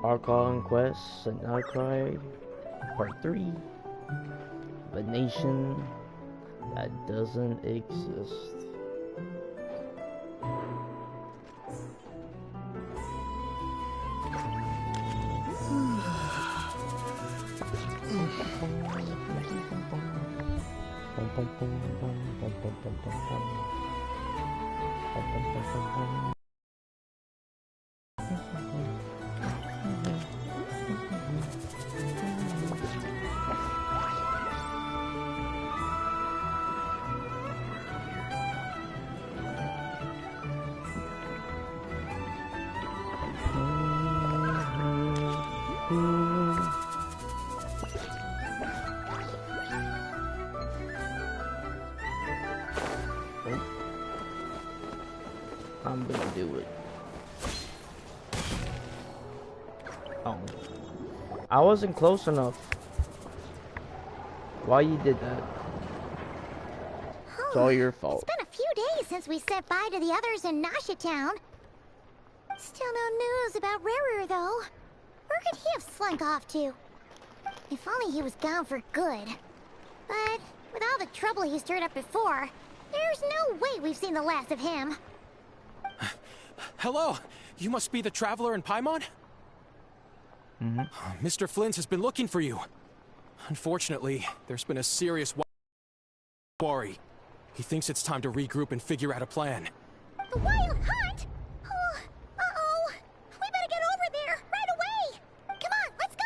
Our Conquest and Outcry, Part 3. The nation that doesn't exist. I'm gonna do it. Oh, I wasn't close enough. Why you did that? It's all your fault. It's been a few days since we said bye to the others in Nasha Town. Still no news about Rarer, though. Where could he have slunk off to? If only he was gone for good. But with all the trouble he stirred up before, there's no way we've seen the last of him. Hello, you must be the traveler in Paimon? Mr. Flynn has been looking for you. Unfortunately, there's been a serious worry. He thinks it's time to regroup and figure out a plan. The Wild Hunt? Oh, uh-oh. We better get over there, right away! Come on, let's go!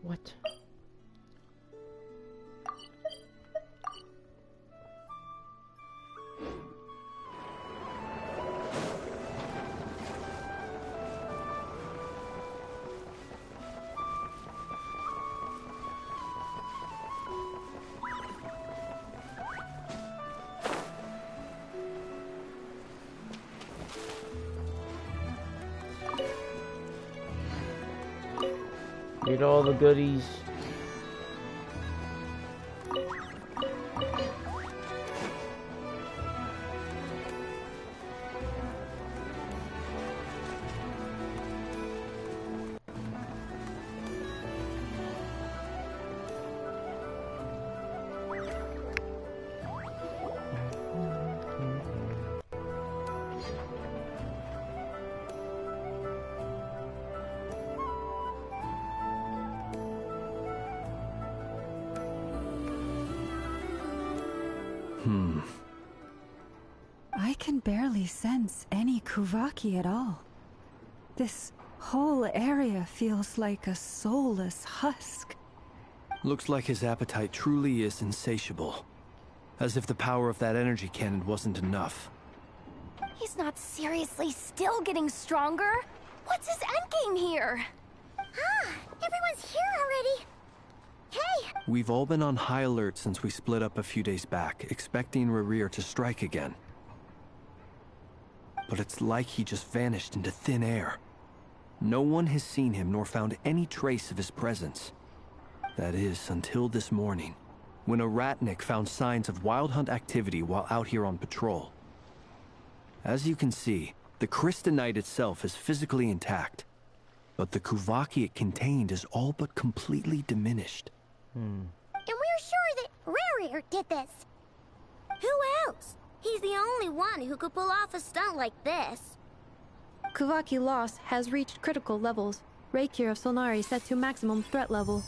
What? Get all the goodies. I can barely sense any Kuvaki at all. This whole area feels like a soulless husk. Looks like his appetite truly is insatiable. As if the power of that energy cannon wasn't enough. He's not seriously still getting stronger? What's his endgame here? Ah, everyone's here already. Hey! We've all been on high alert since we split up a few days back, expecting Rarir to strike again. But it's like he just vanished into thin air. No one has seen him nor found any trace of his presence. That is, until this morning, when a ratnik found signs of wild hunt activity while out here on patrol. As you can see, the Crystonite itself is physically intact, but the Kuvaki it contained is all but completely diminished. And we're sure that Rarir did this. Who else? He's the only one who could pull off a stunt like this. Kuvaki loss has reached critical levels. Reikir of Solnari set to maximum threat level.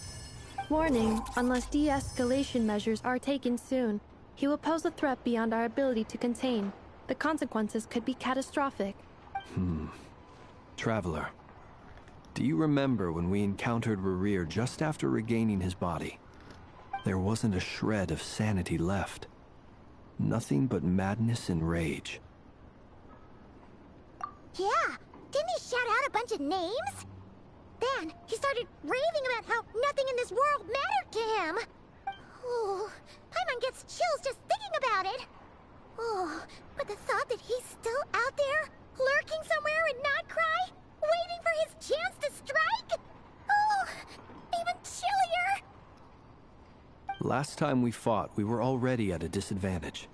Warning, unless de-escalation measures are taken soon, he will pose a threat beyond our ability to contain. The consequences could be catastrophic. Traveler, do you remember when we encountered Rarir just after regaining his body? There wasn't a shred of sanity left. Nothing but madness and rage. Yeah, didn't he shout out a bunch of names? Then he started raving about how nothing in this world mattered to him. Oh, Paimon gets chills just thinking about it. Oh, but the thought that he's still out there, lurking somewhere in Notcry, waiting for his chance to strike? Oh, even chillier! Last time we fought, we were already at a disadvantage.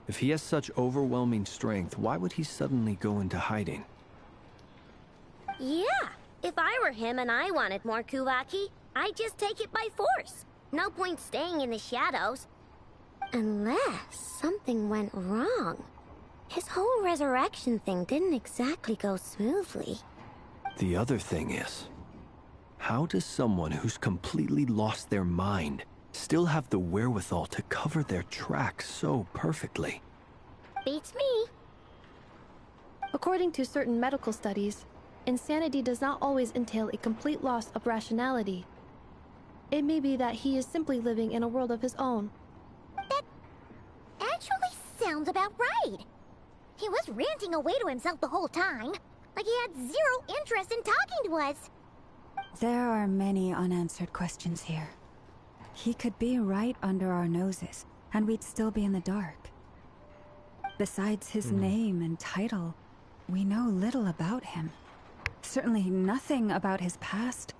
If he has such overwhelming strength, why would he suddenly go into hiding? Yeah, if I were him and I wanted more Kuvaki, I'd just take it by force. No point staying in the shadows. Unless something went wrong. His whole resurrection thing didn't exactly go smoothly. The other thing is, how does someone who's completely lost their mind still have the wherewithal to cover their tracks so perfectly? Beats me. According to certain medical studies, insanity does not always entail a complete loss of rationality. It may be that he is simply living in a world of his own. That actually sounds about right. He was ranting away to himself the whole time, like he had zero interest in talking to us. There are many unanswered questions here. He could be right under our noses, and we'd still be in the dark. Besides his name and title, we know little about him. Certainly nothing about his past,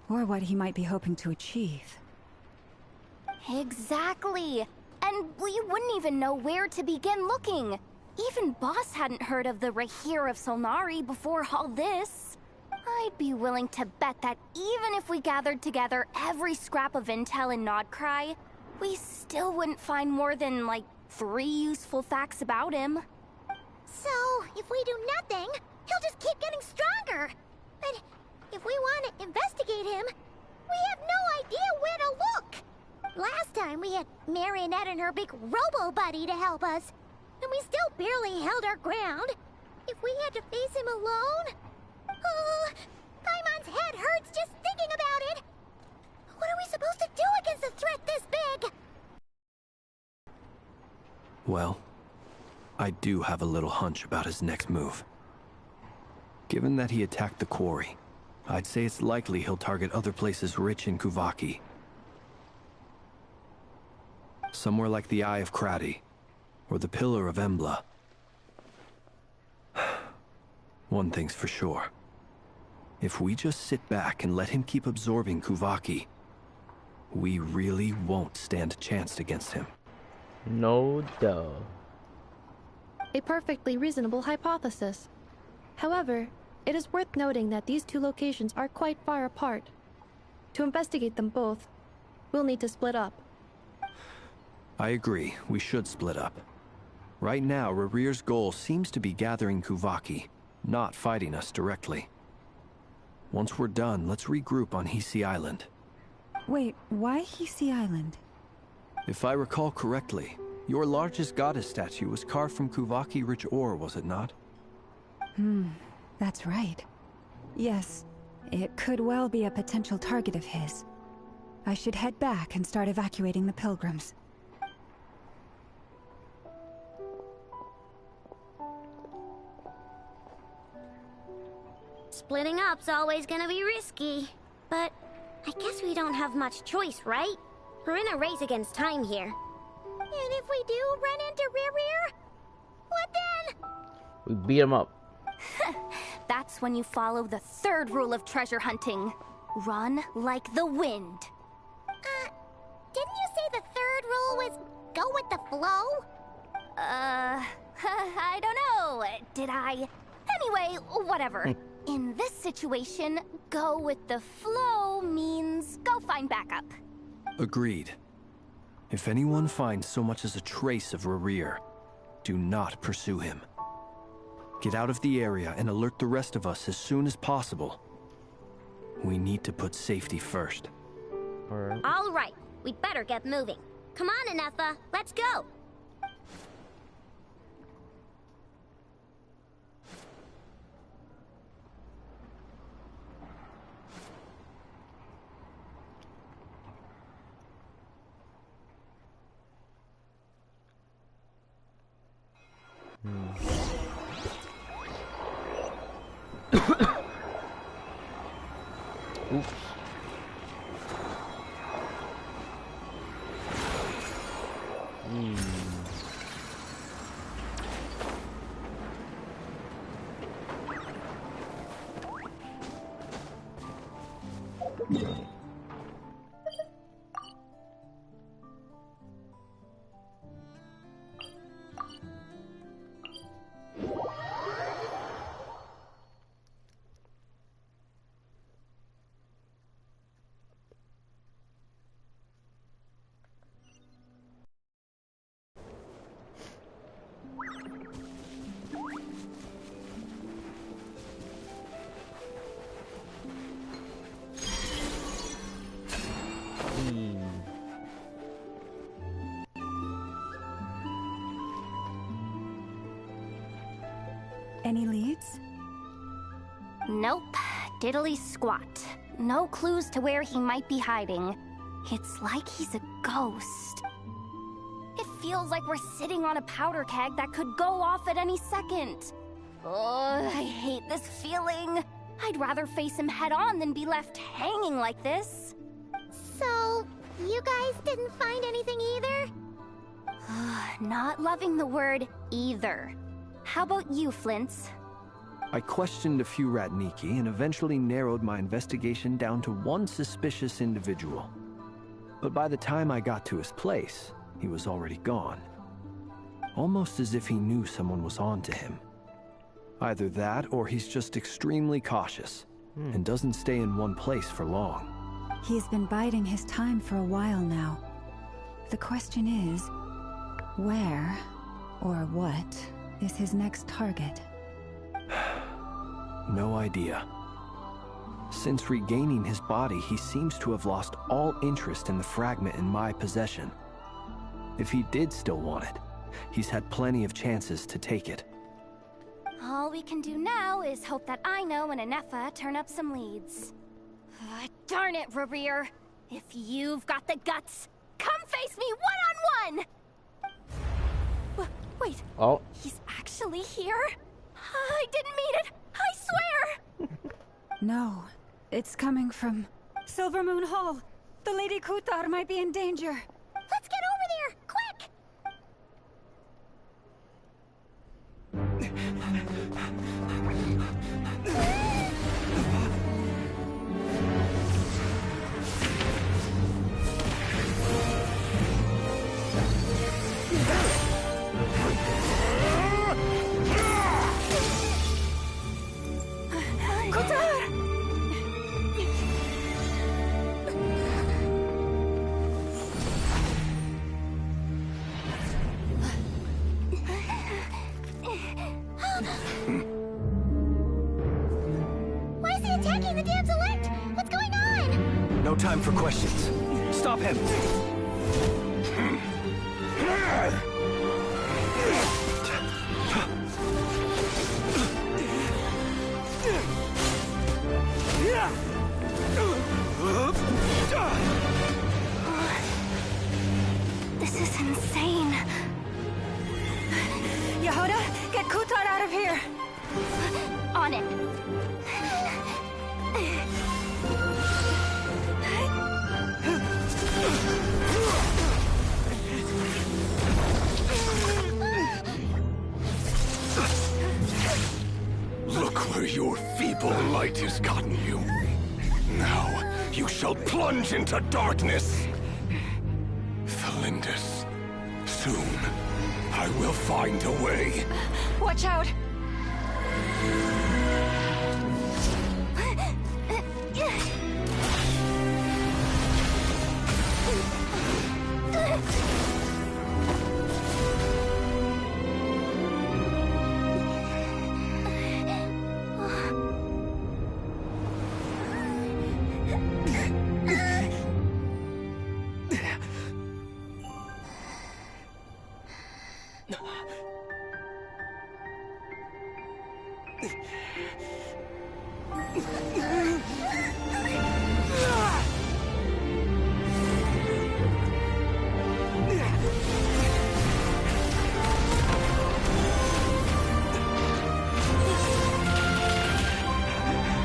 or what he might be hoping to achieve. Exactly. And we wouldn't even know where to begin looking. Even Boss hadn't heard of the Rahir of Solnari before all this. I'd be willing to bet that even if we gathered together every scrap of intel in Nodcry, we still wouldn't find more than, like, 3 useful facts about him. So, if we do nothing, he'll just keep getting stronger. But if we want to investigate him, we have no idea where to look. Last time we had Marionette and her big robo-buddy to help us, and we still barely held our ground. If we had to face him alone... Oh, Paimon's head hurts just thinking about it. What are we supposed to do against a threat this big? Well, I do have a little hunch about his next move. Given that he attacked the quarry, I'd say it's likely he'll target other places rich in Kuvaki. Somewhere like the Eye of Krati, or the Pillar of Embla. One thing's for sure. If we just sit back and let him keep absorbing Kuvaki, we really won't stand a chance against him. No duh. A perfectly reasonable hypothesis. However, it is worth noting that these two locations are quite far apart. To investigate them both, we'll need to split up. I agree, we should split up. Right now, Rarir's goal seems to be gathering Kuvaki, not fighting us directly. Once we're done, let's regroup on Hisi Island. Wait, why Hisi Island? If I recall correctly, your largest goddess statue was carved from Kuvaki-rich ore, was it not? That's right. Yes, it could well be a potential target of his. I should head back and start evacuating the pilgrims. Splitting up's always gonna be risky. But I guess we don't have much choice, right? We're in a race against time here. And if we do run into Rear, what then? We beat him up. That's when you follow the 3rd rule of treasure hunting. Run like the wind. Didn't you say the 3rd rule was go with the flow? I don't know. Did I? Anyway, whatever. In this situation, go with the flow means go find backup. Agreed. If anyone finds so much as a trace of Rarir, do not pursue him. Get out of the area and alert the rest of us as soon as possible. We need to put safety first. Alright. All right, we'd better get moving. Come on, Anefa, let's go. Oops. Any leads? Nope. Diddly squat. No clues to where he might be hiding. It's like he's a ghost. It feels like we're sitting on a powder keg that could go off at any second. Ugh, I hate this feeling. I'd rather face him head on than be left hanging like this. So, you guys didn't find anything either? Not loving the word either. How about you, Flint's? I questioned a few Ratniki and eventually narrowed my investigation down to one suspicious individual. But by the time I got to his place, he was already gone. Almost as if he knew someone was on to him. Either that, or he's just extremely cautious and doesn't stay in one place for long. He's been biding his time for a while now. The question is, where or what is his next target? No idea. Since regaining his body, he seems to have lost all interest in the fragment in my possession. If he did still want it, he's had plenty of chances to take it. All we can do now is hope that Aino and Anefa turn up some leads. Darn it, Rerir. If you've got the guts, come face me one-on-one! Wait. Oh. He's actually here? I didn't mean it! I swear! No, it's coming from Silver Moon Hall. The Lady Kutar might be in danger. Let's get over there, quick! Why is he attacking the damsel elect? What's going on? No time for questions. Stop him! This is insane. Yehuda, get Kutar out of here! On it. Look where your feeble light has gotten you. Now, you shall plunge into darkness. Felindus, soon, I will find a way. Watch out!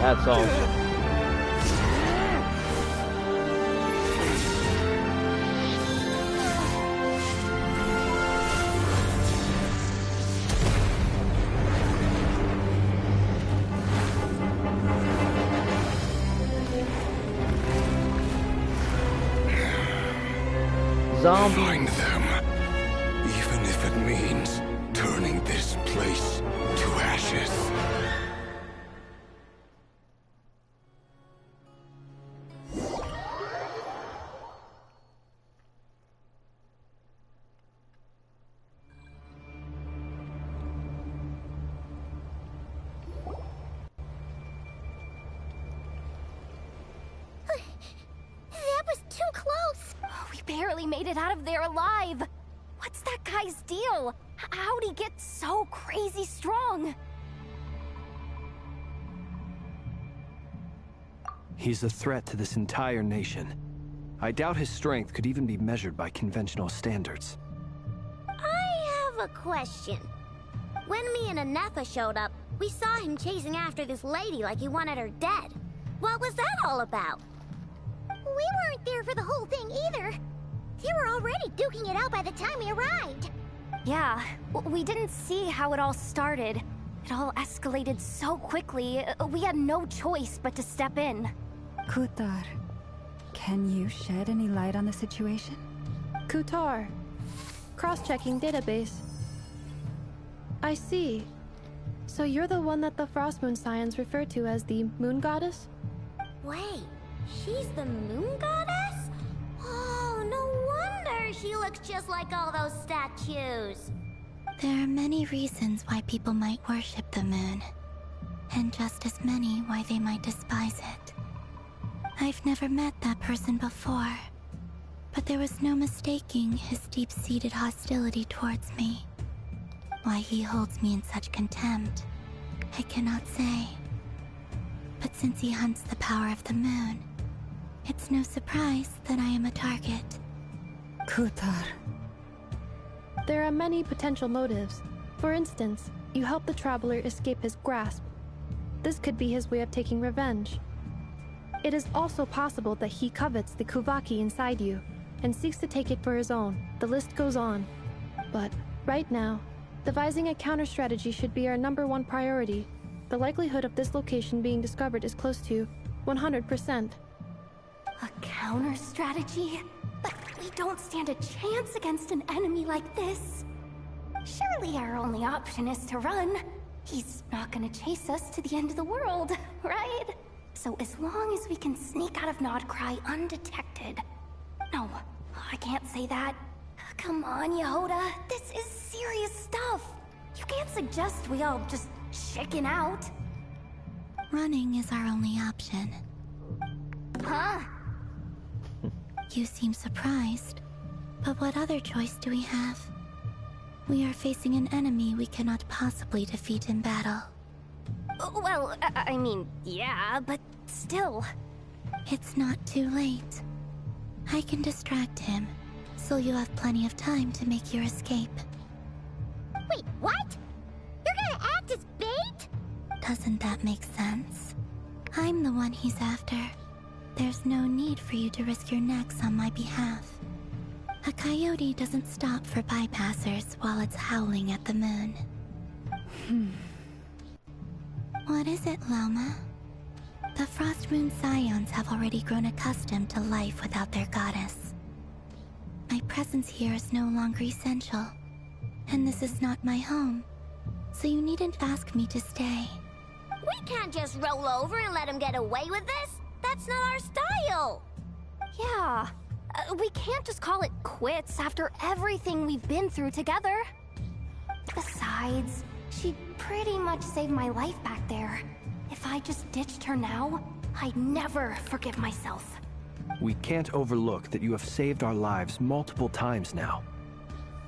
That's all. Zombies. Find them. Even if it means turning this place to ashes. That was too close! We barely made it out of there alive. What's that guy's deal? How'd he get so crazy strong? He's a threat to this entire nation. I doubt his strength could even be measured by conventional standards. I have a question. When me and Anefa showed up, we saw him chasing after this lady like he wanted her dead. What was that all about? We weren't there for the whole thing either. They were already duking it out by the time we arrived. Yeah, we didn't see how it all started. It all escalated so quickly, we had no choice but to step in. Kutar, can you shed any light on the situation? Kutar. Cross-checking database. I see. So you're the one that the Frost Moon Scions refer to as the Moon Goddess? Wait, she's the moon goddess? Oh, no wonder she looks just like all those statues. There are many reasons why people might worship the moon, and just as many why they might despise it. I've never met that person before, but there was no mistaking his deep-seated hostility towards me. Why he holds me in such contempt, I cannot say. But since he hunts the power of the moon, it's no surprise that I am a target. Kutar. There are many potential motives. For instance, you help the Traveler escape his grasp. This could be his way of taking revenge. It is also possible that he covets the Kuvaki inside you, and seeks to take it for his own. The list goes on. But, right now, devising a counter-strategy should be our #1 priority. The likelihood of this location being discovered is close to 100%. A counter-strategy? But we don't stand a chance against an enemy like this. Surely our only option is to run. He's not gonna chase us to the end of the world, right? So as long as we can sneak out of Nodcry undetected... No, I can't say that. Come on, Yehoda. This is serious stuff. You can't suggest we all just chicken out. Running is our only option. Huh? You seem surprised, but what other choice do we have? We are facing an enemy we cannot possibly defeat in battle. Well, I mean, yeah, but still. It's not too late. I can distract him, so you have plenty of time to make your escape. Wait, what? You're gonna act as bait? Doesn't that make sense? I'm the one he's after. There's no need for you to risk your necks on my behalf. A coyote doesn't stop for bypassers while it's howling at the moon. What is it, Loma? The Frost Moon Scions have already grown accustomed to life without their goddess. My presence here is no longer essential, and this is not my home, so you needn't ask me to stay. We can't just roll over and let him get away with this. That's not our style. Yeah, we can't just call it quits after everything we've been through together. Besides, she pretty much saved my life back there. If I just ditched her now, I'd never forgive myself. We can't overlook that you have saved our lives multiple times now.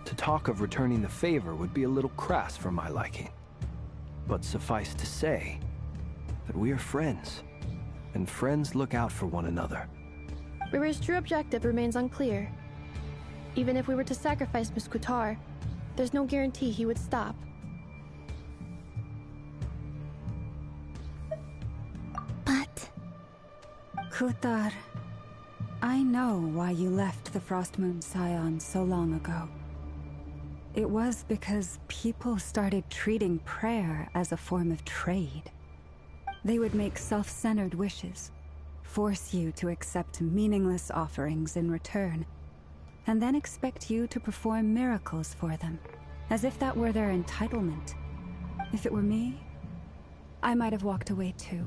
To talk of returning the favor would be a little crass for my liking. But suffice to say that we are friends, and friends look out for one another. Rira's true objective remains unclear. Even if we were to sacrifice Miss Kutar, there's no guarantee he would stop. But... Kutar, I know why you left the Frost Moon Scions so long ago. It was because people started treating prayer as a form of trade. They would make self-centered wishes, force you to accept meaningless offerings in return, and then expect you to perform miracles for them, as if that were their entitlement. If it were me, I might have walked away too.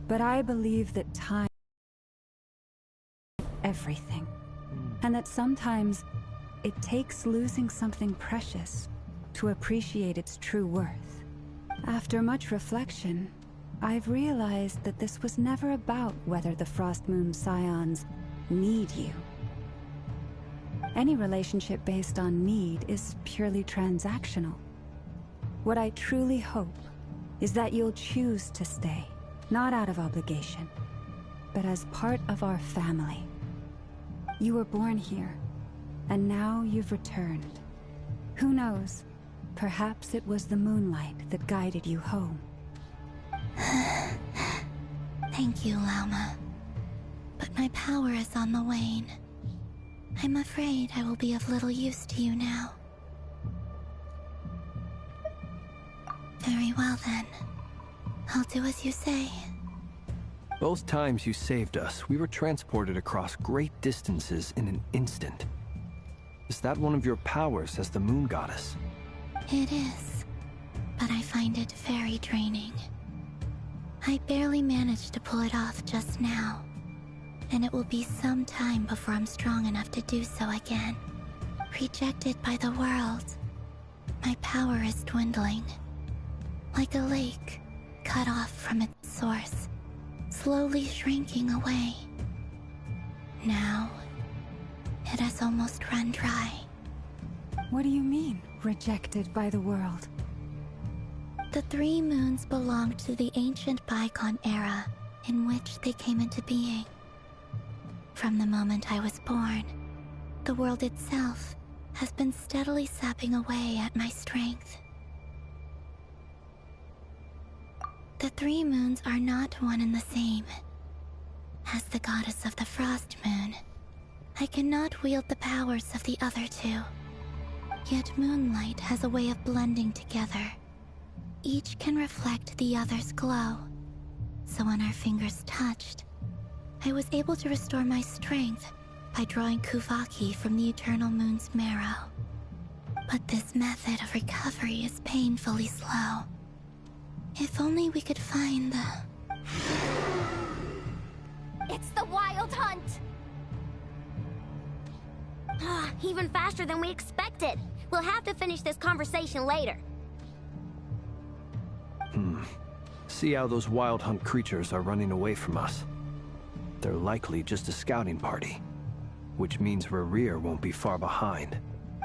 But I believe that time is everything, and that sometimes it takes losing something precious to appreciate its true worth. After much reflection, I've realized that this was never about whether the Frost Moon Scions need you. Any relationship based on need is purely transactional. What I truly hope is that you'll choose to stay, not out of obligation, but as part of our family. You were born here, and now you've returned. Who knows? Perhaps it was the moonlight that guided you home. Thank you, Lauma. But my power is on the wane. I'm afraid I will be of little use to you now. Very well then. I'll do as you say. Both times you saved us, we were transported across great distances in an instant. Is that one of your powers as the Moon Goddess? It is, but I find it very draining. I barely managed to pull it off just now, and it will be some time before I'm strong enough to do so again. Rejected by the world, my power is dwindling. Like a lake, cut off from its source, slowly shrinking away. Now, it has almost run dry. What do you mean, rejected by the world? The three moons belonged to the ancient bygone era in which they came into being. From the moment I was born, the world itself has been steadily sapping away at my strength. The three moons are not one and the same. As the goddess of the Frost Moon, I cannot wield the powers of the other two. Yet moonlight has a way of blending together. Each can reflect the other's glow. So when our fingers touched, I was able to restore my strength by drawing Kuvaki from the eternal moon's marrow. But this method of recovery is painfully slow. If only we could find the... It's the Wild Hunt! Even faster than we expected. We'll have to finish this conversation later. See how those Wild Hunt creatures are running away from us. They're likely just a scouting party, which means Rerir won't be far behind.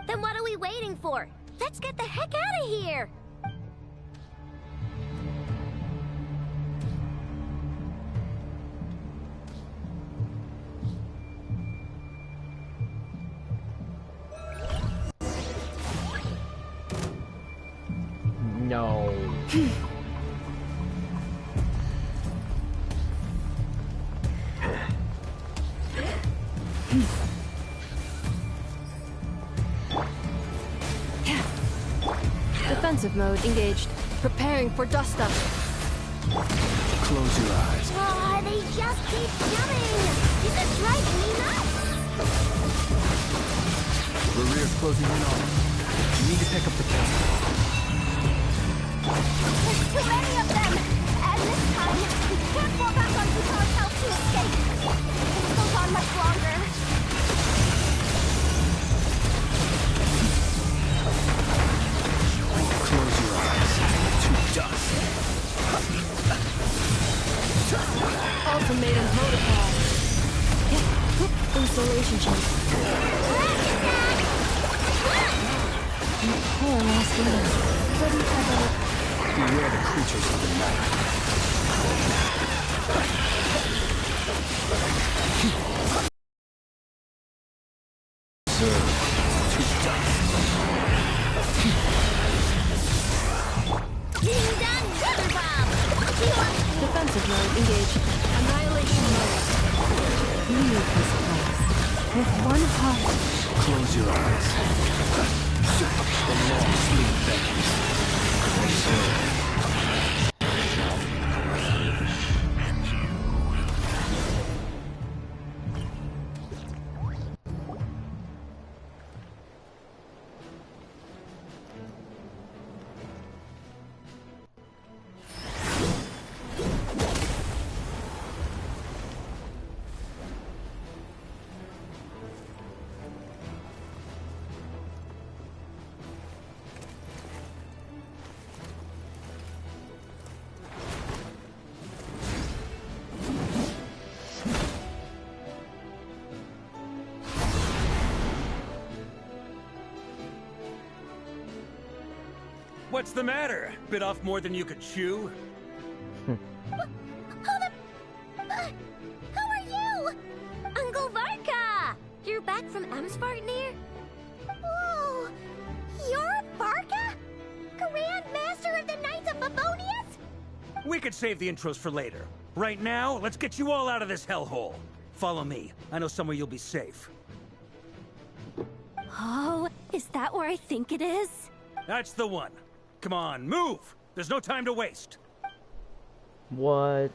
Then what are we waiting for? Let's get the heck out of here! No. Defensive mode engaged. Preparing for dust up. Close your eyes. Oh, they just keep coming! This is driving me nuts! Rerir's closing in on us. You need to pick up the pace. There's too many of them! And this time, we can't fall back onto ourselves to escape. If it goes on much longer. Close your eyes. To dust. Ultimatum protocol. Installation check. Poor last leader. Couldn't have Beware the creatures of the night. Observe to dust. Ding dong, weather bomb! defensive mode engaged. Annihilation mode. Leave this place with one heart. Close your eyes. The long sleep beckons. Observe. What's the matter? Bit off more than you could chew? Who We could save the intros for later. Right now, let's get you all out of this hellhole. Follow me. I know somewhere you'll be safe. Oh, is that where I think it is? That's the one. Come on, move! There's no time to waste. What?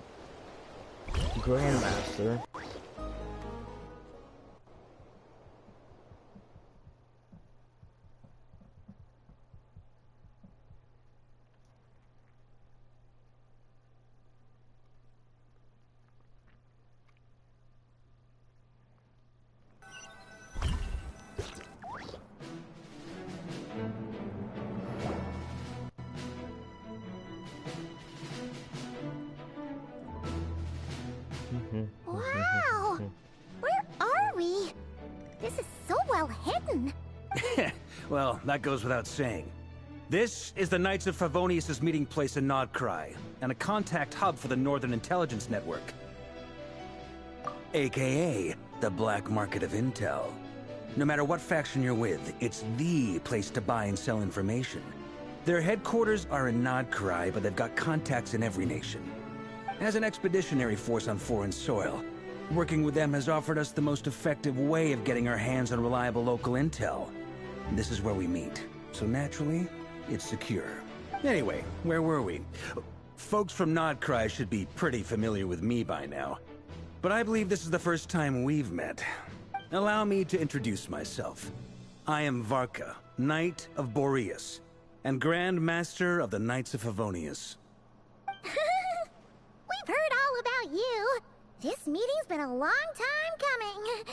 Grandmaster. Wow! Where are we? This is so well hidden. Well, that goes without saying. This is the Knights of Favonius' meeting place in Nodcry, and a contact hub for the Northern Intelligence Network. AKA, the black market of intel. No matter what faction you're with, it's the place to buy and sell information. Their headquarters are in Nodcry, but they've got contacts in every nation. As an expeditionary force on foreign soil, working with them has offered us the most effective way of getting our hands on reliable local intel. This is where we meet, so naturally, it's secure. Anyway, where were we? Folks from Nodcry should be pretty familiar with me by now, but I believe this is the first time we've met. Allow me to introduce myself. I am Varka, Knight of Boreas, and Grand Master of the Knights of Favonius. We've heard all about you. This meeting's been a long time coming.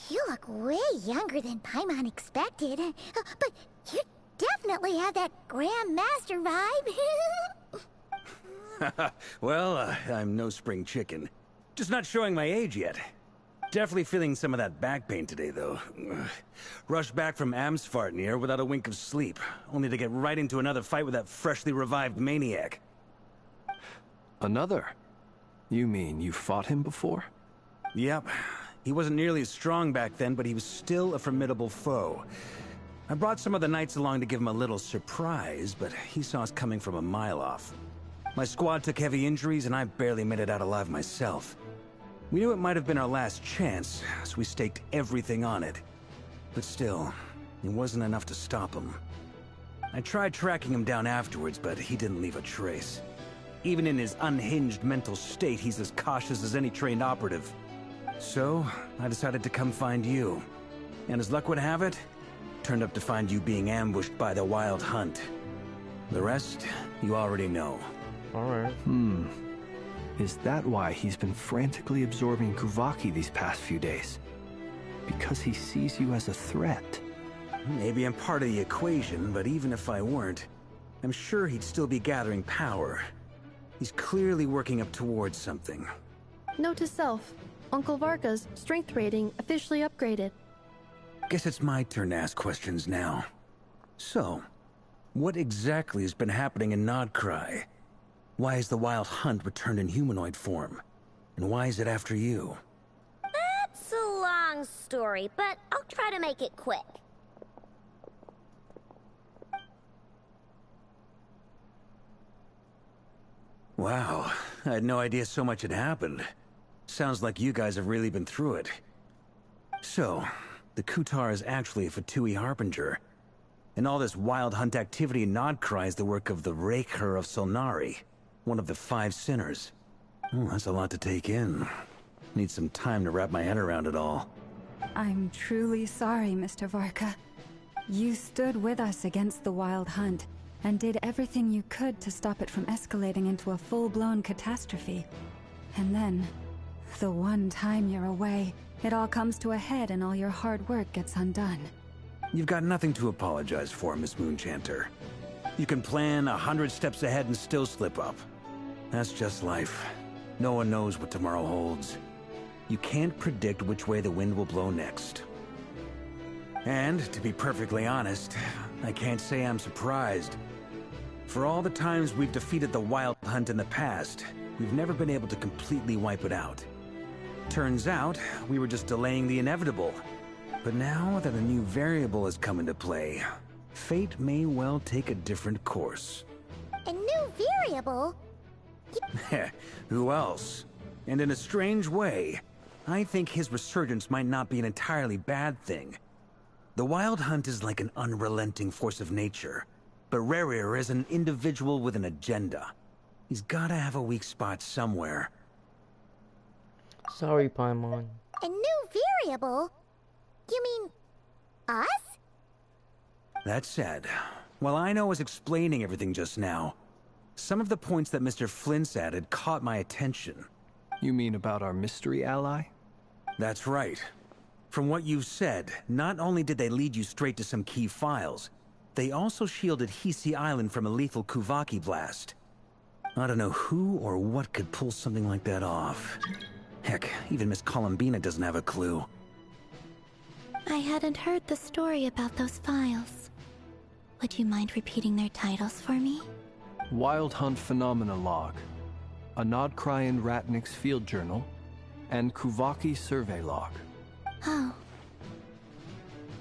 You look way younger than Paimon expected. But you definitely have that Grand Master vibe. Well, I'm no spring chicken. Just not showing my age yet. Definitely feeling some of that back pain today, though. Rushed back from Amsfartnir without a wink of sleep, only to get right into another fight with that freshly revived maniac. Another? You mean you fought him before? Yep. He wasn't nearly as strong back then, but he was still a formidable foe. I brought some of the knights along to give him a little surprise, but he saw us coming from a mile off. My squad took heavy injuries, and I barely made it out alive myself. We knew it might have been our last chance, so we staked everything on it. But still, it wasn't enough to stop him. I tried tracking him down afterwards, but he didn't leave a trace. Even in his unhinged mental state, he's as cautious as any trained operative. So, I decided to come find you. And as luck would have it, turned up to find you being ambushed by the Wild Hunt. The rest, you already know. Alright. Is that why he's been frantically absorbing Kuvaki these past few days? Because he sees you as a threat? Maybe I'm part of the equation, but even if I weren't, I'm sure he'd still be gathering power. He's clearly working up towards something. Note to self, Uncle Varka's strength rating officially upgraded. Guess it's my turn to ask questions now. So, what exactly has been happening in Nodcry? Why is the Wild Hunt returned in humanoid form? And why is it after you? That's a long story, but I'll try to make it quick. Wow, I had no idea so much had happened. Sounds like you guys have really been through it. So, the Kutar is actually a Fatui Harbinger. And all this Wild Hunt activity in Nodcry is the work of the Raker of Solnari, one of the 5 sinners. Oh, that's a lot to take in. Need some time to wrap my head around it all. I'm truly sorry, Mr. Varka. You stood with us against the Wild Hunt, and did everything you could to stop it from escalating into a full-blown catastrophe. And then, the one time you're away, it all comes to a head and all your hard work gets undone. You've got nothing to apologize for, Miss Moonchanter. You can plan 100 steps ahead and still slip up. That's just life. No one knows what tomorrow holds. You can't predict which way the wind will blow next. And, to be perfectly honest, I can't say I'm surprised. For all the times we've defeated the Wild Hunt in the past, we've never been able to completely wipe it out. Turns out, we were just delaying the inevitable. But now that a new variable has come into play, fate may well take a different course. A new variable? Who else? And in a strange way, I think his resurgence might not be an entirely bad thing. The Wild Hunt is like an unrelenting force of nature, but Rerir is an individual with an agenda. He's gotta have a weak spot somewhere. Sorry, Paimon. A new variable? You mean us? That said, while Ino was explaining everything just now, some of the points that Mr. Flint's added caught my attention. You mean about our mystery ally? That's right. From what you've said, not only did they lead you straight to some key files, they also shielded Hisi Island from a lethal Kuvaki blast. I don't know who or what could pull something like that off. Heck, even Miss Columbina doesn't have a clue. I hadn't heard the story about those files. Would you mind repeating their titles for me? Wild Hunt Phenomena Log, a Nodcryan Ratnik's Field Journal, and Kuvaki Survey Log. Oh.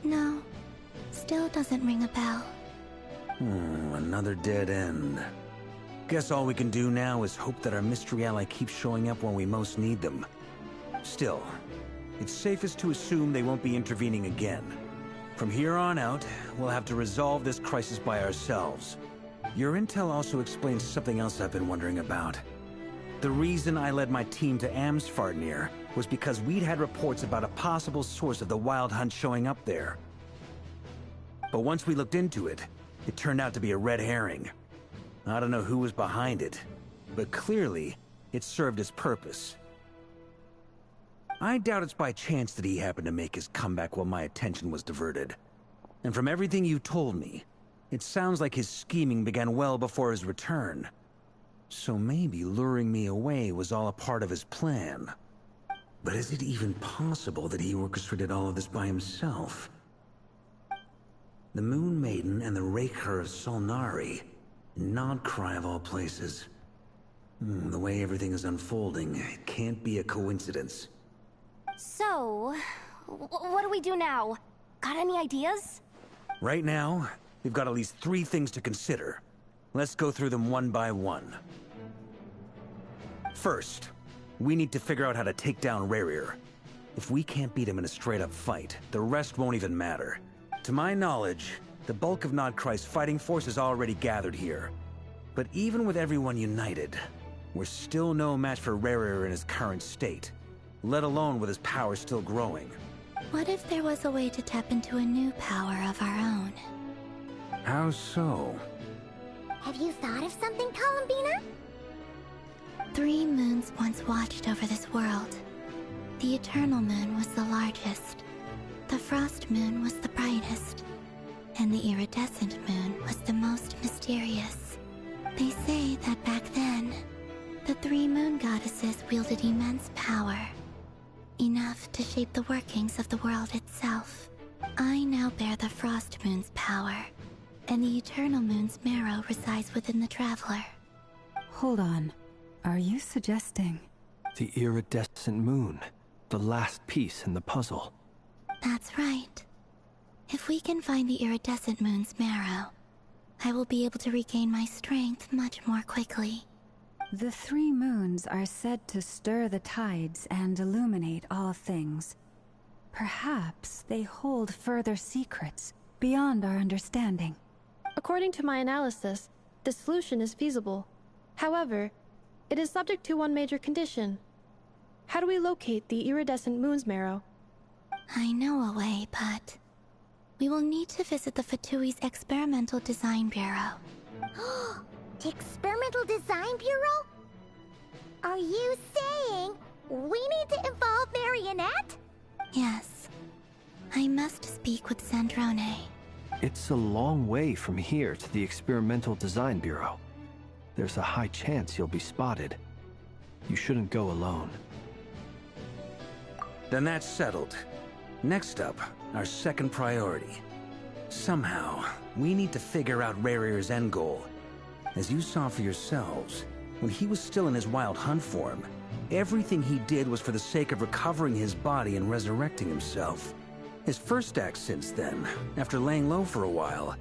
No. Still doesn't ring a bell. Another dead end. Guess all we can do now is hope that our mystery ally keeps showing up when we most need them. Still, it's safest to assume they won't be intervening again. From here on out, we'll have to resolve this crisis by ourselves. Your intel also explains something else I've been wondering about. The reason I led my team to Amsfarnir was because we'd had reports about a possible source of the Wild Hunt showing up there. But once we looked into it, it turned out to be a red herring. I don't know who was behind it, but clearly, it served its purpose. I doubt it's by chance that he happened to make his comeback while my attention was diverted. And from everything you told me, it sounds like his scheming began well before his return. So maybe luring me away was all a part of his plan. But is it even possible that he orchestrated all of this by himself? The Moon Maiden and the Raker of Solnari. Nodcry of all places. The way everything is unfolding, it can't be a coincidence. So, what do we do now? Got any ideas? Right now, we've got at least 3 things to consider. Let's go through them one by one. First, we need to figure out how to take down Rerir. If we can't beat him in a straight-up fight, the rest won't even matter. To my knowledge, the bulk of Nodcry's fighting force is already gathered here. But even with everyone united, we're still no match for Rerir in his current state, let alone with his power still growing. What if there was a way to tap into a new power of our own? How so? Have you thought of something, Columbina? 3 moons once watched over this world. The Eternal Moon was the largest. The Frost Moon was the brightest. And the Iridescent Moon was the most mysterious. They say that back then, the 3 moon goddesses wielded immense power. Enough to shape the workings of the world itself. I now bear the Frost Moon's power, and the Eternal Moon's marrow resides within the Traveler. Hold on. Are you suggesting? The Iridescent Moon, the last piece in the puzzle. That's right. If we can find the Iridescent Moon's marrow, I will be able to regain my strength much more quickly. The 3 moons are said to stir the tides and illuminate all things. Perhaps they hold further secrets beyond our understanding. According to my analysis, the solution is feasible. However, it is subject to one major condition. How do we locate the Iridescent Moon's marrow? I know a way, but we will need to visit the Fatui's Experimental Design Bureau. The Experimental Design Bureau? Are you saying we need to involve Marionette? Yes. I must speak with Sandrone. It's a long way from here to the Experimental Design Bureau. There's a high chance you'll be spotted. You shouldn't go alone. Then that's settled. Next up, our second priority. Somehow, we need to figure out Rerir's end goal. As you saw for yourselves, when he was still in his Wild Hunt form, everything he did was for the sake of recovering his body and resurrecting himself. His first act since then, after laying low for a while,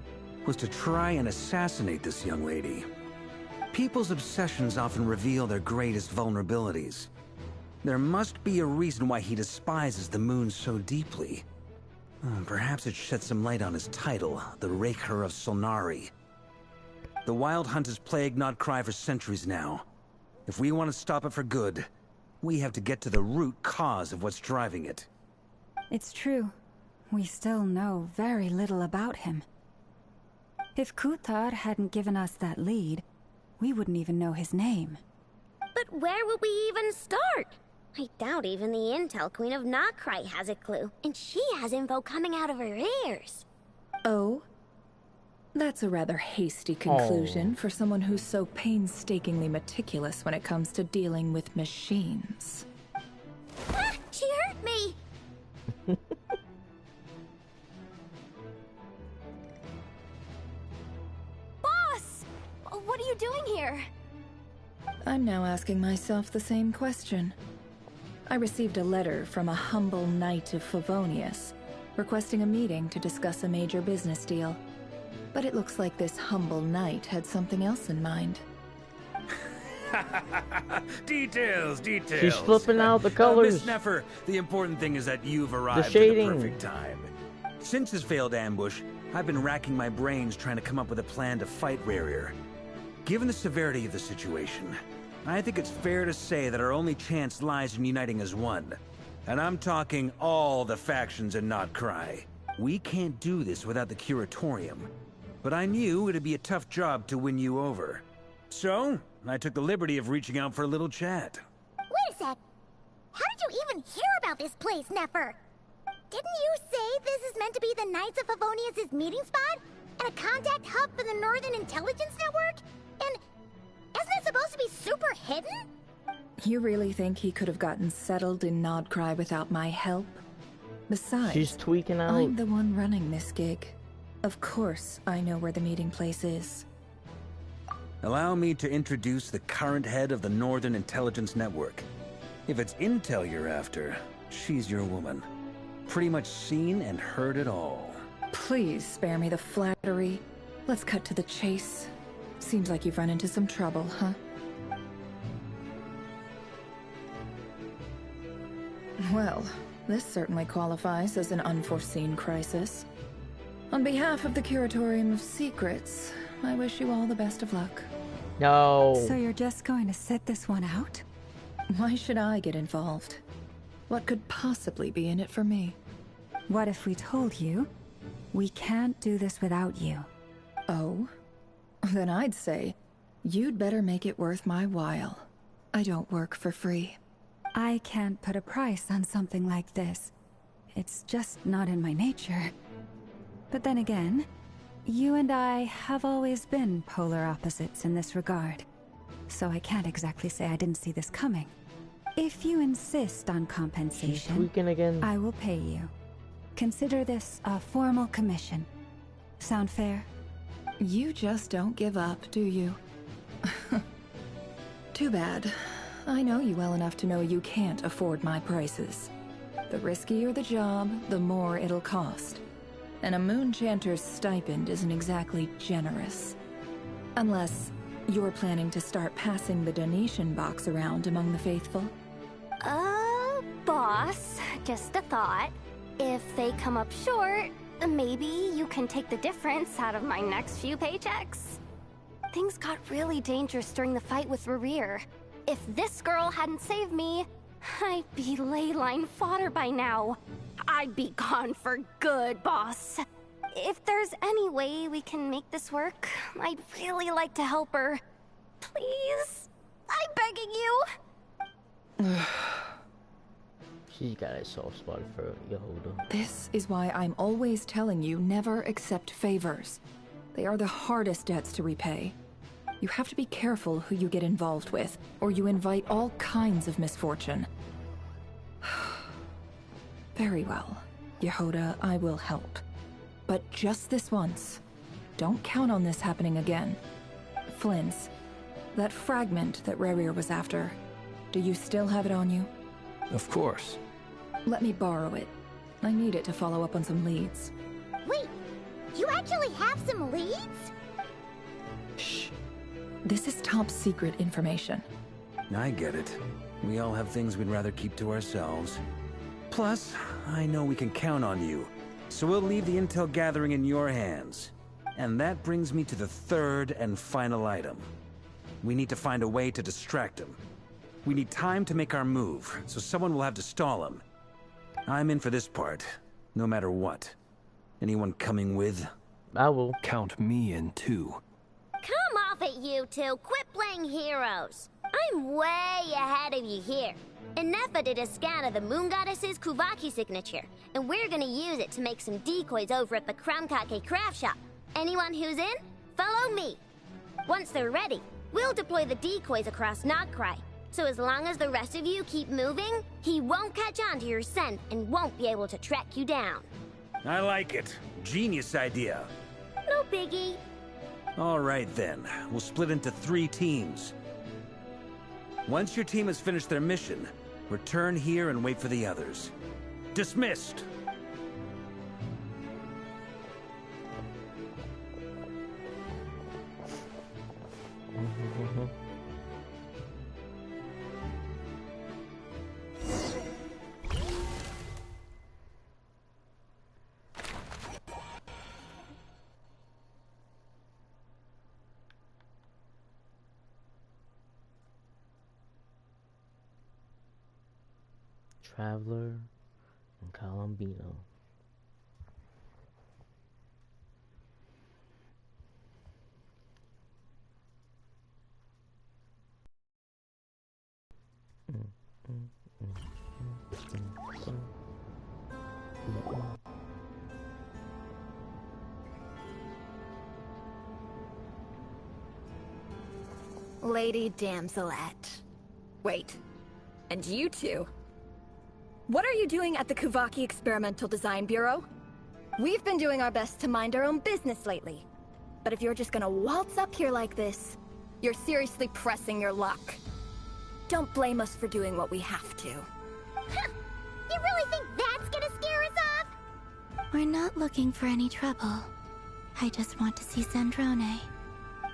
was to try and assassinate this young lady. People's obsessions often reveal their greatest vulnerabilities. There must be a reason why he despises the moon so deeply. Perhaps it sheds some light on his title, the Raker of Solnari. The Wild Hunt has plagued Notcry for centuries now. If we want to stop it for good, we have to get to the root cause of what's driving it. It's true. We still know very little about him. If Kuthar hadn't given us that lead, we wouldn't even know his name. But where would we even start? I doubt even the Intel Queen of Notcry has a clue, and she has info coming out of her ears. Oh? That's a rather hasty conclusion for someone who's so painstakingly meticulous when it comes to dealing with machines. Ah, she hurt me! Boss! What are you doing here? I'm now asking myself the same question. I received a letter from a humble knight of Favonius, requesting a meeting to discuss a major business deal. But it looks like this humble knight had something else in mind. Details. She's flipping out the colors. Miss Nefer, the important thing is that you've arrived at shading. the perfect time. Since his failed ambush, I've been racking my brains trying to come up with a plan to fight Rarier. Given the severity of the situation, I think it's fair to say that our only chance lies in uniting as one. And I'm talking all the factions in Notcry. We can't do this without the Curatorium. But I knew it'd be a tough job to win you over. So, I took the liberty of reaching out for a little chat. Wait a sec. How did you even hear about this place, Nefer? Didn't you say this is meant to be the Knights of Favonius' meeting spot? And a contact hub for the Northern Intelligence Network? And isn't it supposed to be super hidden? You really think he could have gotten settled in Notcry without my help? Besides, She's tweaking out. I'm the one running this gig. Of course I know where the meeting place is. Allow me to introduce the current head of the Northern Intelligence Network. If it's intel you're after, she's your woman. Pretty much seen and heard it all. Please spare me the flattery. Let's cut to the chase. Seems like you've run into some trouble, huh? Well, this certainly qualifies as an unforeseen crisis. On behalf of the Curatorium of Secrets, I wish you all the best of luck. No. So you're just going to sit this one out? Why should I get involved? What could possibly be in it for me? What if we told you we can't do this without you? Oh? Then I'd say, you'd better make it worth my while. I don't work for free. I can't put a price on something like this. It's just not in my nature. But then again, you and I have always been polar opposites in this regard. So I can't exactly say I didn't see this coming. If you insist on She's compensation, tweaking again. I will pay you. Consider this a formal commission. Sound fair? You just don't give up, do you? Too bad. I know you well enough to know you can't afford my prices. The riskier the job, the more it'll cost. And a Moonchanter's stipend isn't exactly generous. Unless you're planning to start passing the donation box around among the faithful. Boss, just a thought. If they come up short, maybe you can take the difference out of my next few paychecks. Things got really dangerous during the fight with Rerir. If this girl hadn't saved me, I'd be ley line fodder by now. I'd be gone for good, boss. If there's any way we can make this work, I'd really like to help her. Please? I'm begging you. She's got a soft spot for Yehuda. This is why I'm always telling you never accept favors. They are the hardest debts to repay. You have to be careful who you get involved with, or you invite all kinds of misfortune. Very well. Yehuda, I will help. But just this once. Don't count on this happening again. Flins, that fragment that Rarier was after, do you still have it on you? Of course. Let me borrow it. I need it to follow up on some leads. Wait, you actually have some leads? Shh. This is top secret information. I get it. We all have things we'd rather keep to ourselves. Plus, I know we can count on you. So we'll leave the intel gathering in your hands. And that brings me to the third and final item. We need to find a way to distract him. We need time to make our move, so someone will have to stall him. I'm in for this part, no matter what. Anyone coming with? I will. Count me in too. Come off it, you two. Quit playing heroes. I'm way ahead of you here. Nefa did a scan of the Moon Goddess's Kuvaki signature, and we're gonna use it to make some decoys over at the Krumkake craft shop. Anyone who's in, follow me. Once they're ready, we'll deploy the decoys across Nogcry. So as long as the rest of you keep moving, he won't catch on to your scent and won't be able to track you down. I like it. Genius idea. No biggie. All right then, we'll split into 3 teams. Once your team has finished their mission, return here and wait for the others. Dismissed! Traveler and Colombino. Lady Damselette. Wait, and you two? What are you doing at the Kuvaki Experimental Design Bureau? We've been doing our best to mind our own business lately. But if you're just gonna waltz up here like this, you're seriously pressing your luck. Don't blame us for doing what we have to. You really think that's gonna scare us off? We're not looking for any trouble. I just want to see Zandrone.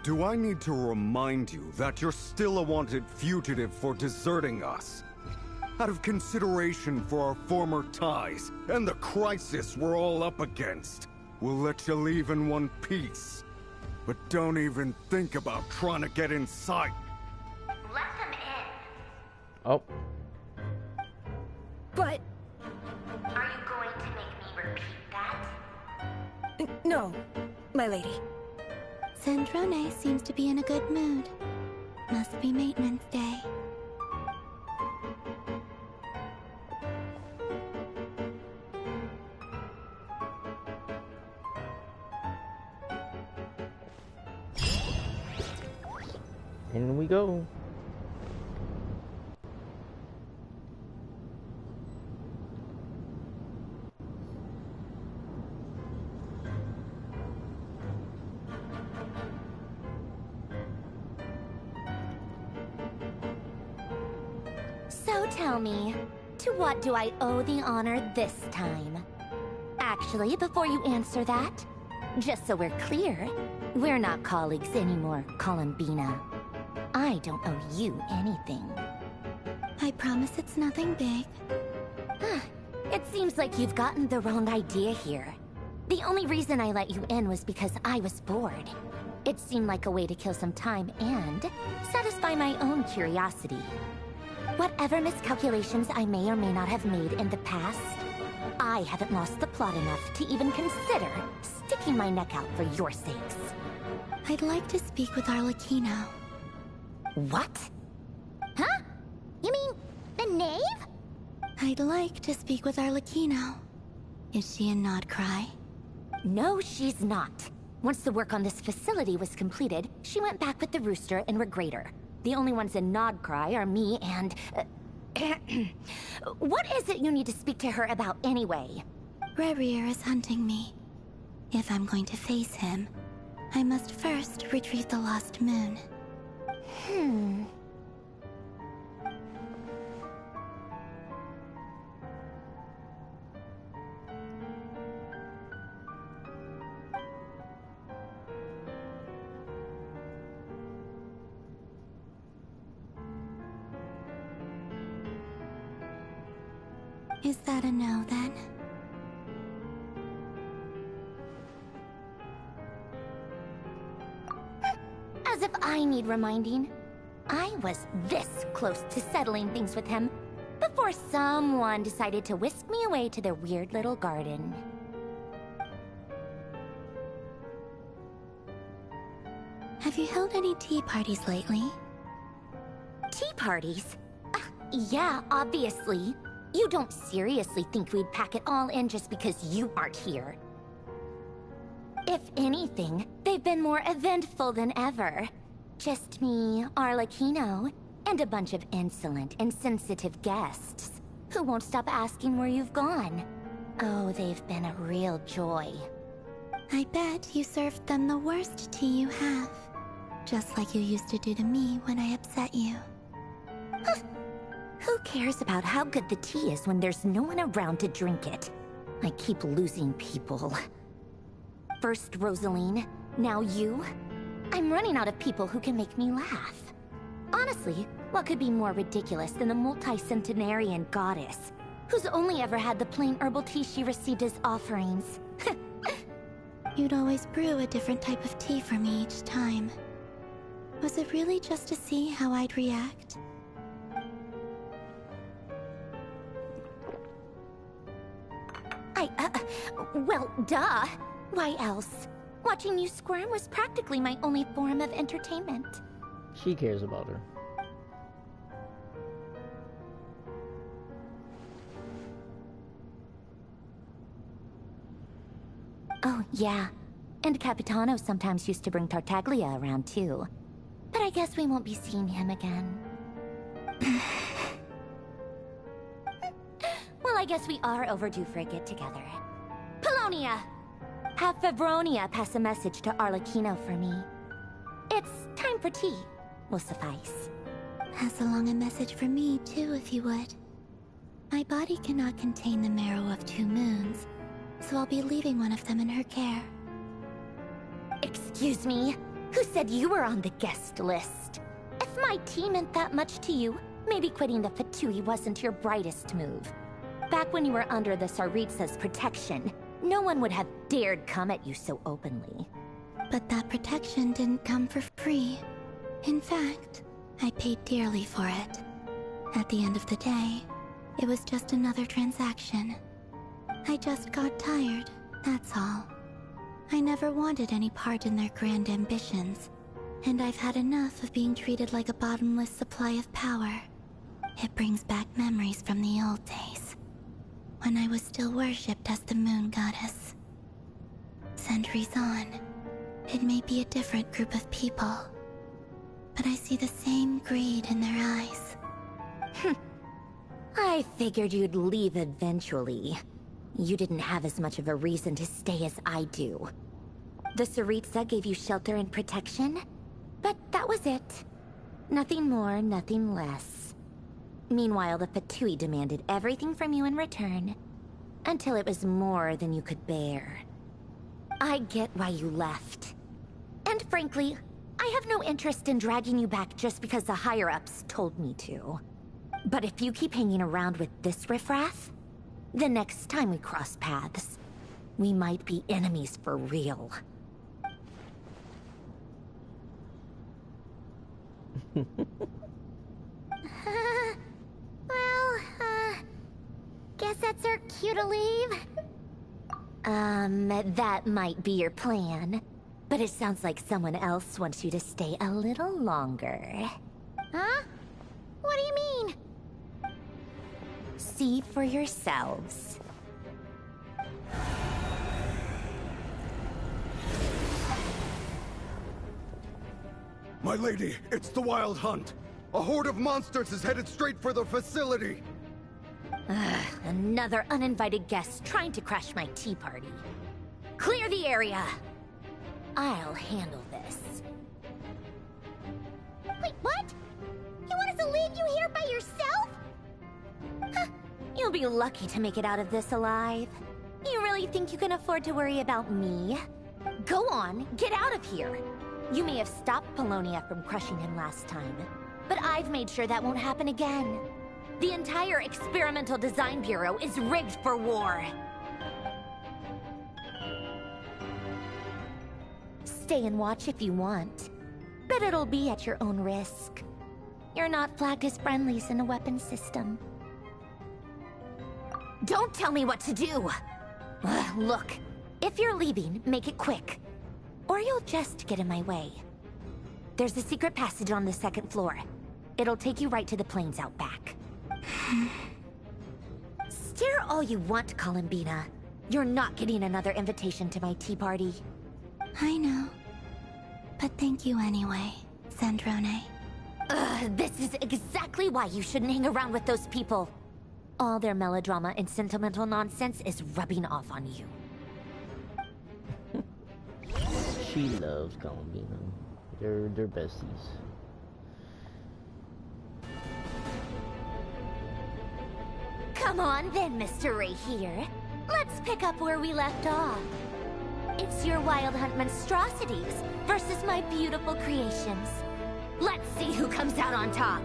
Do I need to remind you that you're still a wanted fugitive for deserting us? Out of consideration for our former ties and the crisis we're all up against, we'll let you leave in one piece. But don't even think about trying to get inside. Let them in. Oh. But... Are you going to make me repeat that? No, my lady. Zandrone seems to be in a good mood. Must be maintenance day. In we go. So tell me, to what do I owe the honor this time? Actually, before you answer that, just so we're clear, we're not colleagues anymore, Colombina. I don't owe you anything. I promise it's nothing big. It seems like you've gotten the wrong idea here. The only reason I let you in was because I was bored. It seemed like a way to kill some time and satisfy my own curiosity. Whatever miscalculations I may or may not have made in the past, I haven't lost the plot enough to even consider sticking my neck out for your sakes. I'd like to speak with Arlecchino. What? Huh? You mean the knave? I'd like to speak with Arlecchino. Is she in Nodcry? No, she's not. Once the work on this facility was completed, she went back with the Rooster and Regrator. The only ones in Nodcry are me and... What is it you need to speak to her about anyway? Rerir is hunting me. If I'm going to face him, I must first retrieve the lost moon. Is that a no, then? As if I need reminding. I was this close to settling things with him before someone decided to whisk me away to their weird little garden. Have you held any tea parties lately? Tea parties? Yeah, obviously. You don't seriously think we'd pack it all in just because you aren't here. If anything, they've been more eventful than ever. Just me, Arlecchino, and a bunch of insolent, insensitive guests who won't stop asking where you've gone. Oh, they've been a real joy. I bet you served them the worst tea you have. Just like you used to do to me when I upset you. Who cares about how good the tea is when there's no one around to drink it? I keep losing people. First Rosaline, now you. I'm running out of people who can make me laugh. Honestly, what could be more ridiculous than the multi-centenarian goddess, who's only ever had the plain herbal tea she received as offerings? You'd always brew a different type of tea for me each time. Was it really just to see how I'd react? Well, duh. Why else? Watching you squirm was practically my only form of entertainment. She cares about her. Oh, yeah. And Capitano sometimes used to bring Tartaglia around, too. But I guess we won't be seeing him again. Well, I guess we are overdue for a get-together. Polonia! Have Favronia pass a message to Arlecchino for me. It's time for tea. Will suffice. Pass along a message for me, too, if you would. My body cannot contain the marrow of 2 moons, so I'll be leaving one of them in her care. Excuse me? Who said you were on the guest list? If my tea meant that much to you, maybe quitting the Fatui wasn't your brightest move. Back when you were under the Tsaritsa's protection, no one would have dared come at you so openly. But that protection didn't come for free. In fact, I paid dearly for it. At the end of the day, it was just another transaction. I just got tired, that's all. I never wanted any part in their grand ambitions, and I've had enough of being treated like a bottomless supply of power. It brings back memories from the old days, when I was still worshipped as the moon goddess. Centuries on, it may be a different group of people, but I see the same greed in their eyes. I figured you'd leave eventually. You didn't have as much of a reason to stay as I do. The Tsaritsa gave you shelter and protection, but that was it. Nothing more, nothing less. Meanwhile, the Fatui demanded everything from you in return, until it was more than you could bear. I get why you left. And frankly, I have no interest in dragging you back just because the higher-ups told me to. But if you keep hanging around with this riffraff, the next time we cross paths, we might be enemies for real. Guess that's our cue to leave. That might be your plan. But it sounds like someone else wants you to stay a little longer. Huh? What do you mean? See for yourselves. My lady, it's the Wild Hunt. A horde of monsters is headed straight for the facility. Another uninvited guest trying to crash my tea party. Clear the area. I'll handle this. Wait, what? You want us to leave you here by yourself? Huh. You'll be lucky to make it out of this alive. You really think you can afford to worry about me? Go on, get out of here. You may have stopped Polonia from crushing him last time, but I've made sure that won't happen again. The entire Experimental Design Bureau is rigged for war. Stay and watch if you want, but it'll be at your own risk. You're not flagged as friendlies in the weapons system. Don't tell me what to do! Ugh, look, if you're leaving, make it quick. Or you'll just get in my way. There's a secret passage on the second floor. It'll take you right to the plains out back. Stare all you want, Columbina. You're not getting another invitation to my tea party. I know. But thank you anyway, Sandrone. This is exactly why you shouldn't hang around with those people. All their melodrama and sentimental nonsense is rubbing off on you. She loves Columbina. They're besties. Come on then, Mr. Ray here. Let's pick up where we left off. It's your Wild Hunt monstrosities versus my beautiful creations. Let's see who comes out on top.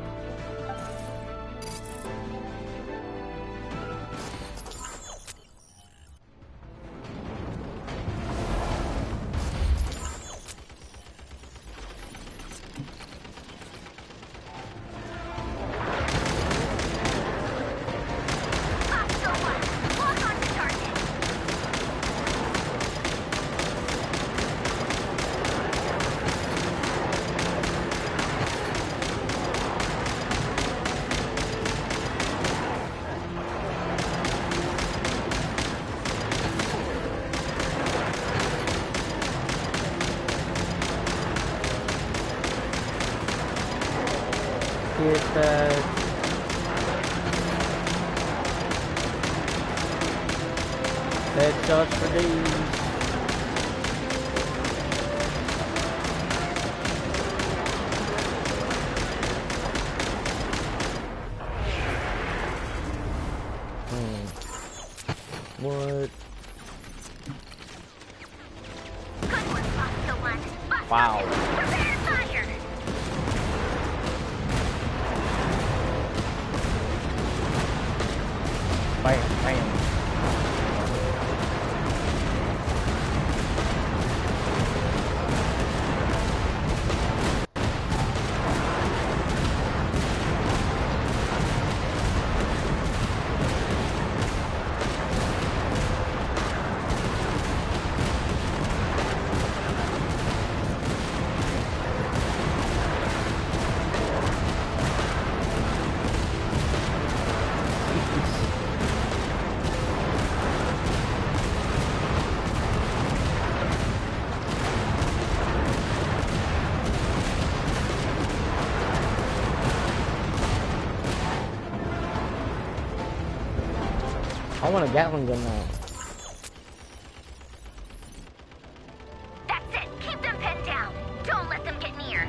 Get that. Headshots for these. What? Wow. Bam, bam. I want a Gatling gun now. That's it. Keep them pinned down. Don't let them get near.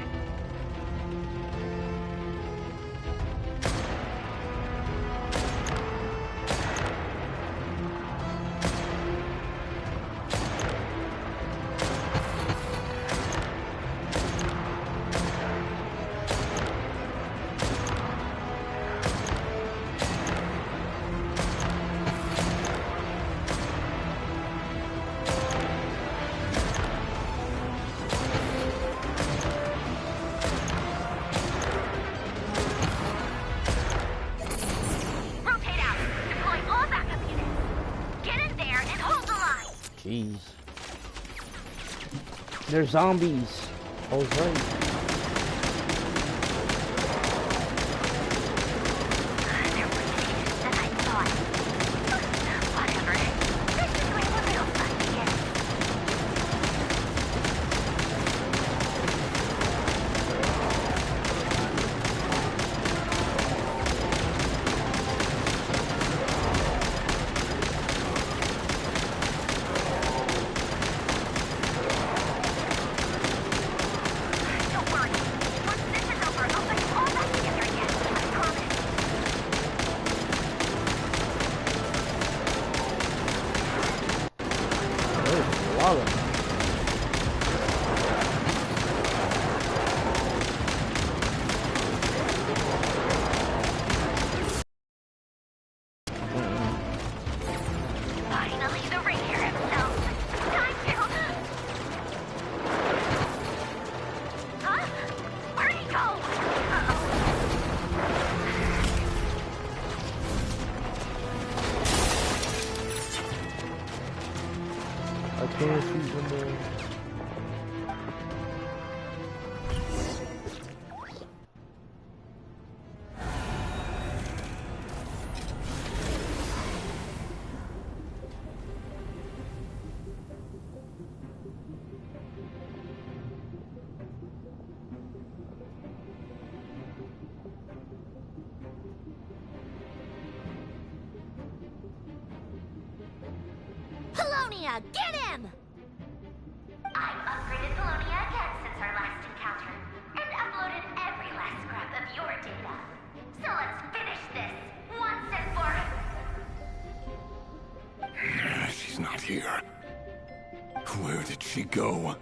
Jeez. They're zombies. I was right. Don't worry. there. Polonia, get him! I've upgraded Polonia again since our last encounter, and uploaded every last scrap of your data. So let's finish this, once and for... She's not here. Where did she go?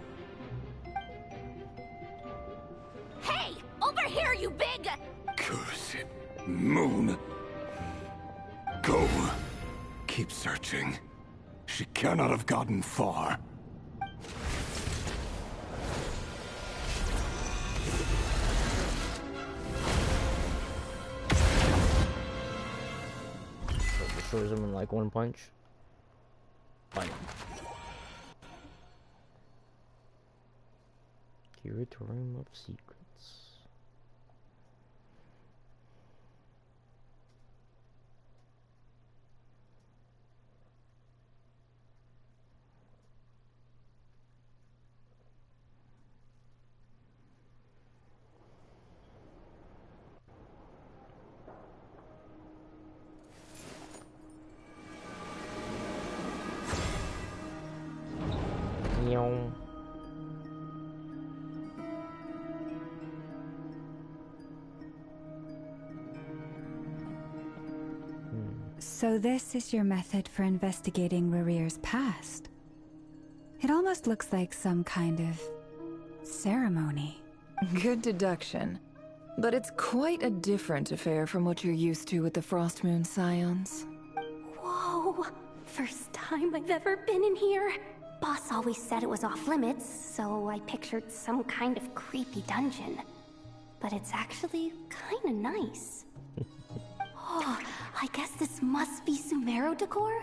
Hey! Over here, you big... Curse it. Moon. Go. Keep searching. She cannot have gotten far. So it destroys him in like one punch. Fine. Curatorium of Secrets. So this is your method for investigating Rarir's past. It almost looks like some kind of ceremony. Good deduction. But it's quite a different affair from what you're used to with the Frost Moon Scions. Whoa! First time I've ever been in here. Boss always said it was off limits, so I pictured some kind of creepy dungeon. But it's actually kinda nice. Oh, I guess this must be Sumero decor?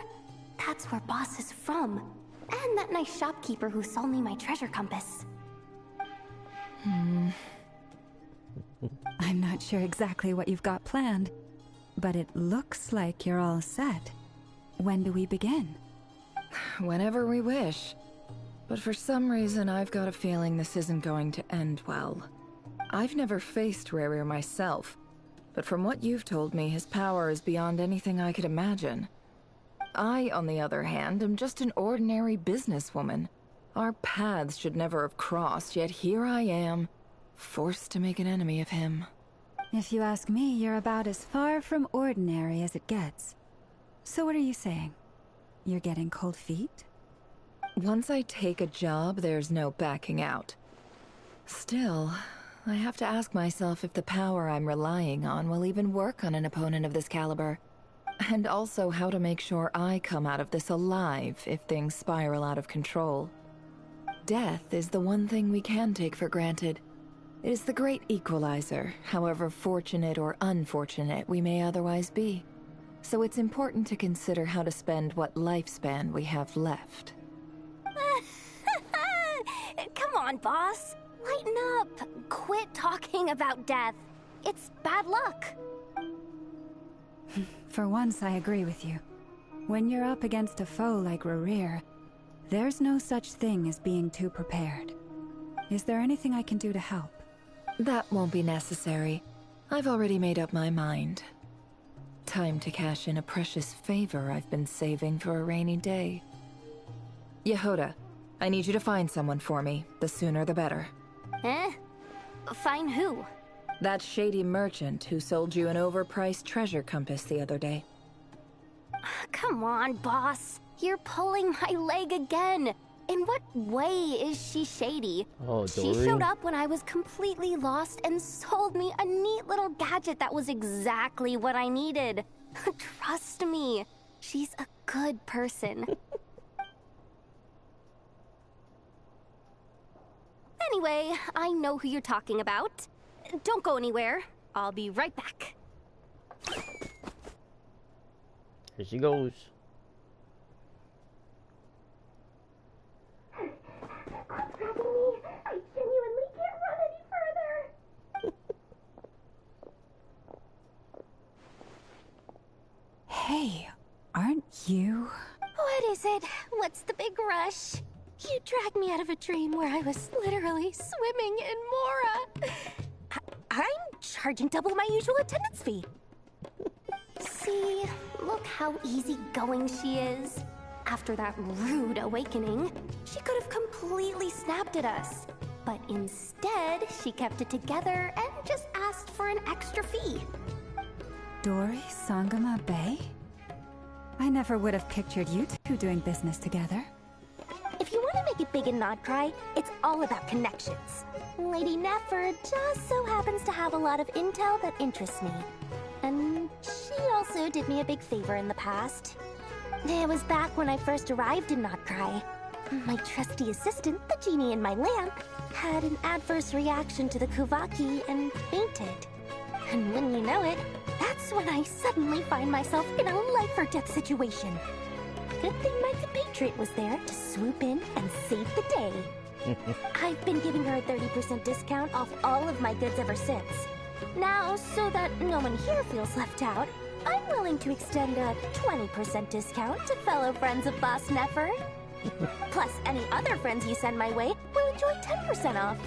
That's where Boss is from. And that nice shopkeeper who sold me my treasure compass. I'm not sure exactly what you've got planned, but it looks like you're all set. When do we begin? Whenever we wish. But for some reason, I've got a feeling this isn't going to end well. I've never faced Rarir myself, but from what you've told me, his power is beyond anything I could imagine. I, on the other hand, am just an ordinary businesswoman. Our paths should never have crossed, yet here I am, forced to make an enemy of him. If you ask me, you're about as far from ordinary as it gets. So what are you saying? You're getting cold feet? Once I take a job, there's no backing out. Still, I have to ask myself if the power I'm relying on will even work on an opponent of this caliber. And also how to make sure I come out of this alive if things spiral out of control. Death is the one thing we can take for granted. It is the great equalizer, however fortunate or unfortunate we may otherwise be. So it's important to consider how to spend what lifespan we have left. Come on, boss. Lighten up. Quit talking about death. It's bad luck. For once, I agree with you. When you're up against a foe like Rarir, there's no such thing as being too prepared. Is there anything I can do to help? That won't be necessary. I've already made up my mind. Time to cash in a precious favor I've been saving for a rainy day. Yehoda, I need you to find someone for me. The sooner the better. Eh? Find who? That shady merchant who sold you an overpriced treasure compass the other day. Come on, boss. You're pulling my leg again. In what way is she shady? Oh, she showed up when I was completely lost and sold me a neat little gadget that was exactly what I needed. Trust me, she's a good person. Anyway, I know who you're talking about. Don't go anywhere. I'll be right back. Here she goes. it. What's the big rush? You dragged me out of a dream where I was literally swimming in Mora. I'm charging double my usual attendance fee. See, look how easygoing she is. After that rude awakening, she could have completely snapped at us. But instead, she kept it together and just asked for an extra fee. Dori Sangama Bay? I never would have pictured you two doing business together. If you want to make it big and not cry, it's all about connections. Lady Nefer just so happens to have a lot of intel that interests me. And she also did me a big favor in the past. It was back when I first arrived in Notcry. My trusty assistant, the genie in my lamp, had an adverse reaction to the Kuvaki and fainted. And when you know it, that's when I suddenly find myself in a life-or-death situation. Good thing my compatriot was there to swoop in and save the day. I've been giving her a 30% discount off all of my goods ever since. Now, so that no one here feels left out, I'm willing to extend a 20% discount to fellow friends of Boss Nefer. Plus, any other friends you send my way will enjoy 10% off.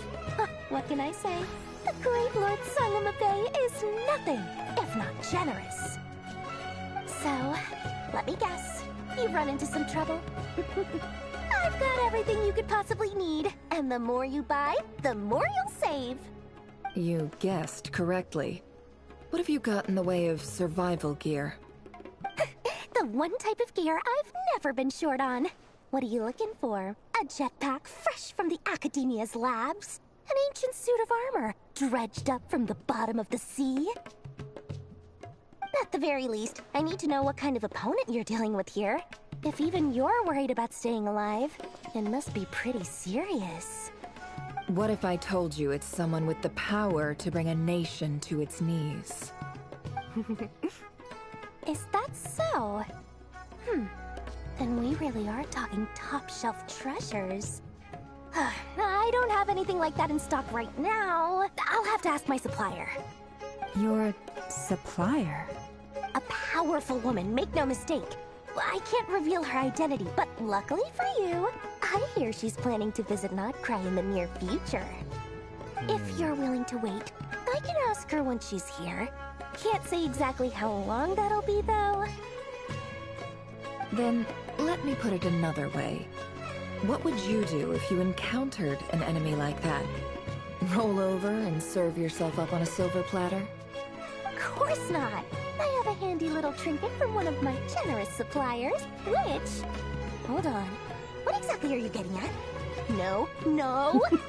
What can I say? The great Lord Sangama Bay is nothing if not generous. So, let me guess. You've run into some trouble? I've got everything you could possibly need. And the more you buy, the more you'll save. You guessed correctly. What have you got in the way of survival gear? The one type of gear I've never been short on. What are you looking for? A jetpack fresh from the Academia's labs? An ancient suit of armor dredged up from the bottom of the sea? At the very least, I need to know what kind of opponent you're dealing with here. If even you're worried about staying alive, it must be pretty serious. What if I told you it's someone with the power to bring a nation to its knees? Is that so? Then we really are talking top-shelf treasures. I don't have anything like that in stock right now. I'll have to ask my supplier. Your supplier? A powerful woman, make no mistake. I can't reveal her identity, but luckily for you, I hear she's planning to visit Notcry in the near future. If you're willing to wait, I can ask her when she's here. Can't say exactly how long that'll be, though. Then, let me put it another way. What would you do if you encountered an enemy like that? Roll over and serve yourself up on a silver platter? Of course not! I have a handy little trinket from one of my generous suppliers, which... Hold on. What exactly are you getting at? No,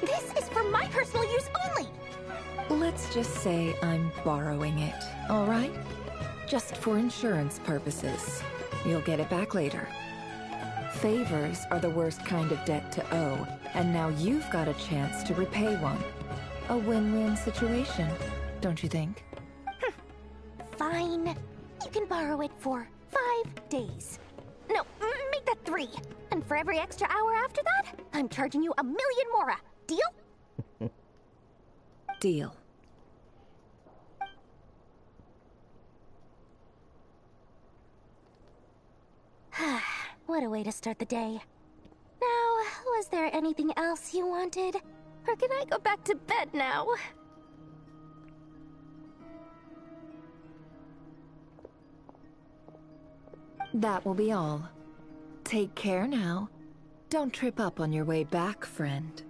this is for my personal use only! Let's just say I'm borrowing it, all right? Just for insurance purposes. You'll get it back later. Favors are the worst kind of debt to owe, and now you've got a chance to repay one. A win-win situation, don't you think? Fine. You can borrow it for 5 days. No, make that 3. And for every extra hour after that, I'm charging you 1 million mora. Deal? Deal. What a way to start the day. Now, was there anything else you wanted? Or can I go back to bed now? That will be all. Take care now. Don't trip up on your way back, friend.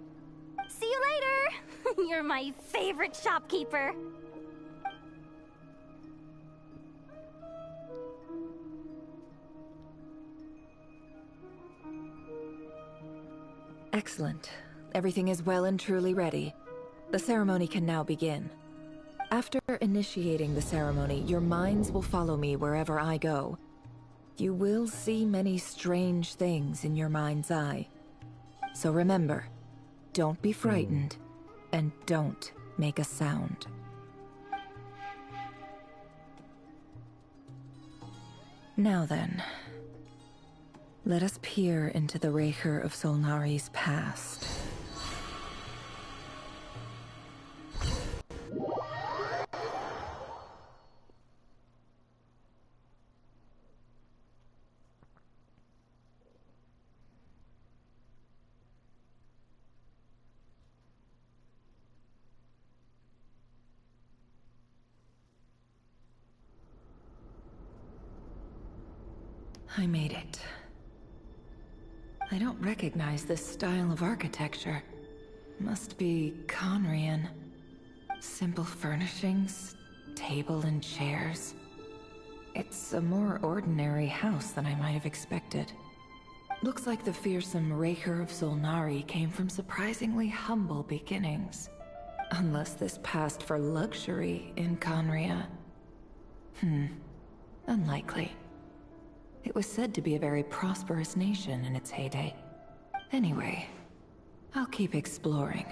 See you later! You're my favorite shopkeeper. Excellent. Everything is well and truly ready. The ceremony can now begin. After initiating the ceremony, your minds will follow me wherever I go. You will see many strange things in your mind's eye. So remember, don't be frightened, and don't make a sound. Now then, let us peer into the Raker of Solnari's past. I made it. I don't recognize this style of architecture. Must be Conrian. Simple furnishings, table and chairs. It's a more ordinary house than I might have expected. Looks like the fearsome Raker of Solnari came from surprisingly humble beginnings. Unless this passed for luxury in Conria. Unlikely. It was said to be a very prosperous nation in its heyday. Anyway, I'll keep exploring.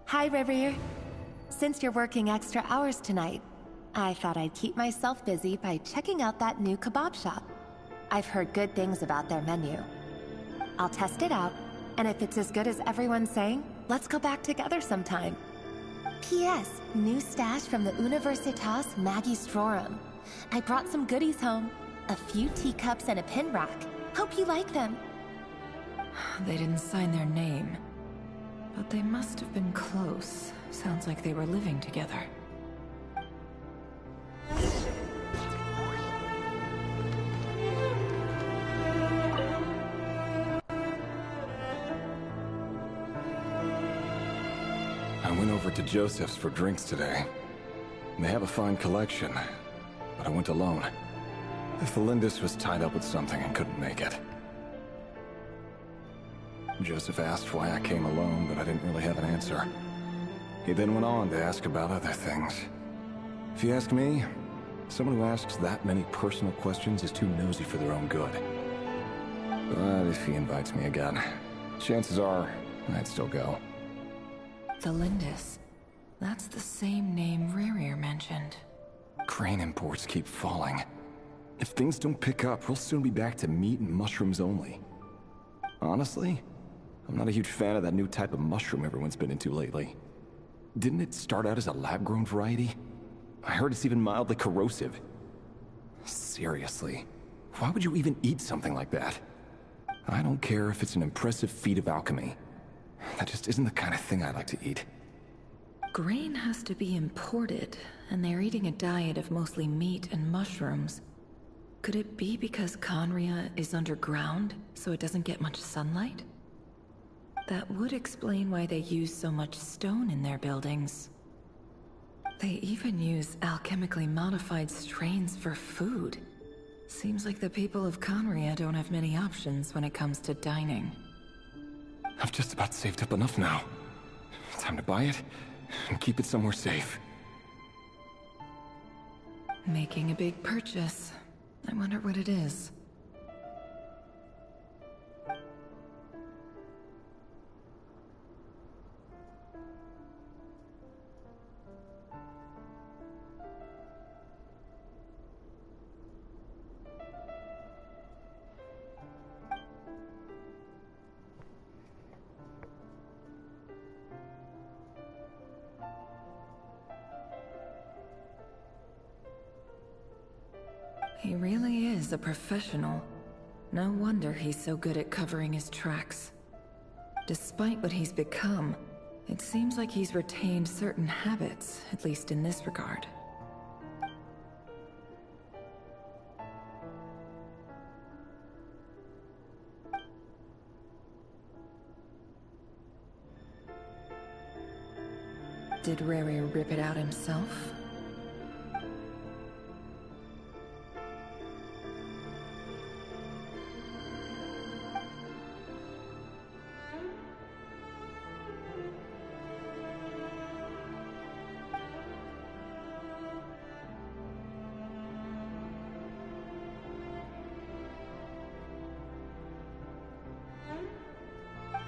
Hi, Rivier. Since you're working extra hours tonight, I thought I'd keep myself busy by checking out that new kebab shop. I've heard good things about their menu. I'll test it out, and if it's as good as everyone's saying, let's go back together sometime. P.S. New stash from the Universitas Magistrorum. I brought some goodies home. A few teacups and a pin rack. Hope you like them. They didn't sign their name. But they must have been close. Sounds like they were living together. I went over to Joseph's for drinks today. They have a fine collection, but I went alone. Felindis was tied up with something and couldn't make it. Joseph asked why I came alone, but I didn't really have an answer. He then went on to ask about other things. If you ask me, someone who asks that many personal questions is too nosy for their own good. But if he invites me again, chances are I'd still go. Felindis. That's the same name Rarier mentioned. Crane imports keep falling. If things don't pick up, we'll soon be back to meat and mushrooms only. Honestly, I'm not a huge fan of that new type of mushroom everyone's been into lately. Didn't it start out as a lab-grown variety? I heard it's even mildly corrosive. Seriously, why would you even eat something like that? I don't care if it's an impressive feat of alchemy. That just isn't the kind of thing I like to eat. Grain has to be imported, and they're eating a diet of mostly meat and mushrooms. Could it be because Conria is underground, so it doesn't get much sunlight? That would explain why they use so much stone in their buildings. They even use alchemically modified strains for food. Seems like the people of Conria don't have many options when it comes to dining. I've just about saved up enough now. Time to buy it and keep it somewhere safe. Making a big purchase. I wonder what it is. He really is a professional. No wonder he's so good at covering his tracks. Despite what he's become, it seems like he's retained certain habits, at least in this regard. Did Rary rip it out himself?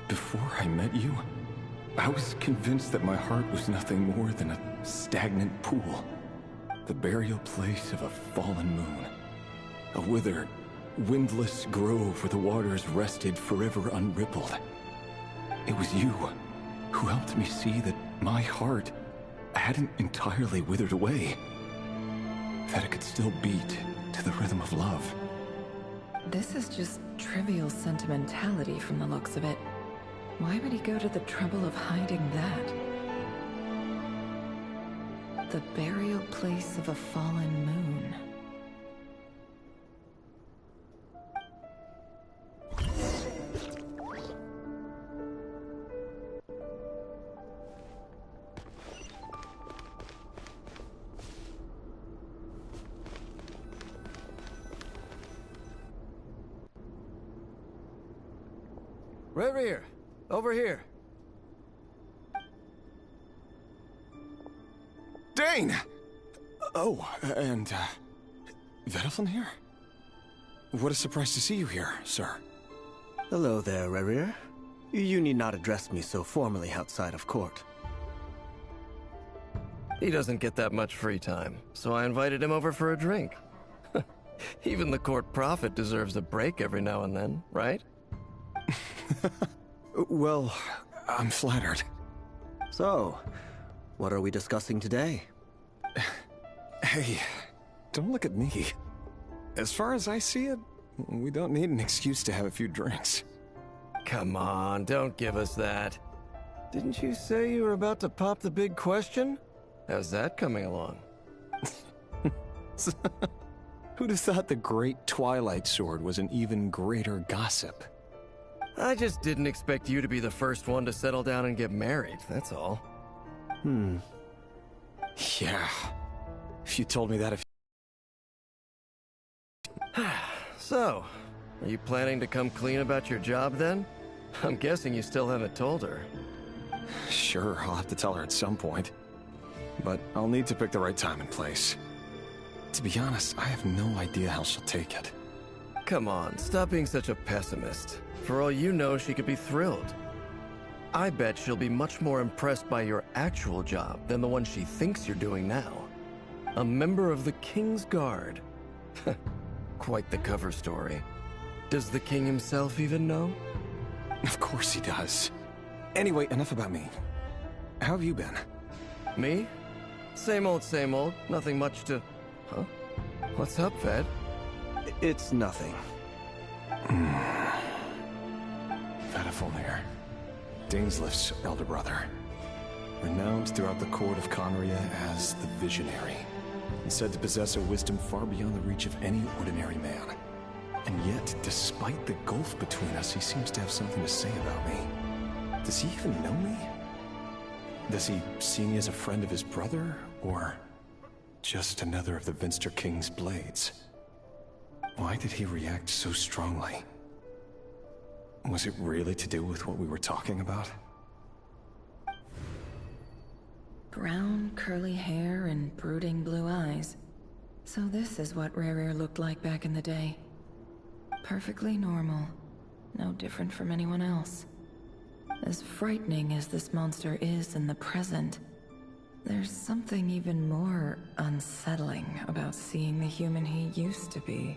Before I met you, I was convinced that my heart was nothing more than a stagnant pool. The burial place of a fallen moon. A withered, windless grove where the waters rested forever unrippled. It was you who helped me see that my heart hadn't entirely withered away. That it could still beat to the rhythm of love. This is just trivial sentimentality from the looks of it. Why would he go to the trouble of hiding that? The burial place of a fallen moon. Reverie, over here. Dane! Oh, and, Vediflin here? What a surprise to see you here, sir. Hello there, Reverie. You need not address me so formally outside of court. He doesn't get that much free time, so I invited him over for a drink. Even the court prophet deserves a break every now and then, right? Well, I'm flattered. So, what are we discussing today? Hey, don't look at me. As far as I see it, we don't need an excuse to have a few drinks. Come on, don't give us that. Didn't you say you were about to pop the big question? How's that coming along? Who'd have thought the great Twilight Sword was an even greater gossip? I just didn't expect you to be the first one to settle down and get married, that's all. Yeah. If you told me that So, are you planning to come clean about your job then? I'm guessing you still haven't told her. Sure, I'll have to tell her at some point. But I'll need to pick the right time and place. To be honest, I have no idea how she'll take it. Come on, stop being such a pessimist. For all you know, she could be thrilled. I bet she'll be much more impressed by your actual job than the one she thinks you're doing now. A member of the King's Guard. Quite the cover story. Does the king himself even know? Of course he does. Anyway, enough about me. How have you been? Me? Same old, nothing much to... Huh? What's up, Ved? It's nothing. Vediflin, Dainsleif's elder brother. Renowned throughout the court of Conria as the Visionary, and said to possess a wisdom far beyond the reach of any ordinary man. And yet, despite the gulf between us, he seems to have something to say about me. Does he even know me? Does he see me as a friend of his brother, or just another of the Vinster King's blades? Why did he react so strongly? Was it really to do with what we were talking about? Brown, curly hair and brooding blue eyes. So this is what Rerir looked like back in the day. Perfectly normal. No different from anyone else. As frightening as this monster is in the present, there's something even more unsettling about seeing the human he used to be.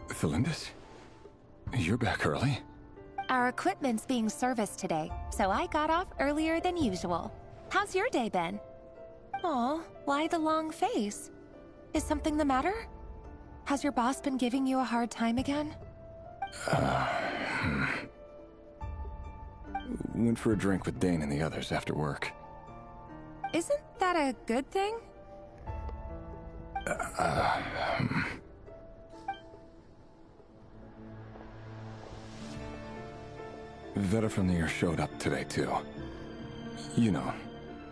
Felindis? You're back early? Our equipment's being serviced today, so I got off earlier than usual. How's your day been? Aw, why the long face? Is something the matter? Has your boss been giving you a hard time again? Went for a drink with Dane and the others after work. Isn't that a good thing? Vediflin showed up today, too. You know,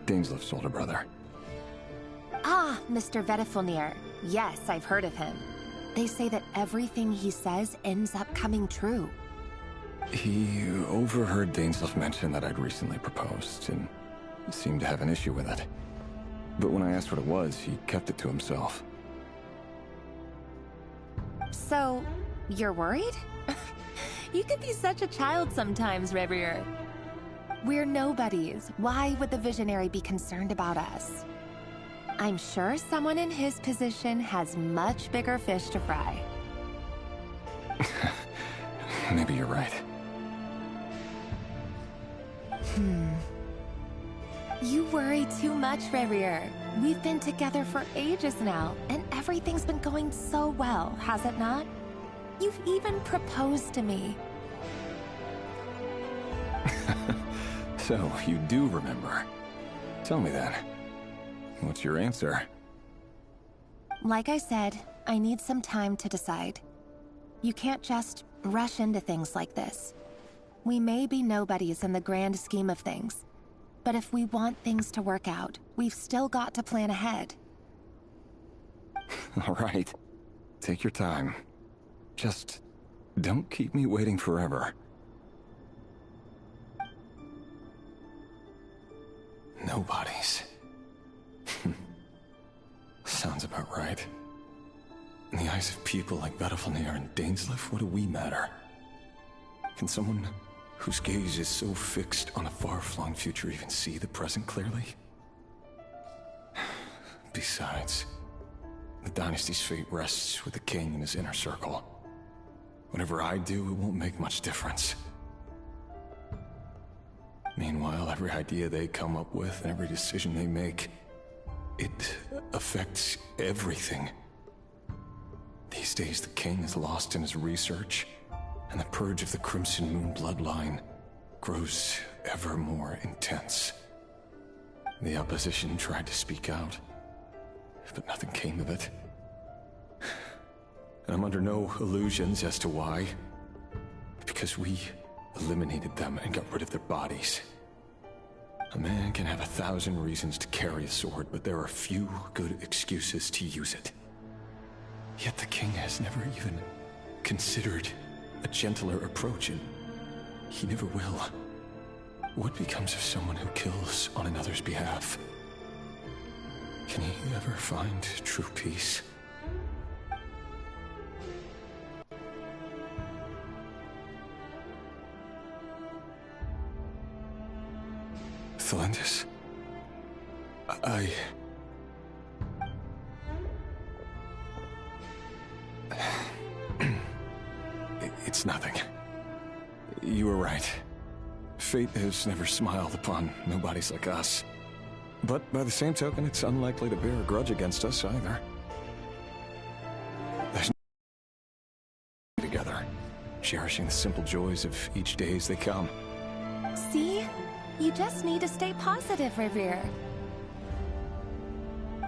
Dainsleif's older brother. Ah, Mr. Vediflin. Yes, I've heard of him. They say that everything he says ends up coming true. He overheard Dainsleif mention that I'd recently proposed, and seemed to have an issue with it. But when I asked what it was, he kept it to himself. So, you're worried? You could be such a child sometimes, Revier. We're nobodies. Why would the Visionary be concerned about us? I'm sure someone in his position has much bigger fish to fry. Maybe you're right. You worry too much, Revier. We've been together for ages now, and everything's been going so well, has it not? You've even proposed to me. So, you do remember. Tell me then. What's your answer? Like I said, I need some time to decide. You can't just rush into things like this. We may be nobodies in the grand scheme of things, but if we want things to work out, we've still got to plan ahead. All right. Take your time. Just don't keep me waiting forever. Nobodies. Sounds about right. In the eyes of people like Battlefield and Dainsleif, what do we matter? Can someone whose gaze is so fixed on a far-flung future even see the present clearly? Besides, the dynasty's fate rests with the king and his inner circle. Whatever I do, it won't make much difference. Meanwhile, every idea they come up with and every decision they make, it affects everything. These days, the king is lost in his research, and the purge of the Crimson Moon bloodline grows ever more intense. The opposition tried to speak out, but nothing came of it. And I'm under no illusions as to why. Because we eliminated them and got rid of their bodies. A man can have 1,000 reasons to carry a sword, but there are few good excuses to use it. Yet the king has never even considered a gentler approach, and he never will. What becomes of someone who kills on another's behalf? Can he ever find true peace? Thelindis? It's nothing. You were right. Fate has never smiled upon nobodies like us. But by the same token, it's unlikely to bear a grudge against us either. There's no together, cherishing the simple joys of each day as they come. See? You just need to stay positive, Revier.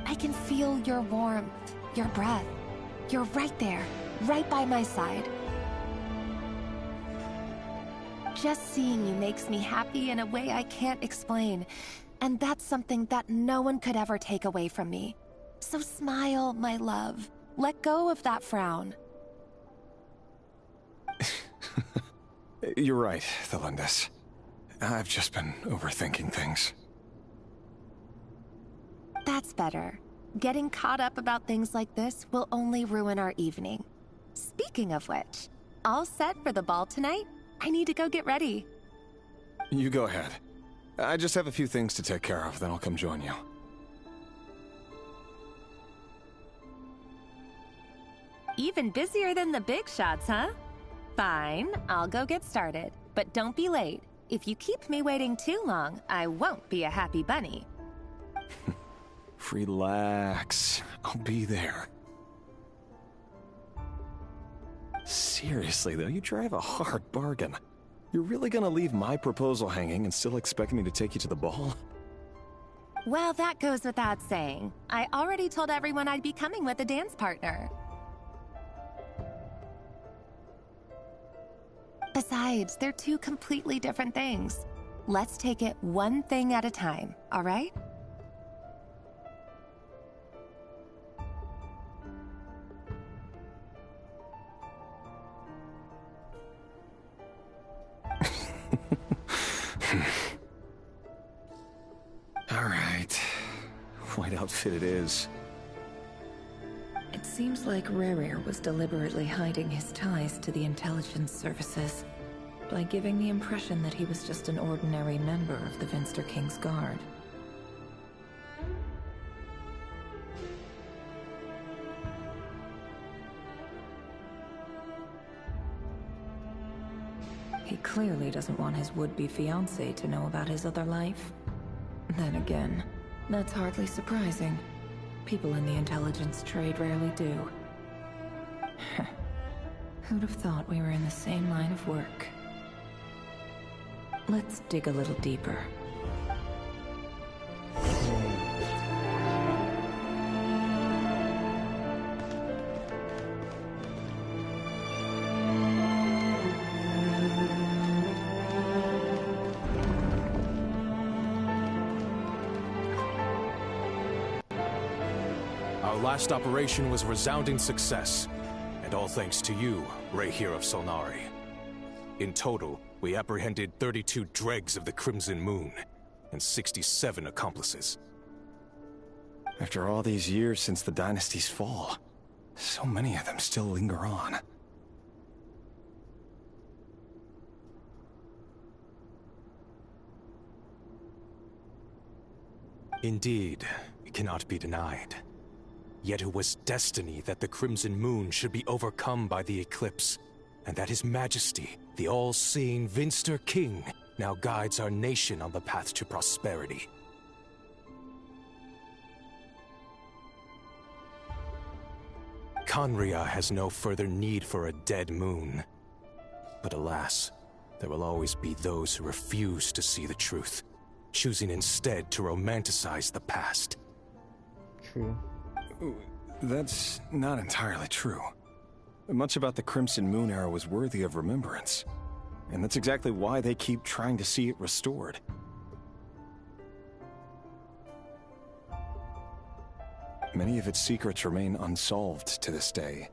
I can feel your warmth, your breath. You're right there, right by my side. Just seeing you makes me happy in a way I can't explain. And that's something that no one could ever take away from me. So smile, my love. Let go of that frown. You're right, Thelindis. I've just been overthinking things. That's better. Getting caught up about things like this will only ruin our evening. Speaking of which, all set for the ball tonight? I need to go get ready. You go ahead. I just have a few things to take care of, then I'll come join you. Even busier than the big shots, huh? Fine, I'll go get started. But don't be late. If you keep me waiting too long, I won't be a happy bunny. Relax. I'll be there. Seriously, though, you drive a hard bargain. You're really gonna leave my proposal hanging and still expect me to take you to the ball? Well, that goes without saying. I already told everyone I'd be coming with a dance partner. Besides, they're two completely different things. Let's take it one thing at a time, all right? Alright. White outfit it is. It seems like Rerir was deliberately hiding his ties to the intelligence services by giving the impression that he was just an ordinary member of the Vinster King's Guard. He clearly doesn't want his would-be fiancée to know about his other life. Then again, that's hardly surprising. People in the intelligence trade rarely do. Who'd have thought we were in the same line of work? Let's dig a little deeper. Our last operation was a resounding success, and all thanks to you, Rahier of Solnari. In total, we apprehended 32 dregs of the Crimson Moon, and 67 accomplices. After all these years since the dynasty's fall, so many of them still linger on. Indeed, it cannot be denied. Yet it was destiny that the Crimson Moon should be overcome by the eclipse, and that His Majesty, the all-seeing Vinster King, now guides our nation on the path to prosperity. Conria has no further need for a dead moon. But alas, there will always be those who refuse to see the truth, choosing instead to romanticize the past. True. That's not entirely true. Much about the Crimson Moon era was worthy of remembrance, and that's exactly why they keep trying to see it restored. Many of its secrets remain unsolved to this day.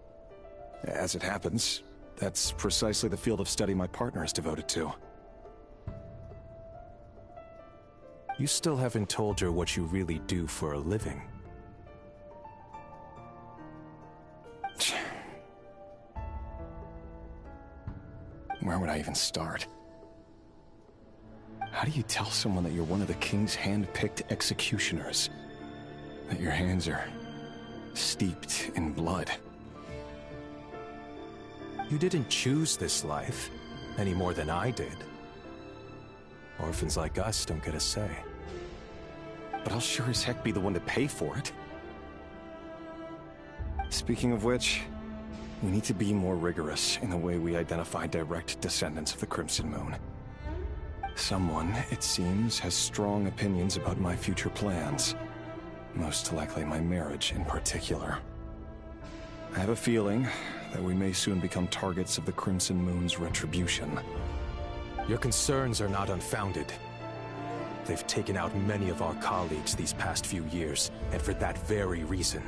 As it happens, that's precisely the field of study my partner is devoted to. You still haven't told her what you really do for a living. Where would I even start? How do you tell someone that you're one of the King's hand-picked executioners? That your hands are steeped in blood? You didn't choose this life, any more than I did. Orphans like us don't get a say. But I'll sure as heck be the one to pay for it. Speaking of which, we need to be more rigorous in the way we identify direct descendants of the Crimson Moon. Someone, it seems, has strong opinions about my future plans. Most likely my marriage in particular. I have a feeling that we may soon become targets of the Crimson Moon's retribution. Your concerns are not unfounded. They've taken out many of our colleagues these past few years, and for that very reason.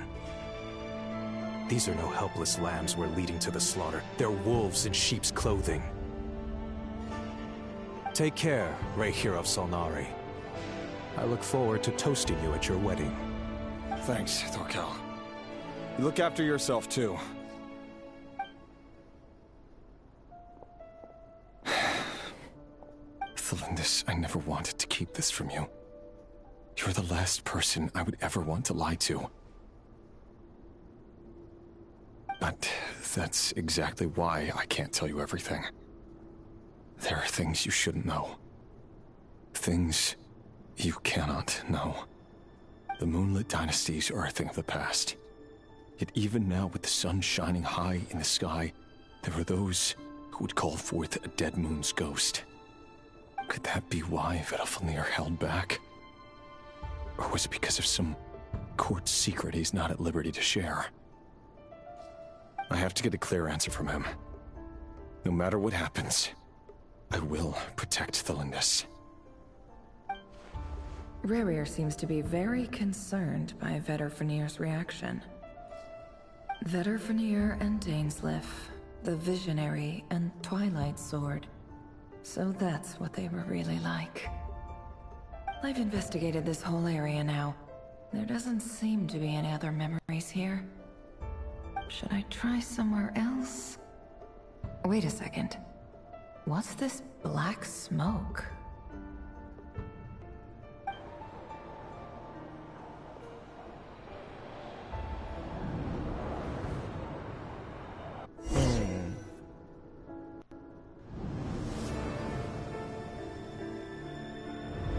These are no helpless lambs we're leading to the slaughter. They're wolves in sheep's clothing. Take care, Rahier of Solnari. I look forward to toasting you at your wedding. Thanks, Thorkel. You look after yourself, too. Thelindis, I never wanted to keep this from you. You're the last person I would ever want to lie to. But that's exactly why I can't tell you everything. There are things you shouldn't know. Things you cannot know. The moonlit dynasties are a thing of the past. Yet even now, with the sun shining high in the sky, there are those who would call forth a dead moon's ghost. Could that be why Vedalfnir held back? Or was it because of some court secret he's not at liberty to share? I have to get a clear answer from him. No matter what happens, I will protect Thelindis. Rerir seems to be very concerned by Vedalfnir's reaction. Vedalfnir and Dainsleif, the Visionary and Twilight Sword. So that's what they were really like. I've investigated this whole area now. There doesn't seem to be any other memories here. Should I try somewhere else? Wait a second. What's this black smoke?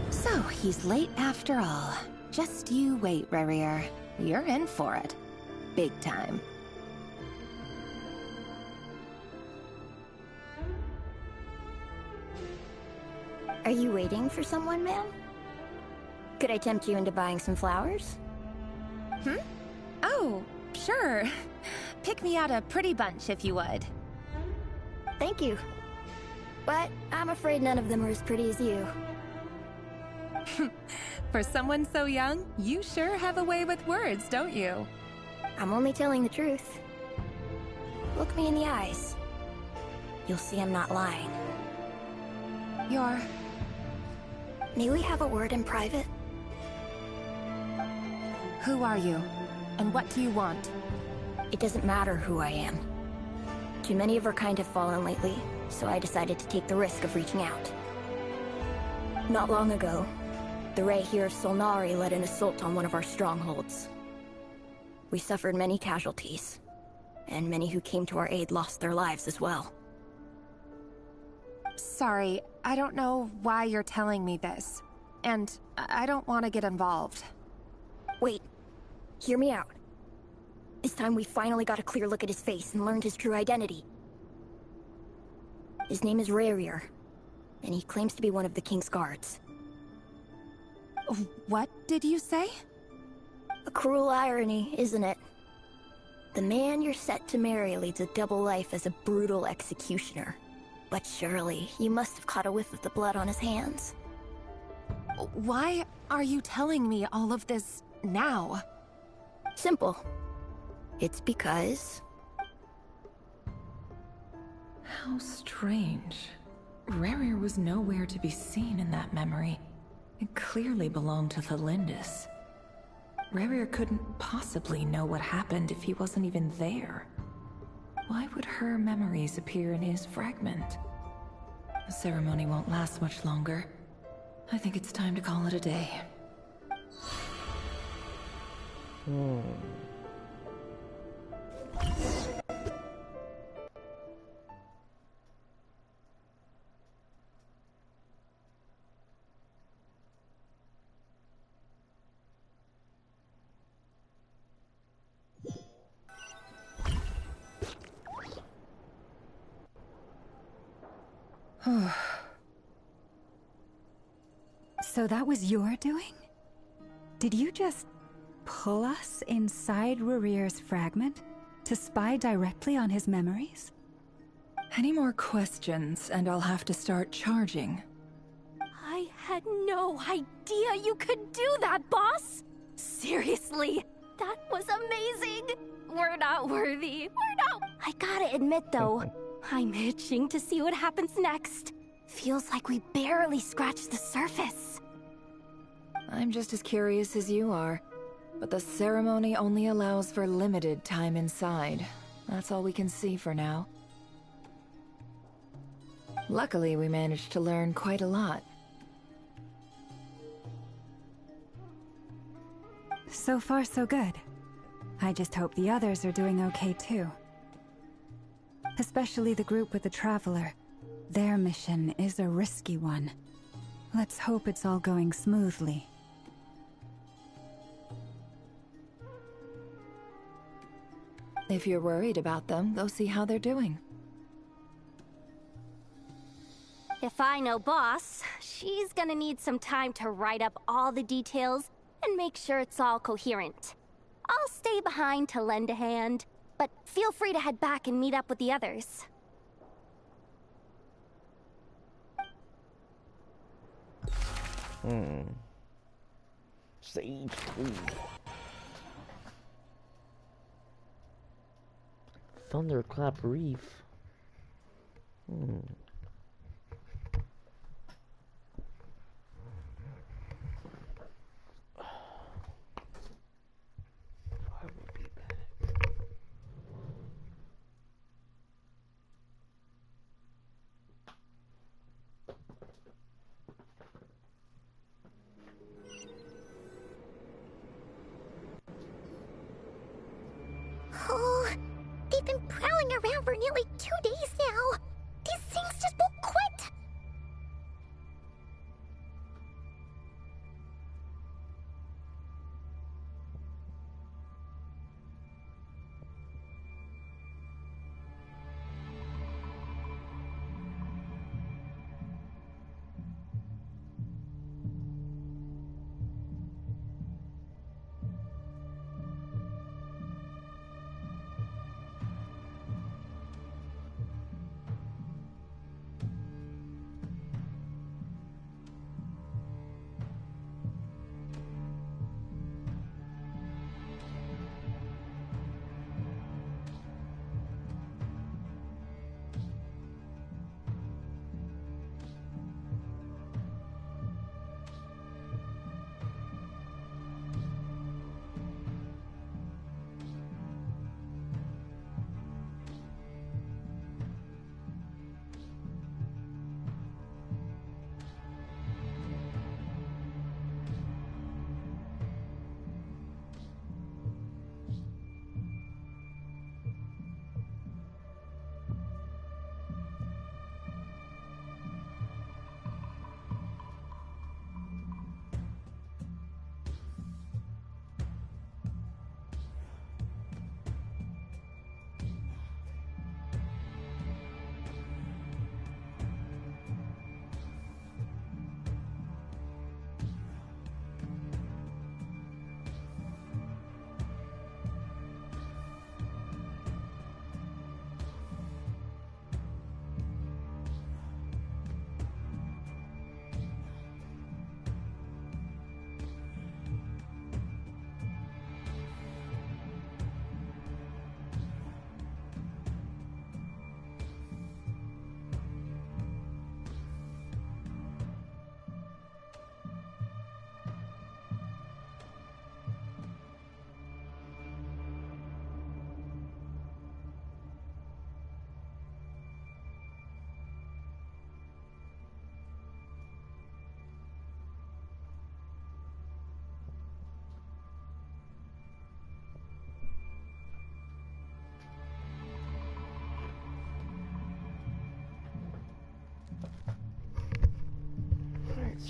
So, he's late after all. Just you wait, Rarier. You're in for it. Big time. Are you waiting for someone, ma'am? Could I tempt you into buying some flowers? Oh, sure. Pick me out a pretty bunch if you would. Thank you. But I'm afraid none of them are as pretty as you. For someone so young, you sure have a way with words, don't you? I'm only telling the truth. Look me in the eyes. You'll see I'm not lying. You're... May we have a word in private? Who are you? And what do you want? It doesn't matter who I am. Too many of our kind have fallen lately, so I decided to take the risk of reaching out. Not long ago, the Ray here of Solnari led an assault on one of our strongholds. We suffered many casualties, and many who came to our aid lost their lives as well. Sorry, I don't know why you're telling me this. And I don't want to get involved. Wait, hear me out. This time we finally got a clear look at his face and learned his true identity. His name is Rarier, and he claims to be one of the King's guards. What did you say? A cruel irony, isn't it? The man you're set to marry leads a double life as a brutal executioner. But surely, you must have caught a whiff of the blood on his hands. Why are you telling me all of this now? Simple. It's because... How strange. Rarier was nowhere to be seen in that memory. It clearly belonged to the Lindis. Rarier couldn't possibly know what happened if he wasn't even there. Why would her memories appear in his fragment? The ceremony won't last much longer. I think it's time to call it a day. So that was your doing? Did you just pull us inside Rarier's fragment to spy directly on his memories? Any more questions, and I'll have to start charging. I had no idea you could do that, boss! Seriously, that was amazing! We're not worthy. We're not... I gotta admit, though, I'm itching to see what happens next. Feels like we barely scratched the surface. I'm just as curious as you are, but the ceremony only allows for limited time inside. That's all we can see for now. Luckily, we managed to learn quite a lot. So far, so good. I just hope the others are doing okay too. Especially the group with the Traveler. Their mission is a risky one. Let's hope it's all going smoothly. If you're worried about them, go see how they're doing. If I know Boss, she's gonna need some time to write up all the details and make sure it's all coherent. I'll stay behind to lend a hand, but feel free to head back and meet up with the others. Sage 3. Thunderclap Reef. been prowling around for nearly 2 days now. These things just won't quit.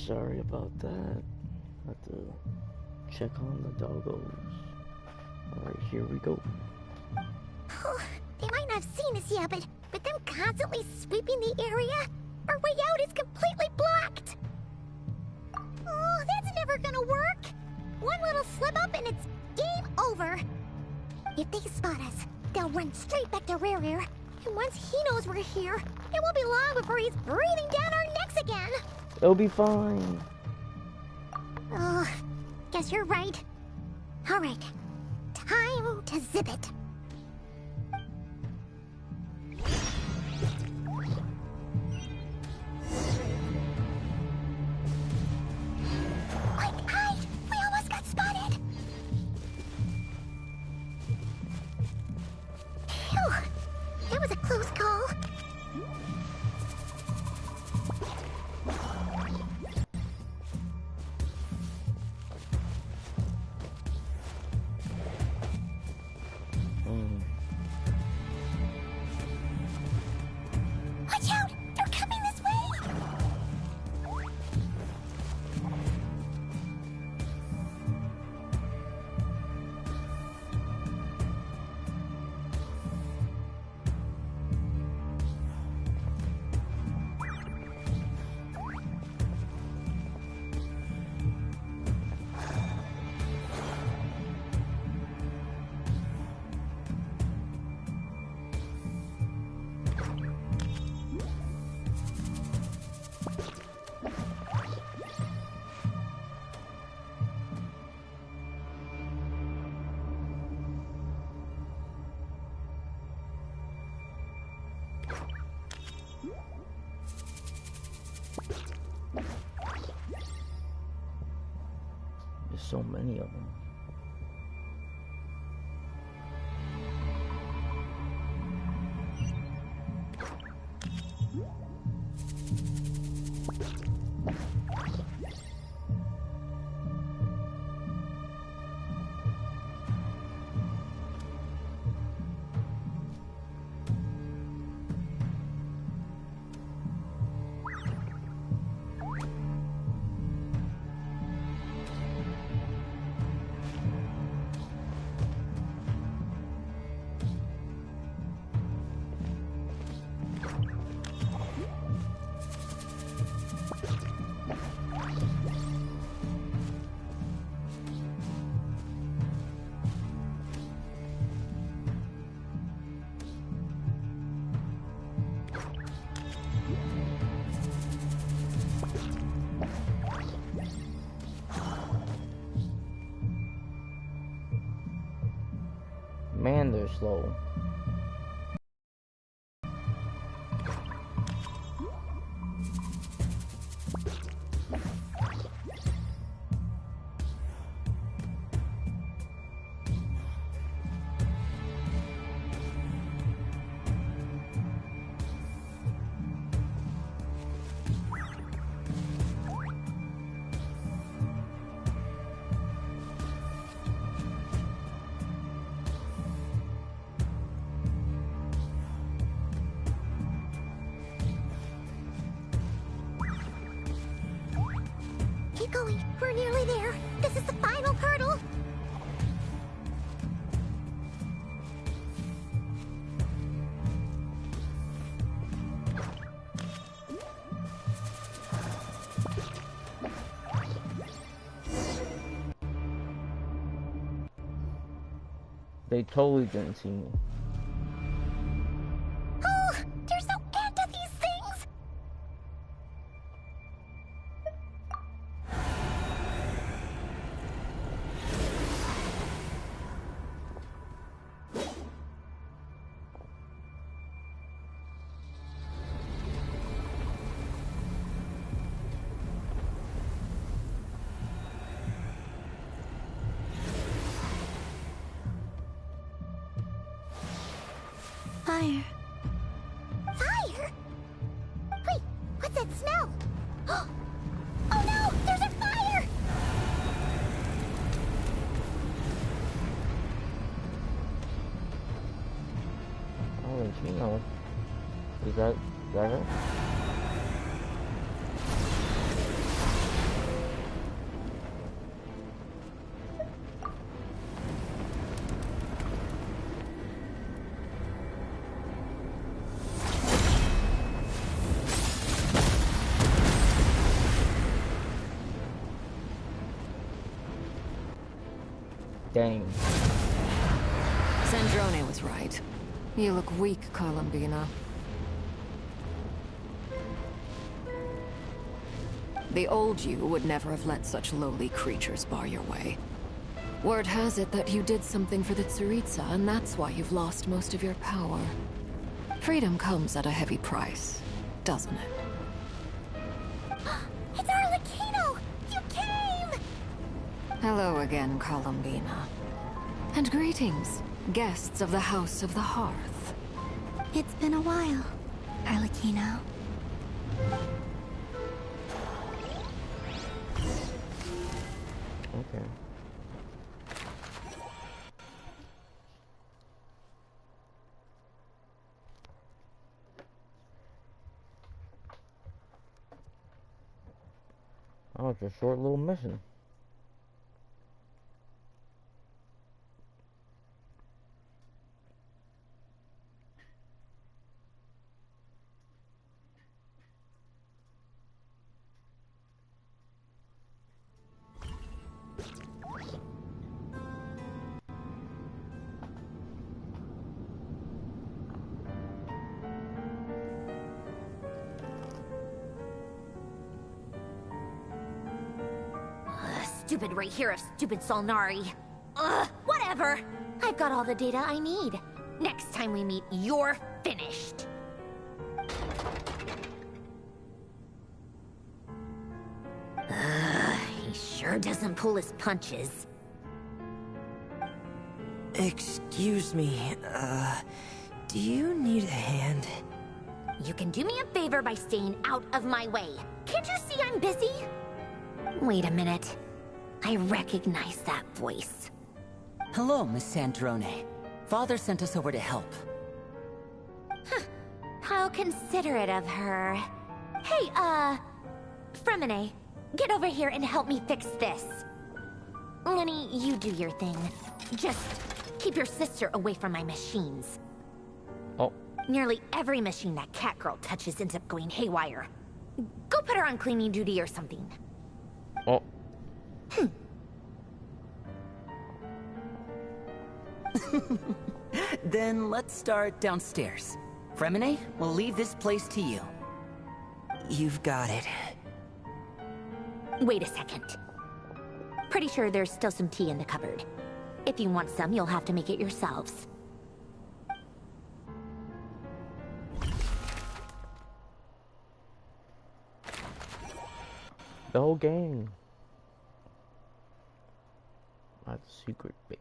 Sorry about that. Have to check on the doggos. Alright, here we go. They might not have seen us yet, but them constantly sweeping the area, our way out is completely blocked. Oh, that's never gonna work. One little slip up and it's game over. If they spot us, they'll run straight back to Rare. And once he knows we're here, it won't be long before he's breathing down our necks again. It'll be fine. Oh, guess you're right. Alright, time to zip it. We almost got spotted. Phew, that was a close call. Watch out! They're coming this way! There's so many of them. And they're slow. Keep going. We're nearly there. This is the final hurdle. They totally didn't see me. Oh, there's no end to these things. Fire. Fire? Wait, what's that smell? Oh no, there's a fire! Oh, you know. Is that her? Dang. Sandrone was right. You look weak, Columbina. The old you would never have let such lowly creatures bar your way. Word has it that you did something for the Tsaritsa, and that's why you've lost most of your power. Freedom comes at a heavy price, doesn't it? It's Arlecchino! You came! Hello again, Columbina. And greetings, guests of the House of the Hearth. It's been a while, Arlecchino. Okay. Oh, it's a short little mission. Stupid right here of stupid Solnari. Ugh, whatever. I've got all the data I need. Next time we meet, you're finished. He sure doesn't pull his punches. Excuse me, do you need a hand? You can do me a favor by staying out of my way. Can't you see I'm busy? Wait a minute. I recognize that voice. Hello, Miss Sandrone. Father sent us over to help. Huh. How considerate of her. Hey, Fremine, get over here and help me fix this. Lenny, you do your thing. Just keep your sister away from my machines. Oh. Nearly every machine that cat girl touches ends up going haywire. Go put her on cleaning duty or something. Oh. Then let's start downstairs. Fremine, we'll leave this place to you. You've got it. Wait a second. Pretty sure there's still some tea in the cupboard. If you want some, you'll have to make it yourselves. The whole gang. At the secret base.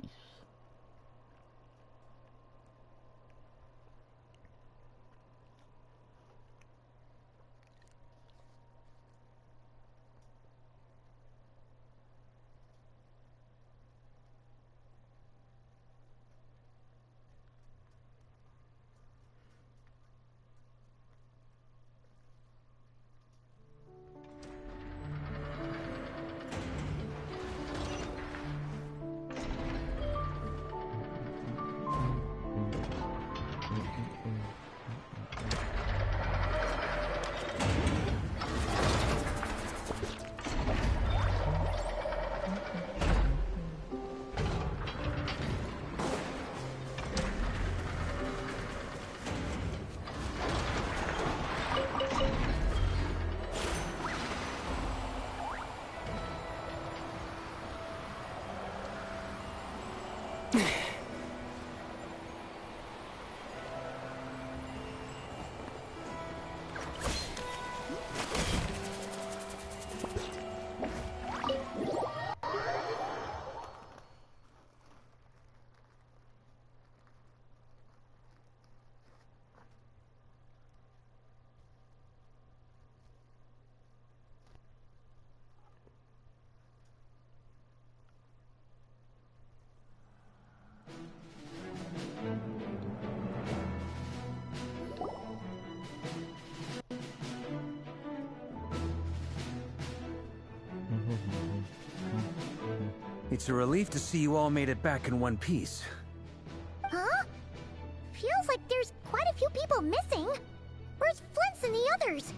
It's a relief to see you all made it back in one piece. Huh? Feels like there's quite a few people missing. Where's Flint's and the others?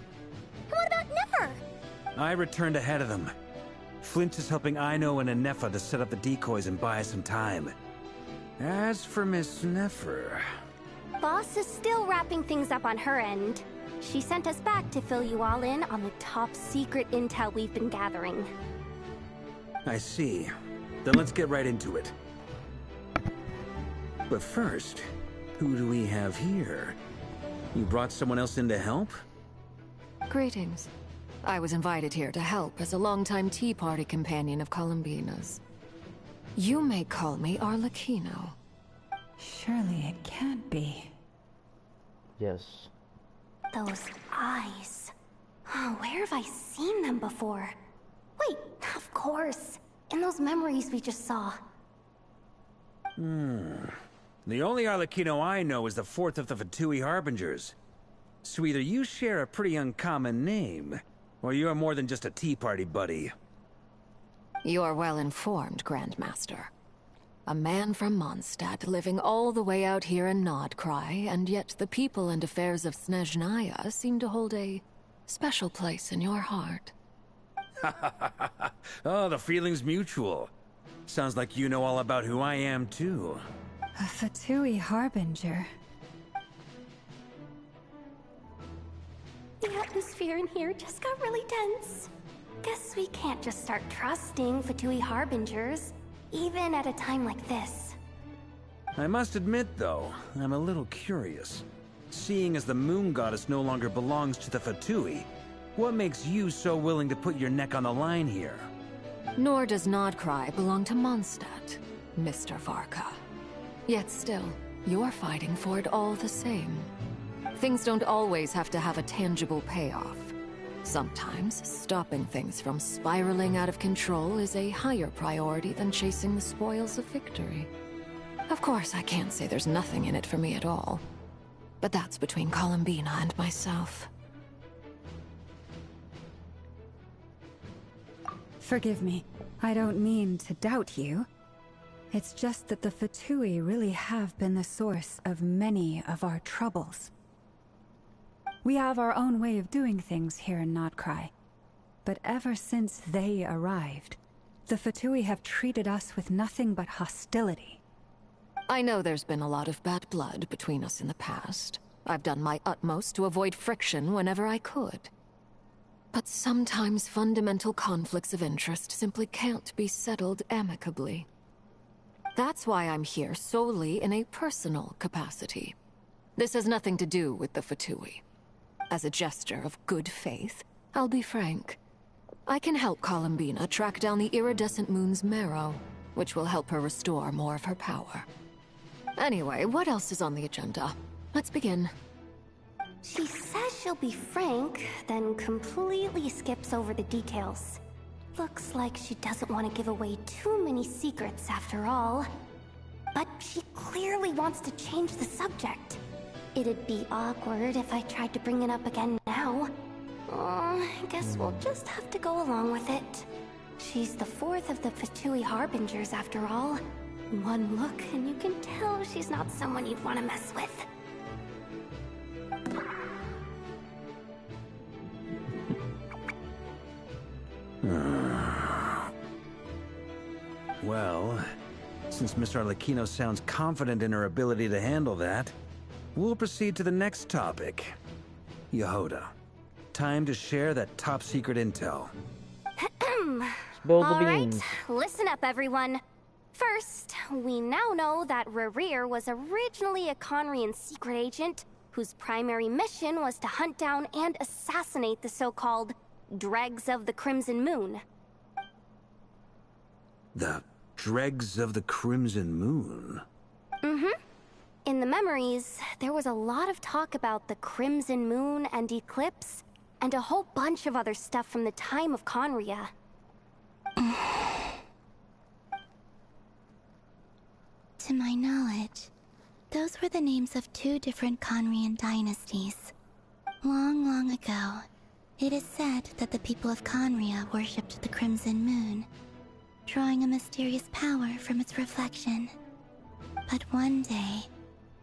And what about Nefer? I returned ahead of them. Flint is helping Ino and Anefa to set up the decoys and buy some time. As for Miss Nefer... Boss is still wrapping things up on her end. She sent us back to fill you all in on the top secret intel we've been gathering. I see. Then let's get right into it. But first, who do we have here? You brought someone else in to help? Greetings. I was invited here to help as a longtime Tea Party companion of Columbina's. You may call me Arlecchino. Surely it can't be. Yes. Those eyes. Oh, where have I seen them before? Wait, of course. In those memories we just saw. The only Arlecchino I know is the fourth of the Fatui Harbingers. So either you share a pretty uncommon name, or you're more than just a Tea Party buddy. You're well informed, Grandmaster. A man from Mondstadt living all the way out here in Nodcry, and yet the people and affairs of Snezhnaya seem to hold a special place in your heart. Oh, the feeling's mutual. Sounds like you know all about who I am, too. A Fatui Harbinger. The atmosphere in here just got really tense. Guess we can't just start trusting Fatui Harbingers, even at a time like this. I must admit, though, I'm a little curious. Seeing as the Moon Goddess no longer belongs to the Fatui, what makes you so willing to put your neck on the line here? Nor does Nodcry belong to Mondstadt, Mr. Varka. Yet still, you're fighting for it all the same. Things don't always have to have a tangible payoff. Sometimes, stopping things from spiraling out of control is a higher priority than chasing the spoils of victory. Of course, I can't say there's nothing in it for me at all. But that's between Columbina and myself. Forgive me. I don't mean to doubt you. It's just that the Fatui really have been the source of many of our troubles. We have our own way of doing things here in Nodcry. But ever since they arrived, the Fatui have treated us with nothing but hostility. I know there's been a lot of bad blood between us in the past. I've done my utmost to avoid friction whenever I could. But sometimes fundamental conflicts of interest simply can't be settled amicably. That's why I'm here solely in a personal capacity. This has nothing to do with the Fatui. As a gesture of good faith, I'll be frank. I can help Columbina track down the iridescent moon's marrow, which will help her restore more of her power. Anyway, what else is on the agenda? Let's begin. She says she'll be frank, then completely skips over the details. Looks like she doesn't want to give away too many secrets after all. But she clearly wants to change the subject. It'd be awkward if I tried to bring it up again now. I guess we'll just have to go along with it. She's the fourth of the Fatui Harbingers after all. One look and you can tell she's not someone you'd want to mess with. Well, since Miss Arlecchino sounds confident in her ability to handle that, we'll proceed to the next topic. Yehoda, time to share that top-secret intel. Spill the All right, beans. listen up, everyone. First, we now know that Rerir was originally a Conrian secret agent whose primary mission was to hunt down and assassinate the so-called Dregs of the Crimson Moon. The Dregs of the Crimson Moon? Mm-hmm. In the memories, there was a lot of talk about the Crimson Moon and Eclipse, and a whole bunch of other stuff from the time of Conria. To my knowledge, those were the names of two different Conrian dynasties. Long, long ago, it is said that the people of Conria worshipped the Crimson Moon, drawing a mysterious power from its reflection. But one day,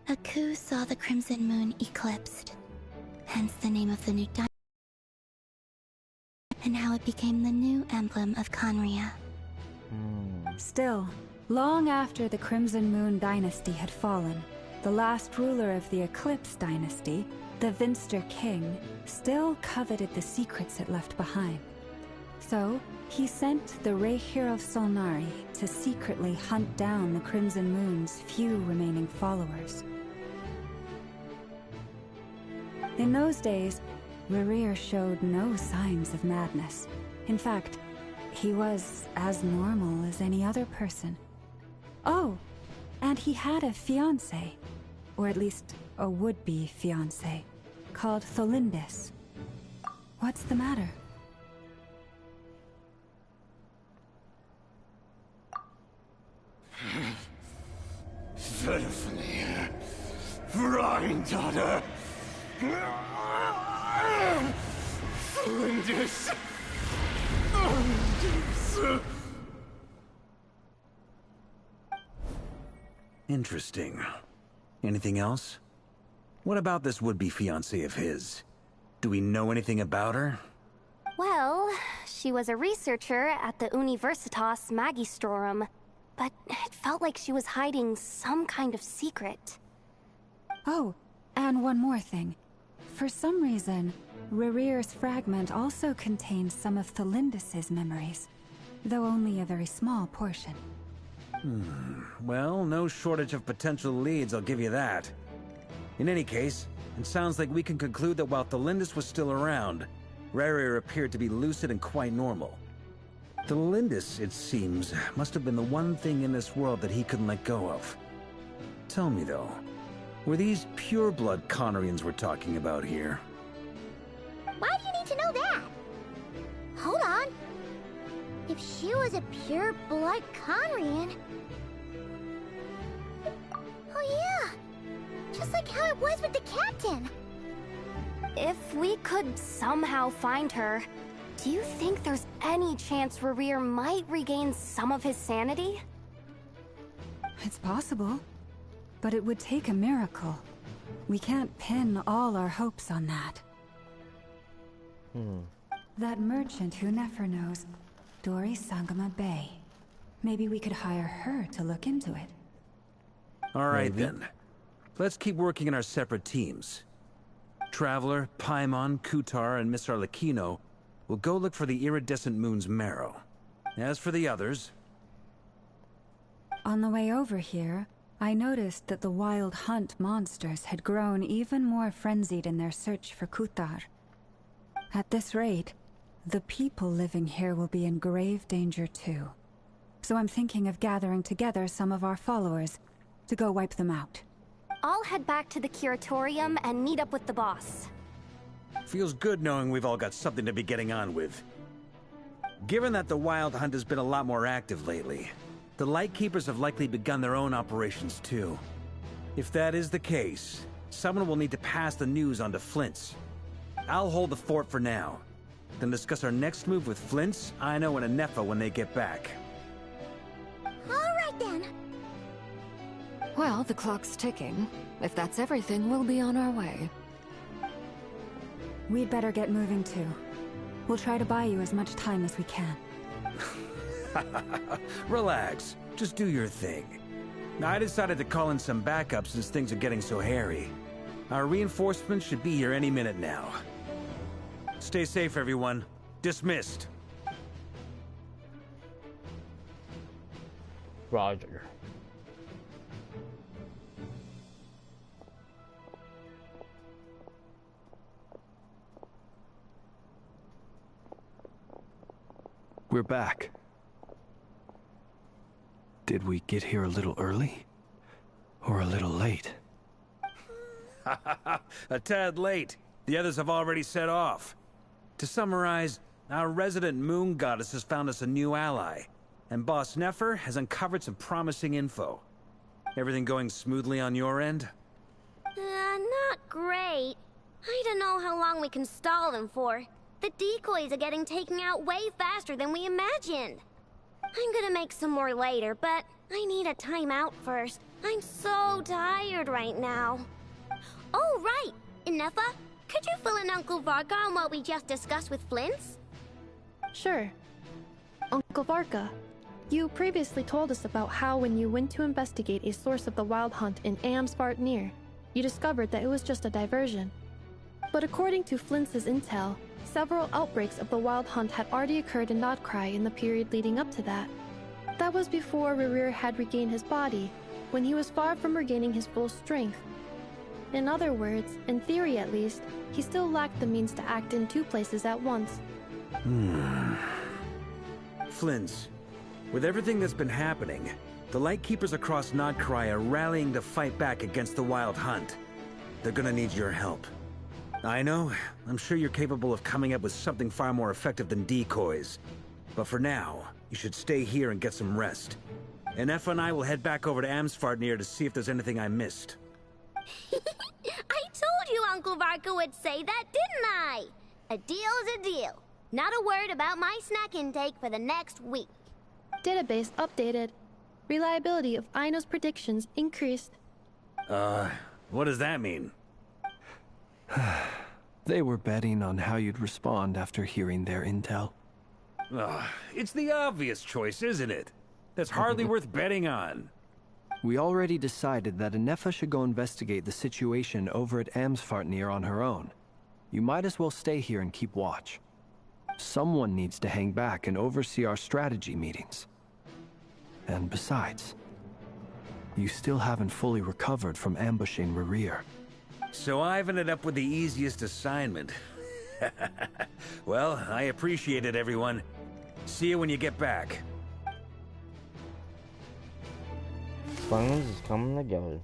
a coup saw the Crimson Moon eclipsed, hence the name of the new dynasty, and how it became the new emblem of Conria. Still, long after the Crimson Moon dynasty had fallen, the last ruler of the Eclipse dynasty, the Vinster King, still coveted the secrets it left behind. So, he sent the Rehir of Solnari to secretly hunt down the Crimson Moon's few remaining followers. In those days, Rerir showed no signs of madness. In fact, he was as normal as any other person. Oh, and he had a fiancé, or at least a would-be fiancé, called Tholindis. What's the matter? Verfnir, Rhine-daughter, Flinders. Interesting. Anything else? What about this would-be fiancé of his? Do we know anything about her? Well, she was a researcher at the Universitas Magistrorum, but it felt like she was hiding some kind of secret. Oh, and one more thing. For some reason, Rerir's fragment also contains some of Tholindis' memories, though only a very small portion. Well, no shortage of potential leads, I'll give you that. In any case, it sounds like we can conclude that while Tholindis was still around, Rerir appeared to be lucid and quite normal. Tholindis, it seems, must have been the one thing in this world that he couldn't let go of. Tell me, though, were these pure-blood Conrians we're talking about here? Why do you need to know that? Hold on. If she was a pure-blood Conrian... Oh yeah! Just like how it was with the captain! If we could somehow find her, do you think there's any chance Rerir might regain some of his sanity? It's possible, but it would take a miracle. We can't pin all our hopes on that. That merchant who Nefer knows, Dori Sangama Bay. Maybe we could hire her to look into it. All right, then. Let's keep working in our separate teams. Traveler, Paimon, Kutar, and Miss Arlecchino will go look for the iridescent moon's marrow. As for the others... On the way over here, I noticed that the Wild Hunt monsters had grown even more frenzied in their search for Kutar. At this rate, the people living here will be in grave danger too. So I'm thinking of gathering together some of our followers to go wipe them out. I'll head back to the curatorium and meet up with the boss. Feels good knowing we've all got something to be getting on with. Given that the Wild Hunt has been a lot more active lately, the Lightkeepers have likely begun their own operations too. If that is the case, someone will need to pass the news on to Flint's. I'll hold the fort for now, then discuss our next move with Flint's, Aino, and Anefa when they get back. Alright then. Well, the clock's ticking. If that's everything, we'll be on our way. We'd better get moving too. We'll try to buy you as much time as we can. Relax. Just do your thing. I decided to call in some backup since things are getting so hairy. Our reinforcements should be here any minute now. Stay safe, everyone. Dismissed. Roger. We're back. Did we get here a little early? Or a little late? A tad late. The others have already set off. To summarize, our resident moon goddess has found us a new ally, and Boss Nefer has uncovered some promising info. Everything going smoothly on your end? Not great. I don't know how long we can stall them for. The decoys are getting taken out way faster than we imagined. I'm gonna make some more later, but I need a timeout first. I'm so tired right now. Oh, right! Inefa, could you fill in Uncle Varka on what we just discussed with Flint's? Sure. Uncle Varka, you previously told us about how when you went to investigate a source of the Wild Hunt in Amsvartnir, you discovered that it was just a diversion. But according to Flint's intel, several outbreaks of the Wild Hunt had already occurred in Nodcry in the period leading up to that. That was before Rerir had regained his body, when he was far from regaining his full strength. In other words, in theory at least, he still lacked the means to act in two places at once. Flint's, with everything that's been happening, the Lightkeepers across Nodcry are rallying to fight back against the Wild Hunt. They're gonna need your help. I know, I'm sure you're capable of coming up with something far more effective than decoys. But for now, you should stay here and get some rest. Anefa and I will head back over to Amsvartnir to see if there's anything I missed. I told you Uncle Varka would say that, didn't I? A deal is a deal. Not a word about my snack intake for the next week. Database updated. Reliability of Aino's predictions increased. What does that mean? They were betting on how you'd respond after hearing their intel. It's the obvious choice, isn't it? That's hardly worth betting on. We already decided that Anefa should go investigate the situation over at Amsvartnir on her own. You might as well stay here and keep watch. Someone needs to hang back and oversee our strategy meetings. And besides, you still haven't fully recovered from ambushing Rerir. So I've ended up with the easiest assignment. Well, I appreciate it, everyone. See you when you get back. Plans is coming together.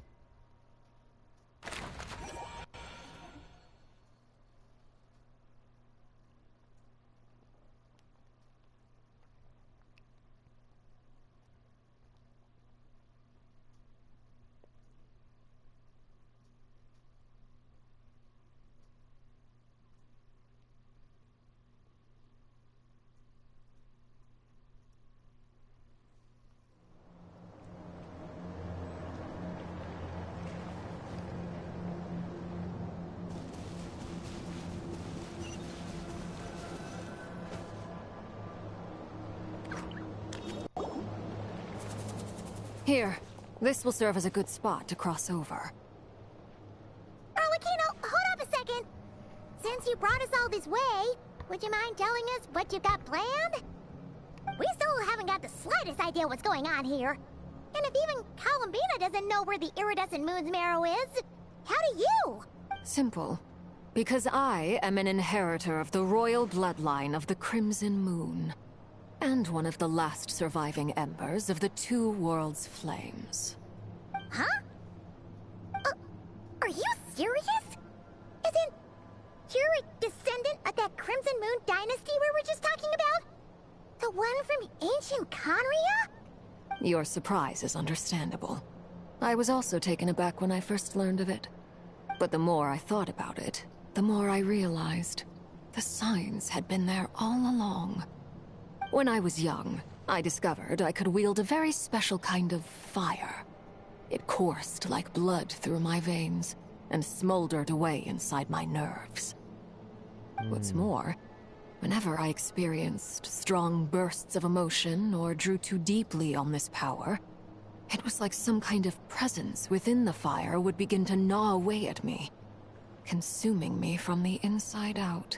Here, this will serve as a good spot to cross over. Arlecchino, hold up a second. Since you brought us all this way, would you mind telling us what you got planned? We still haven't got the slightest idea what's going on here. And if even Columbina doesn't know where the iridescent moon's marrow is, how do you? Simple. Because I am an inheritor of the royal bloodline of the Crimson Moon, and one of the last surviving embers of the Two Worlds' flames. Huh? Are you serious? Isn't you're a descendant of that Crimson Moon dynasty we were just talking about? The one from ancient Conria? Your surprise is understandable. I was also taken aback when I first learned of it. But the more I thought about it, the more I realized the signs had been there all along. When I was young, I discovered I could wield a very special kind of fire. It coursed like blood through my veins and smoldered away inside my nerves. What's more, whenever I experienced strong bursts of emotion or drew too deeply on this power, it was like some kind of presence within the fire would begin to gnaw away at me, consuming me from the inside out.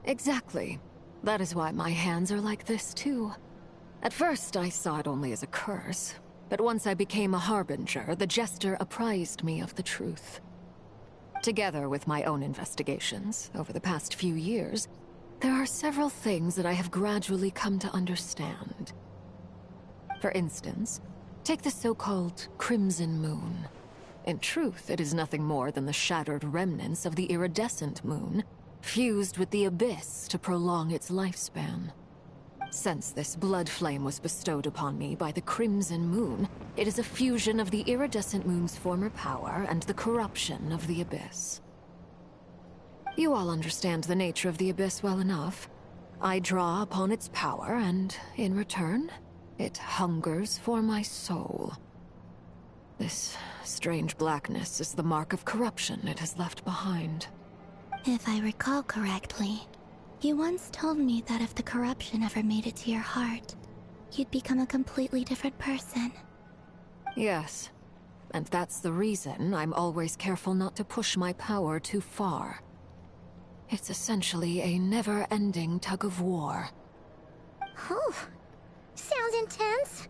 Exactly. That is why my hands are like this too. At first, I saw it only as a curse, but once I became a harbinger, the Jester apprised me of the truth. Together with my own investigations, over the past few years, there are several things that I have gradually come to understand. For instance, take the so-called Crimson Moon. In truth, it is nothing more than the shattered remnants of the iridescent moon, fused with the Abyss to prolong its lifespan. Since this blood flame was bestowed upon me by the Crimson Moon, it is a fusion of the iridescent moon's former power and the corruption of the Abyss. You all understand the nature of the Abyss well enough. I draw upon its power, and in return, it hungers for my soul. This strange blackness is the mark of corruption it has left behind. If I recall correctly, you once told me that if the corruption ever made it to your heart, you'd become a completely different person. Yes, and that's the reason I'm always careful not to push my power too far. It's essentially a never-ending tug of war. Oh, sounds intense.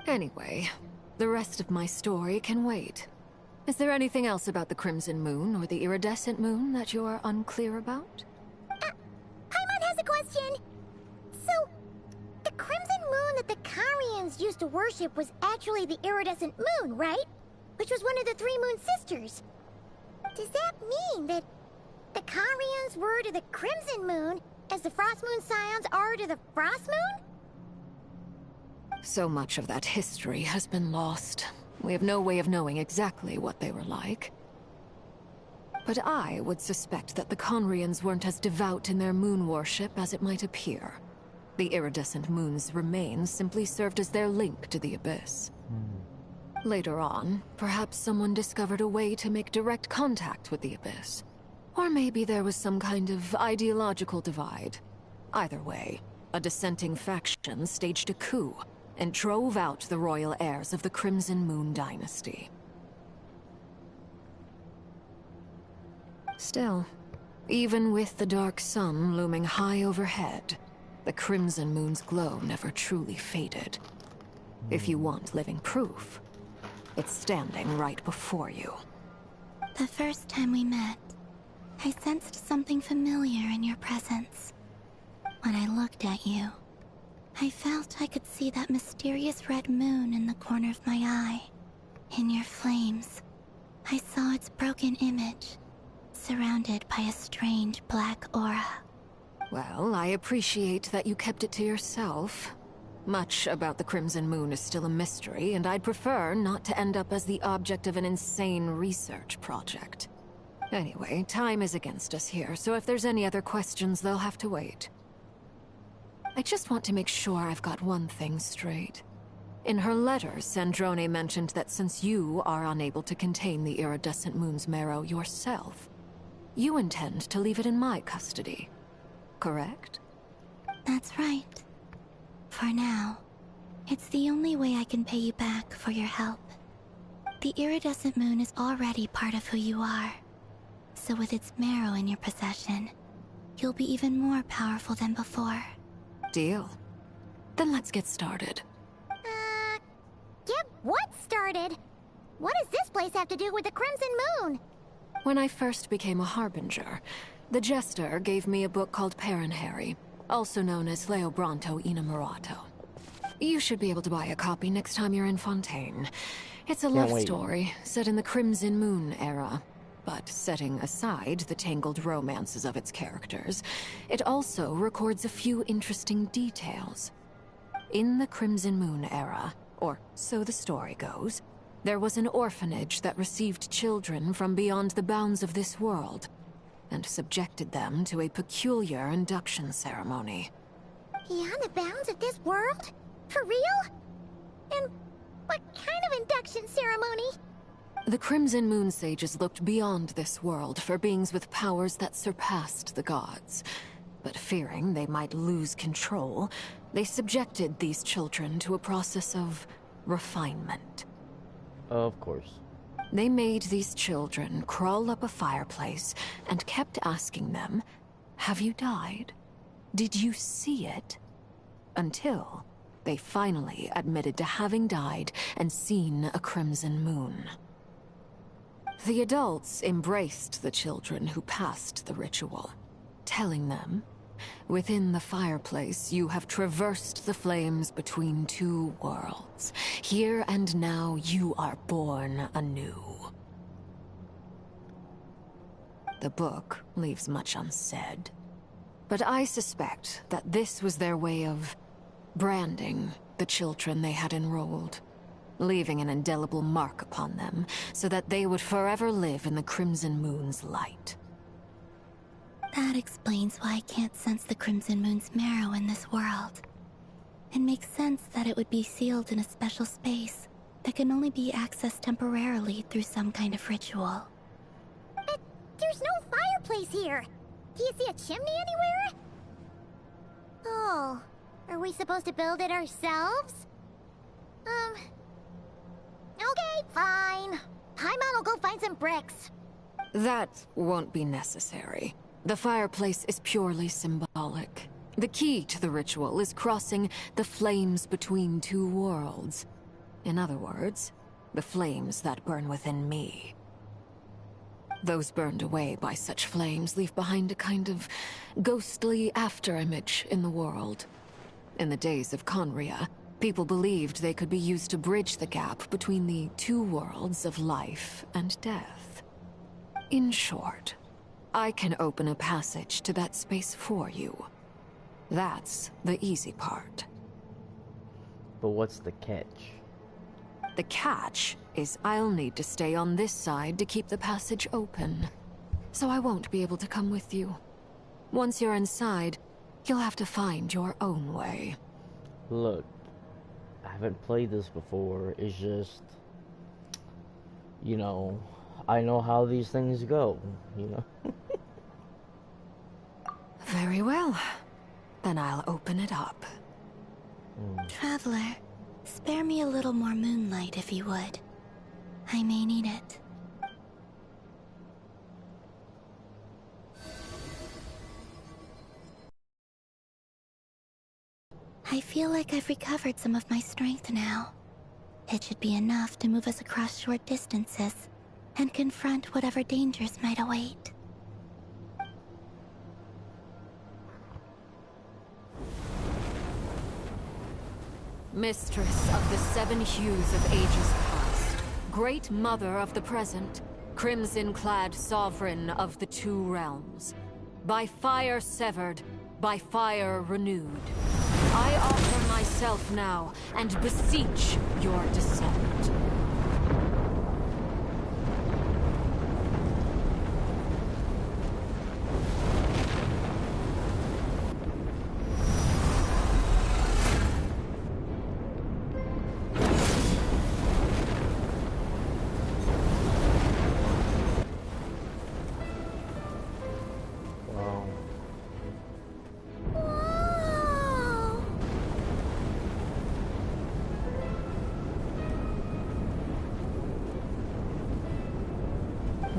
Anyway, the rest of my story can wait. Is there anything else about the Crimson Moon or the Iridescent Moon that you're unclear about? Paimon has a question. So, the Crimson Moon that the Carians used to worship was actually the Iridescent Moon, right? Which was one of the three Moon Sisters. Does that mean that the Carians were to the Crimson Moon as the Frost Moon Scions are to the Frost Moon? So much of that history has been lost. We have no way of knowing exactly what they were like. But I would suspect that the Conrians weren't as devout in their moon worship as it might appear. The iridescent moon's remains simply served as their link to the Abyss. Later on, perhaps someone discovered a way to make direct contact with the Abyss. Or maybe there was some kind of ideological divide. Either way, a dissenting faction staged a coup and drove out the royal heirs of the Crimson Moon dynasty. Still, even with the dark sun looming high overhead, the Crimson Moon's glow never truly faded. If you want living proof, it's standing right before you. The first time we met, I sensed something familiar in your presence. When I looked at you, I felt I could see that mysterious red moon in the corner of my eye. In your flames, I saw its broken image, surrounded by a strange black aura. Well, I appreciate that you kept it to yourself. Much about the Crimson Moon is still a mystery, and I'd prefer not to end up as the object of an insane research project. Anyway, time is against us here, so if there's any other questions, they'll have to wait. I just want to make sure I've got one thing straight. In her letters, Sandrone mentioned that since you are unable to contain the iridescent moon's marrow yourself, you intend to leave it in my custody. Correct? That's right. For now, it's the only way I can pay you back for your help. The iridescent moon is already part of who you are. So with its marrow in your possession, you'll be even more powerful than before. Deal. Then let's get started. Get what started? What is this place? fireplace have to do with the Crimson Moon? When I first became a Harbinger, the Jester gave me a book called Paranhari, also known as Leobranto Innamorato. You should be able to buy a copy next time you're in Fontaine. It's a love story set in the Crimson Moon era. But setting aside the tangled romances of its characters, it also records a few interesting details. In the Crimson Moon era, or so the story goes, there was an orphanage that received children from beyond the bounds of this world, and subjected them to a peculiar induction ceremony. Beyond the bounds of this world? For real? And what kind of induction ceremony? The Crimson Moon sages looked beyond this world for beings with powers that surpassed the gods. But fearing they might lose control, they subjected these children to a process of refinement. Of course. They made these children crawl up a fireplace and kept asking them, "Have you died? Did you see it?" Until they finally admitted to having died and seen a crimson moon. The adults embraced the children who passed the ritual, telling them, "Within the fireplace, you have traversed the flames between two worlds. Here and now, you are born anew." The book leaves much unsaid, but I suspect that this was their way of branding the children they had enrolled, leaving an indelible mark upon them so that they would forever live in the Crimson Moon's light. That explains why I can't sense the Crimson Moon's marrow in this world. It makes sense that it would be sealed in a special space that can only be accessed temporarily through some kind of ritual. But there's no fireplace here. Do you see a chimney anywhere? Oh, are we supposed to build it ourselves? Okay, fine. Paimon will go find some bricks. That won't be necessary. The fireplace is purely symbolic. The key to the ritual is crossing the flames between two worlds. In other words, the flames that burn within me. Those burned away by such flames leave behind a kind of ghostly afterimage in the world. In the days of Conria, people believed they could be used to bridge the gap between the two worlds of life and death. In short, I can open a passage to that space for you. That's the easy part. But what's the catch? The catch is I'll need to stay on this side to keep the passage open. So I won't be able to come with you. Once you're inside, you'll have to find your own way. Look, I haven't played this before. It's just, you know, I know how these things go, you know? Very well. Then I'll open it up. Traveler, spare me a little more moonlight if you would. I may need it. I feel like I've recovered some of my strength now. It should be enough to move us across short distances and confront whatever dangers might await. Mistress of the seven hues of ages past, great mother of the present, crimson-clad sovereign of the two realms, by fire severed, by fire renewed, I offer myself now and beseech your descent.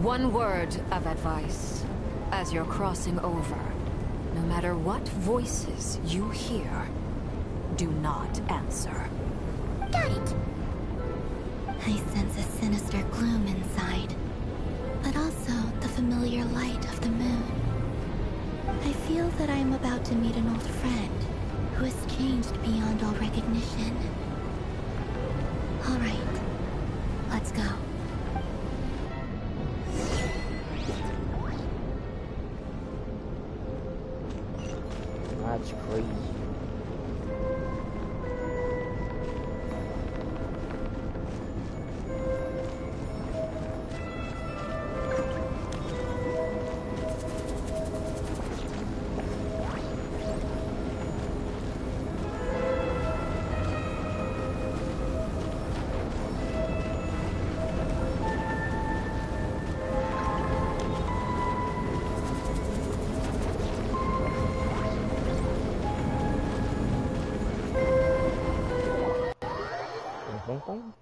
One word of advice. As you're crossing over, no matter what voices you hear, do not answer. Got it! I sense a sinister gloom inside, but also the familiar light of the moon. I feel that I am about to meet an old friend who has changed beyond all recognition. All right, let's go. That's crazy. Bom.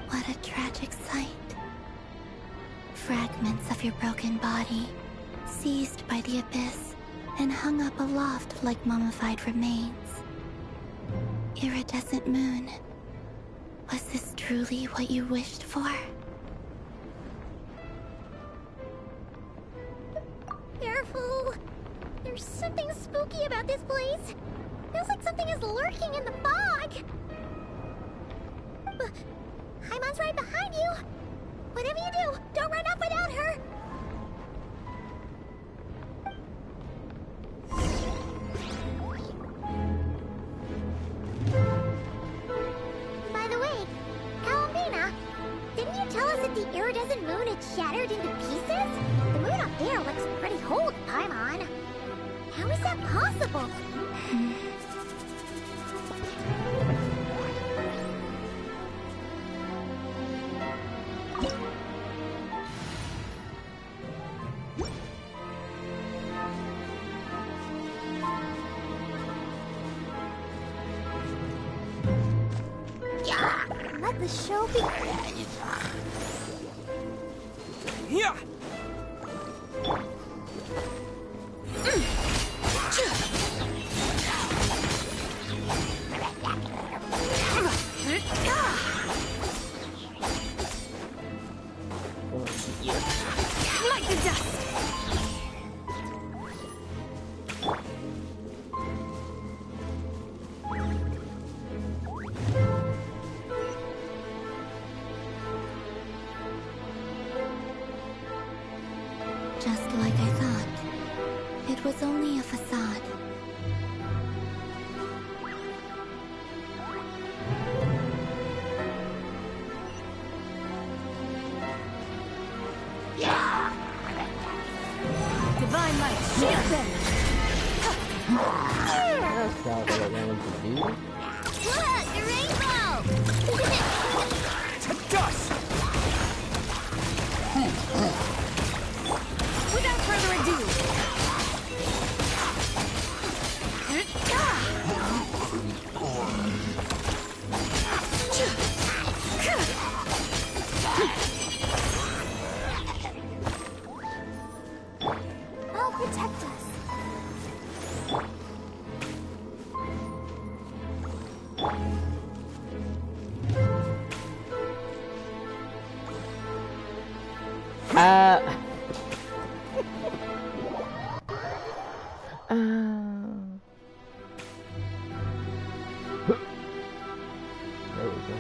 What a tragic sight. Fragments of your broken body, seized by the abyss, and hung up aloft like mummified remains. Iridescent moon. Was this truly what you wished for? Careful! There's something spooky about this place. Feels like something is lurking in the fog. Haimon's right behind you. Whatever you do, don't run off without her. By the way, Kalamina, didn't you tell us that the iridescent moon had shattered into pieces? The moon up there looks pretty cold, Paimon. How is that possible? Let the show begin. Yeah. Like the dust. Just like I thought. It was only a facade. Divine light, shield them! That's not what I wanted to do. Look, the rainbow! To dust! Without further ado, I'll protect us. There we go.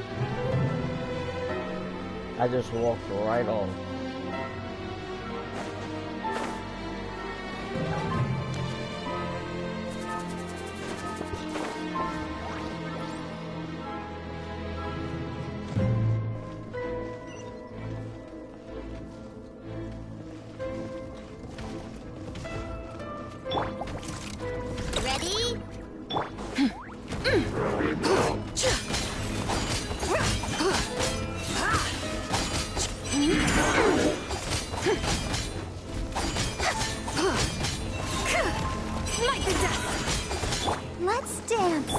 I just walked right off. Ready? Let's dance.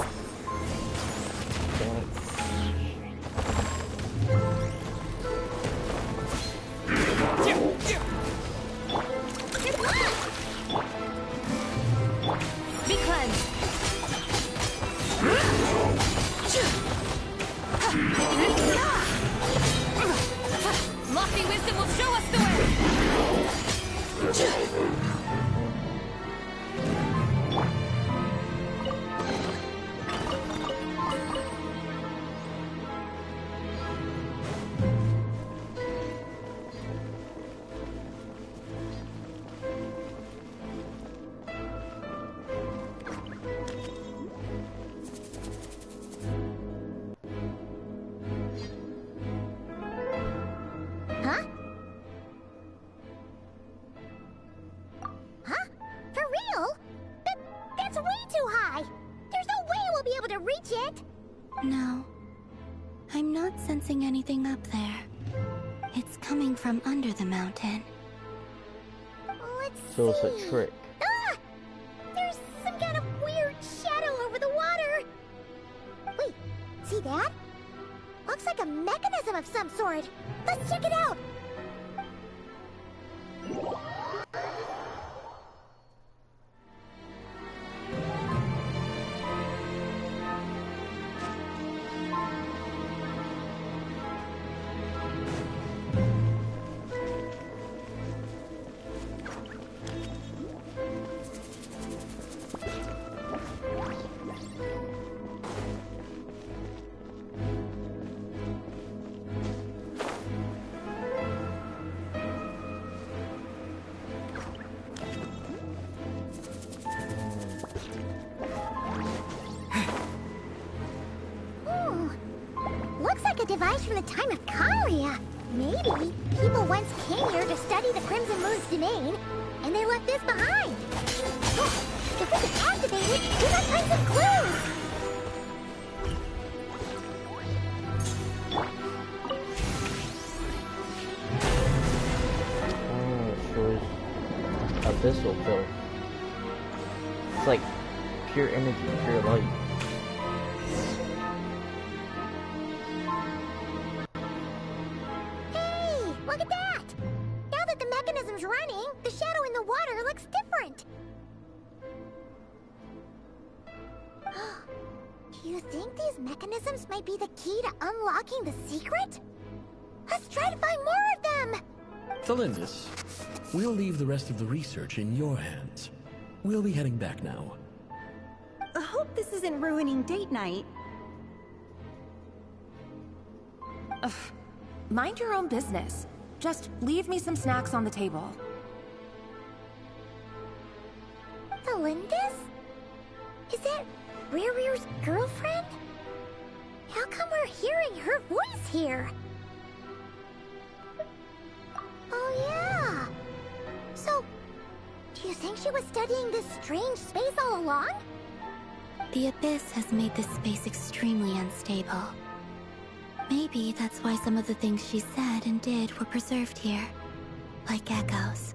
Be cleansed. Lofty wisdom will show us the way. Huh? Huh? For real? That's way too high. There's no way we'll be able to reach it. No. I'm not sensing anything up there. It's coming from under the mountain. Let's So it's see. a trick. Ah! There's some kind of weird shadow over the water. Wait, see that? Looks like a mechanism of some sort. Let's check it out. Looks like a device from the time of Kalia. Maybe people once came here to study the Crimson Moon's domain, and they left this behind. If we can activate it, we might find some clues. Oh, it shows abyssal filth. It's like pure energy, pure light. Hey, look at that! Now that the mechanism's running, the shadow in the water looks different. Do you think these mechanisms might be the key to unlocking the secret? Let's try to find more of them! Thalindis, we'll leave the rest of the research in your hands. We'll be heading back now. I hope this isn't ruining date night. Ugh. Mind your own business. Just leave me some snacks on the table. Thalindis? Is that Rear's girlfriend? How come we're hearing her voice here? Oh yeah! So, do you think she was studying this strange space all along? The Abyss has made this space extremely unstable. Maybe that's why some of the things she said and did were preserved here. Like echoes.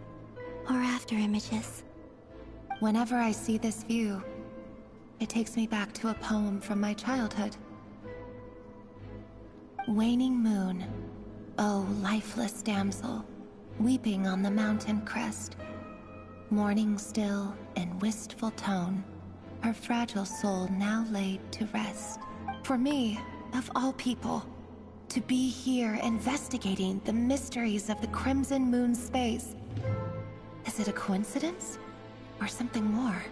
Or after images. Whenever I see this view, it takes me back to a poem from my childhood. Waning moon, oh lifeless damsel, weeping on the mountain crest. Mourning still in wistful tone, her fragile soul now laid to rest. For me, of all people, to be here investigating the mysteries of the Crimson Moon space. Is it a coincidence? Or something more?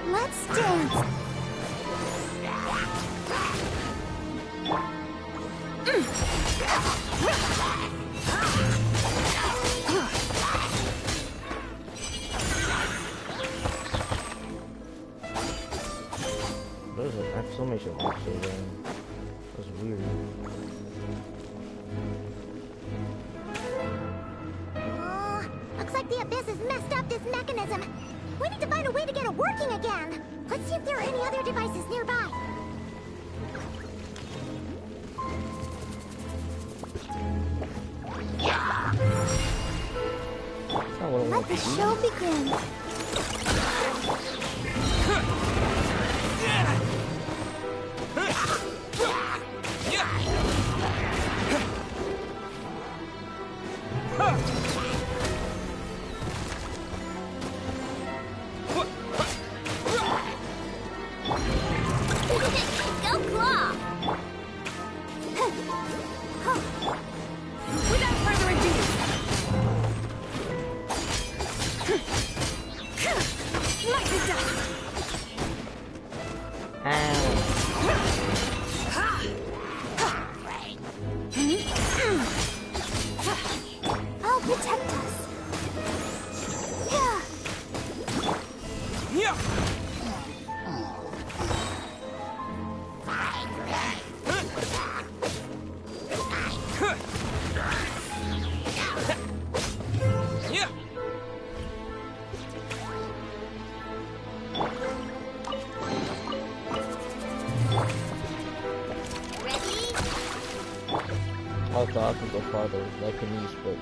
Let's dance. There's an exclamation mark so then. That's weird. Oh, looks like the Abyss has messed up this mechanism. We need to find a way to get it working again. Let's see if there are any other devices nearby. Let the show begin. Go Claw! Without further ado, light the dust! I'll protect us. I thought I could go farther, like an east, but no.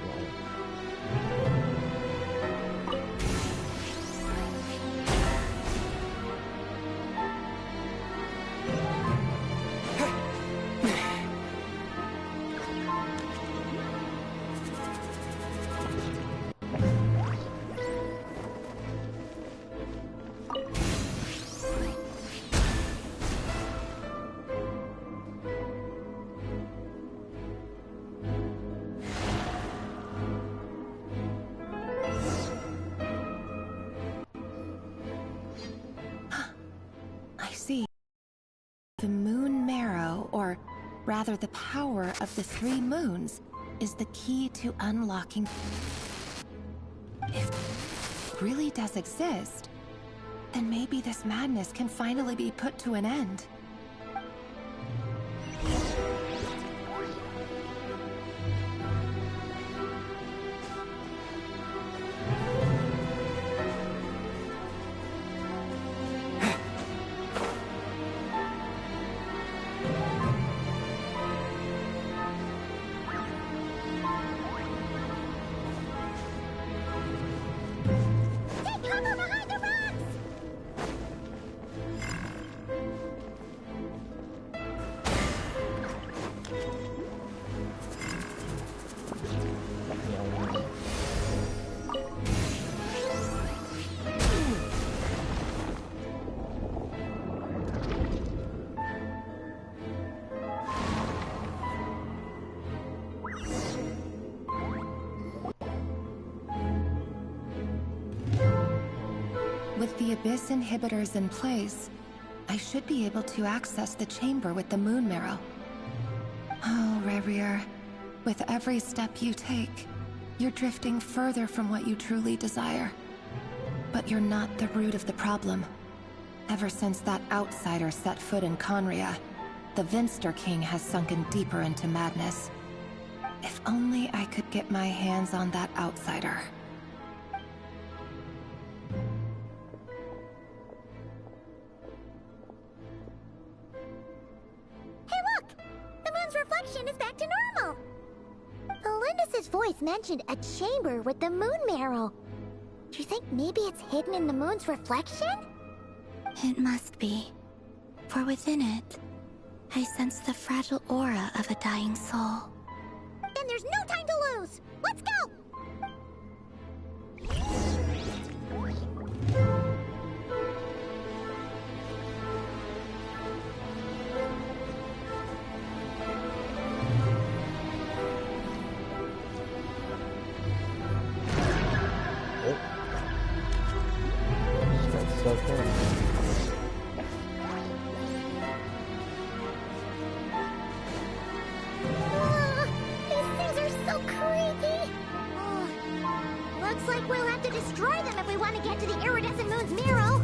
I see. The moon marrow, or rather the power of the 3 moons, is the key to unlocking. If it really does exist, then maybe this madness can finally be put to an end. With the Abyss inhibitors in place, I should be able to access the chamber with the moon marrow. Oh, Revier, with every step you take, you're drifting further from what you truly desire. But you're not the root of the problem. Ever since that outsider set foot in Conria, the Vinster King has sunken deeper into madness. If only I could get my hands on that outsider. Hey look! The moon's reflection is back to normal! Elendis' voice mentioned a chamber with the moon marrow. Do you think maybe it's hidden in the moon's reflection? It must be. For within it, I sense the fragile aura of a dying soul. Then there's no time to lose! Let's go! That's so good. These things are so creepy! Looks like we'll have to destroy them if we want to get to the iridescent moon's Miro.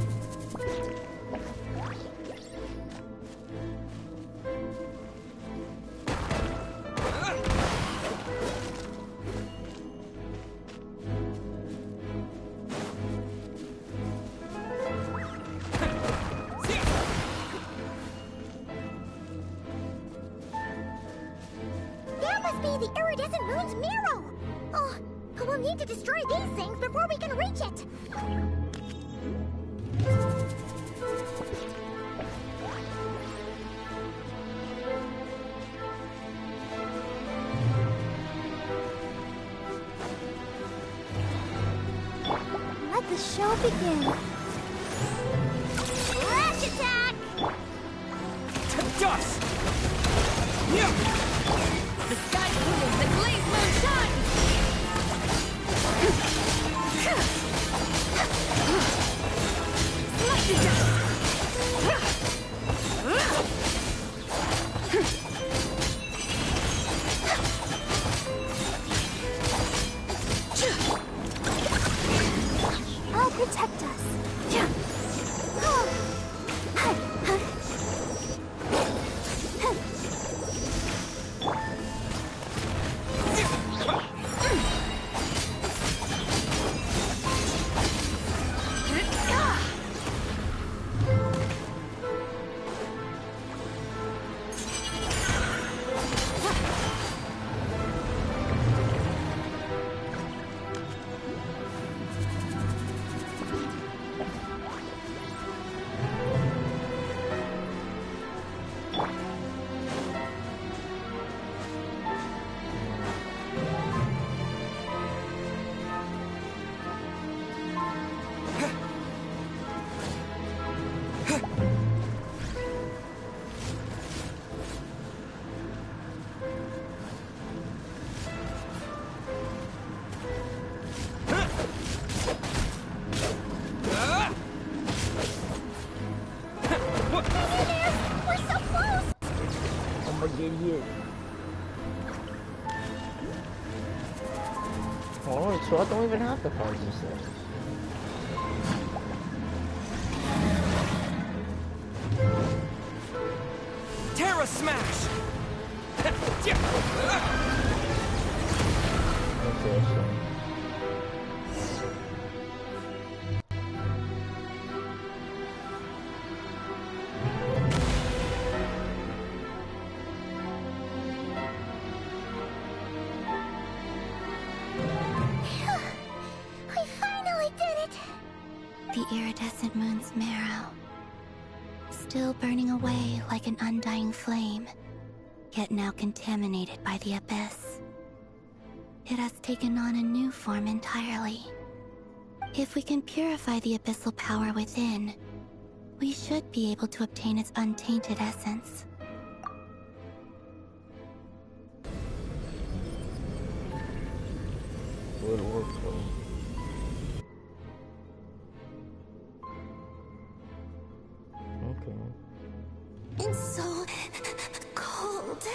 That must be the iridescent moon's Miro! Oh, we'll need to destroy these things before we can reach it! Let the show begin! Flash attack! To dust! The sky blue, the blaze moon shines! Slice it down! I'll protect us. Oh, so I don't even have to fight these things. Terra Smash! Okay, so. We finally did it! The iridescent moon's marrow. Still burning away like an undying flame, yet now contaminated by the abyss. It has taken on a new form entirely. If we can purify the abyssal power within, we should be able to obtain its untainted essence. Good work, though. Okay. It's so cold.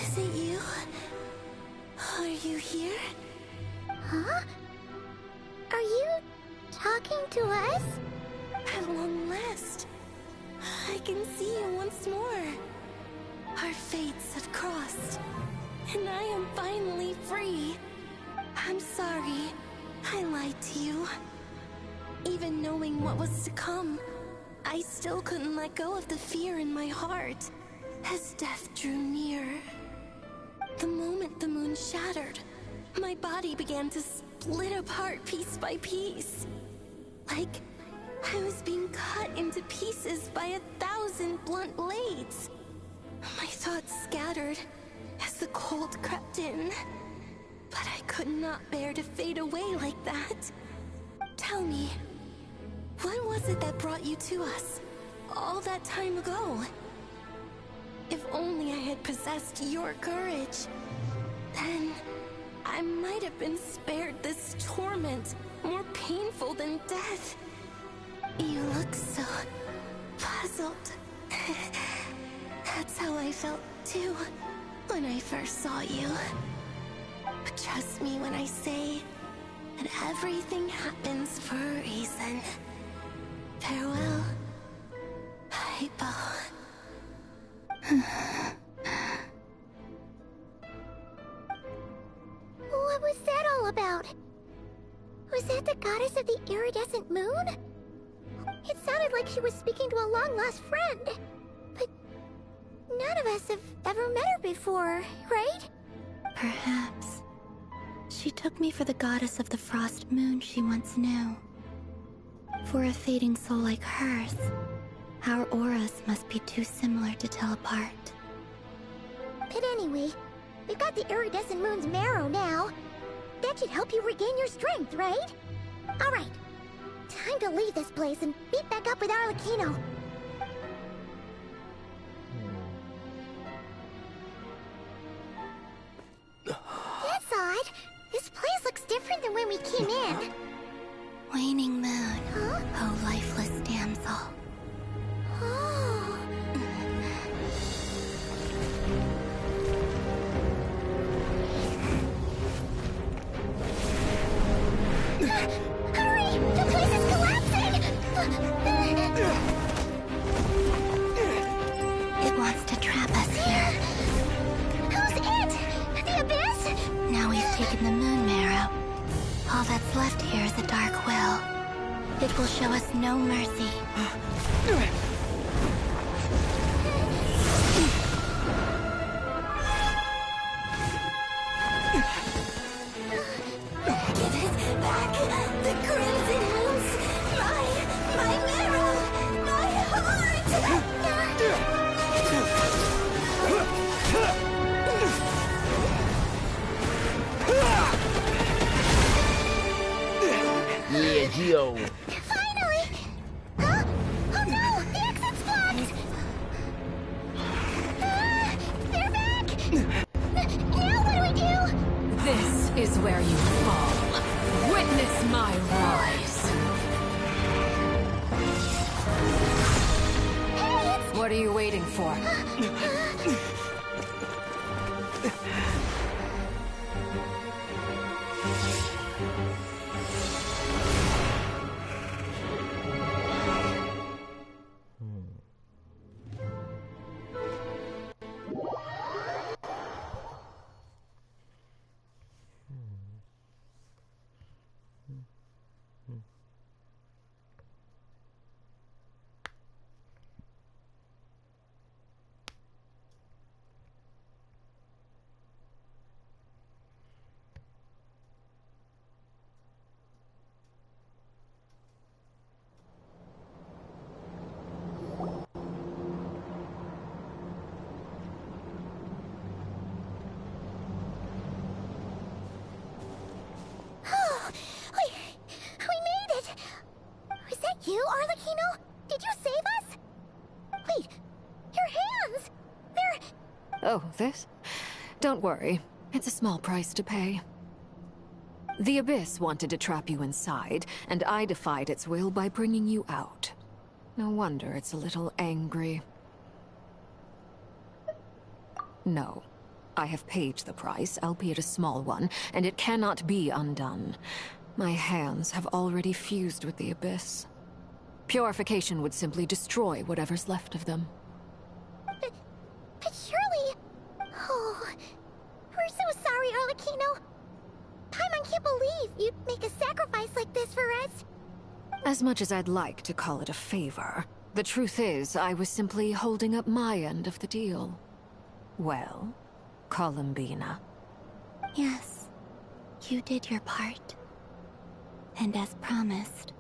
Is it you? Are you here? Huh? Are you talking to us? At long last, I can see you once more. Our fates have crossed, and I am finally free. I'm sorry, I lied to you. Even knowing what was to come, I still couldn't let go of the fear in my heart as death drew near. The moment the moon shattered, my body began to split apart piece by piece. Like I was being cut into pieces by 1,000 blunt blades. My thoughts scattered as the cold crept in. But I could not bear to fade away like that. Tell me, what was it that brought you to us all that time ago? If only I had possessed your courage, then I might have been spared this torment more painful than death. You look so puzzled. That's how I felt too when I first saw you. But trust me when I say that everything happens for a reason. Farewell, Hypo. What was that all about? Was that the goddess of the iridescent moon? It sounded like she was speaking to a long-lost friend. But none of us have ever met her before, right? Perhaps. She took me for the goddess of the frost moon she once knew. For a fading soul like hers, our auras must be too similar to tell apart. But anyway, we've got the iridescent moon's marrow now. That should help you regain your strength, right? Alright, time to leave this place and meet back up with Arlecchino. That's odd. This place looks different than when we came in. Waning moon, huh? oh lifeless damsel. Oh. Hurry! The place is collapsing! It wants to trap us here. Who's it? The Abyss? Now we've taken the moon marrow. All that's left here is a dark will. It will show us no mercy. Give it back! The crimson moons! My marrow! My heart! Yeah, Geo. Finally! Huh? Oh no! The exit's blocked! They're back! Now what do we do? This is where you fall. Witness my rise. Hey, What are you waiting for? We made it! Was that you, Arlecchino? Did you save us? Wait, your hands! They're... Oh, this? Don't worry. It's a small price to pay. The Abyss wanted to trap you inside, and I defied its will by bringing you out. No wonder it's a little angry. No. I have paid the price, albeit a small one, and it cannot be undone. My hands have already fused with the Abyss. Purification would simply destroy whatever's left of them. But surely... Oh... We're so sorry, Arlecchino. Paimon can't believe you'd make a sacrifice like this for us. As much as I'd like to call it a favor, the truth is I was simply holding up my end of the deal. Well, Columbina. Yes, you did your part. And as promised,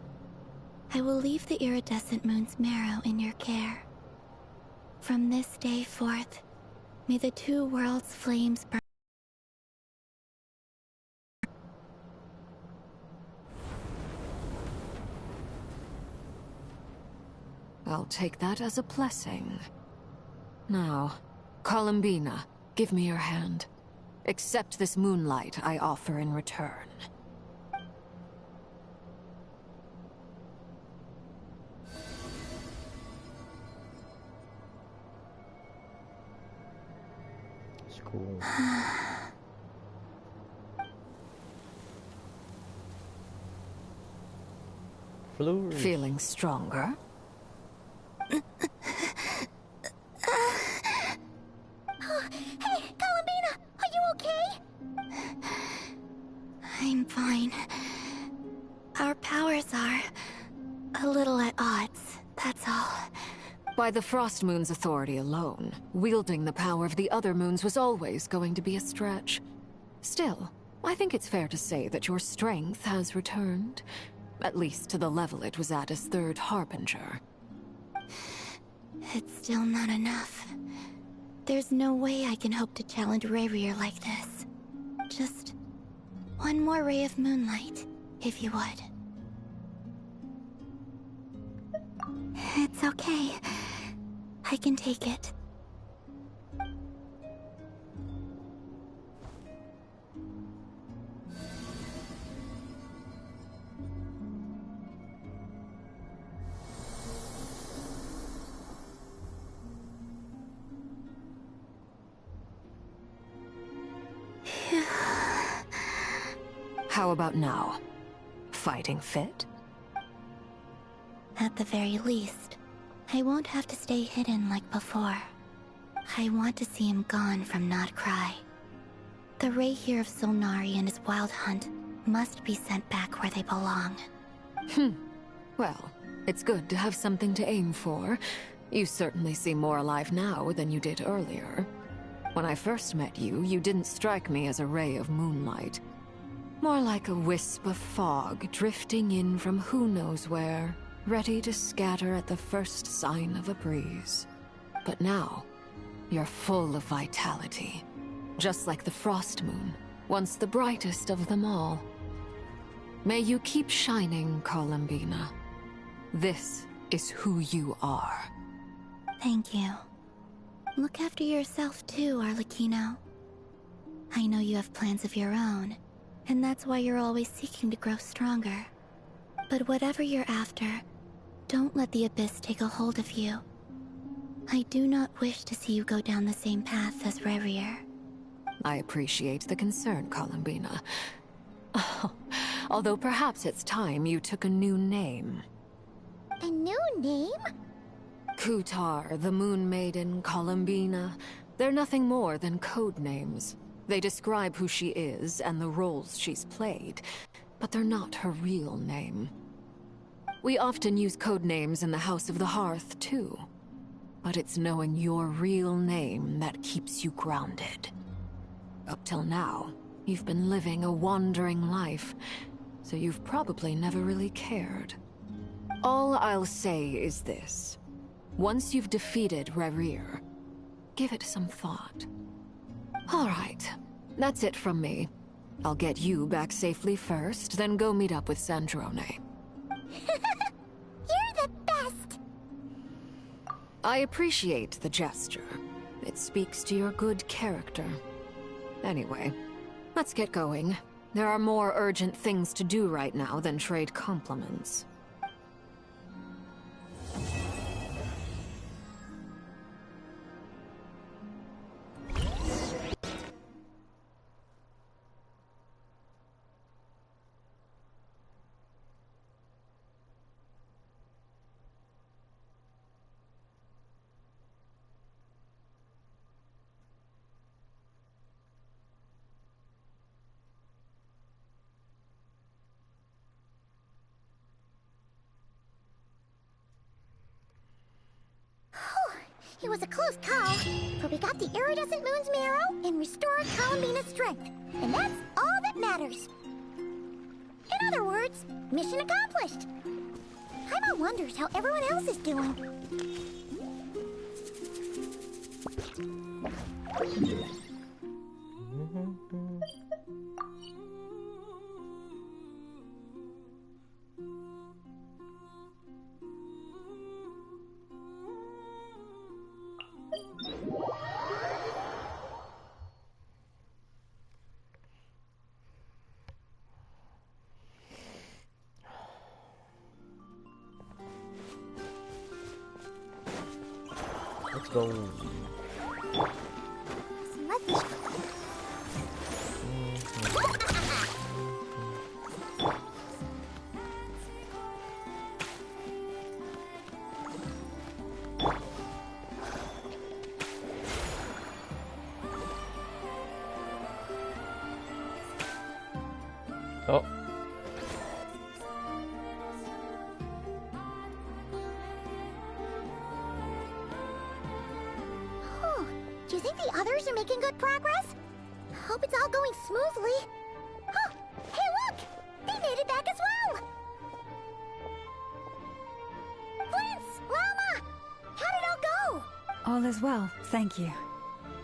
I will leave the iridescent moon's marrow in your care. From this day forth, may the two worlds' flames burn. I'll take that as a blessing. Now, Columbina, give me your hand. Accept this moonlight I offer in return. It's cool. Flourish. Feeling stronger? Hey, Columbina! Are you okay? I'm fine. Our powers are a little at odds, that's all. By the Frost Moon's authority alone, wielding the power of the other moons was always going to be a stretch. Still, I think it's fair to say that your strength has returned. At least to the level it was at as Third Harbinger. It's still not enough. There's no way I can hope to challenge Rayrir like this. Just one more ray of moonlight, if you would. It's okay. I can take it. How about now? Fighting fit? At the very least, I won't have to stay hidden like before. I want to see him gone from Not Cry. The Rayhir of Solnari and his wild hunt must be sent back where they belong. Well, it's good to have something to aim for. You certainly seem more alive now than you did earlier. When I first met you, you didn't strike me as a ray of moonlight. More like a wisp of fog drifting in from who knows where, ready to scatter at the first sign of a breeze. But now, you're full of vitality. Just like the Frost Moon, once the brightest of them all. May you keep shining, Columbina. This is who you are. Thank you. Look after yourself too, Arlecchino. I know you have plans of your own, and that's why you're always seeking to grow stronger. But whatever you're after, don't let the Abyss take a hold of you. I do not wish to see you go down the same path as Rayrir. I appreciate the concern, Columbina. Although perhaps it's time you took a new name. A new name? Kutar, the Moon Maiden, Columbina. They're nothing more than code names. They describe who she is and the roles she's played, but they're not her real name. We often use code names in the House of the Hearth, too. But it's knowing your real name that keeps you grounded. Up till now, you've been living a wandering life, so you've probably never really cared. All I'll say is this. Once you've defeated Rayrir, give it some thought. All right, that's it from me. I'll get you back safely first, then go meet up with Sandrone. You're the best! I appreciate the gesture. It speaks to your good character. Anyway, let's get going. There are more urgent things to do right now than trade compliments. It was a close call, but we got the iridescent moon's marrow and restored Columbina's strength, and that's all that matters. In other words, Mission accomplished! Paimon wonders how everyone else is doing. Let's go. Oh. Do you think the others are making good progress? Hope it's all going smoothly. Oh, hey look! They made it back as well! Flintz! Llama! How did it all go? All is well, thank you.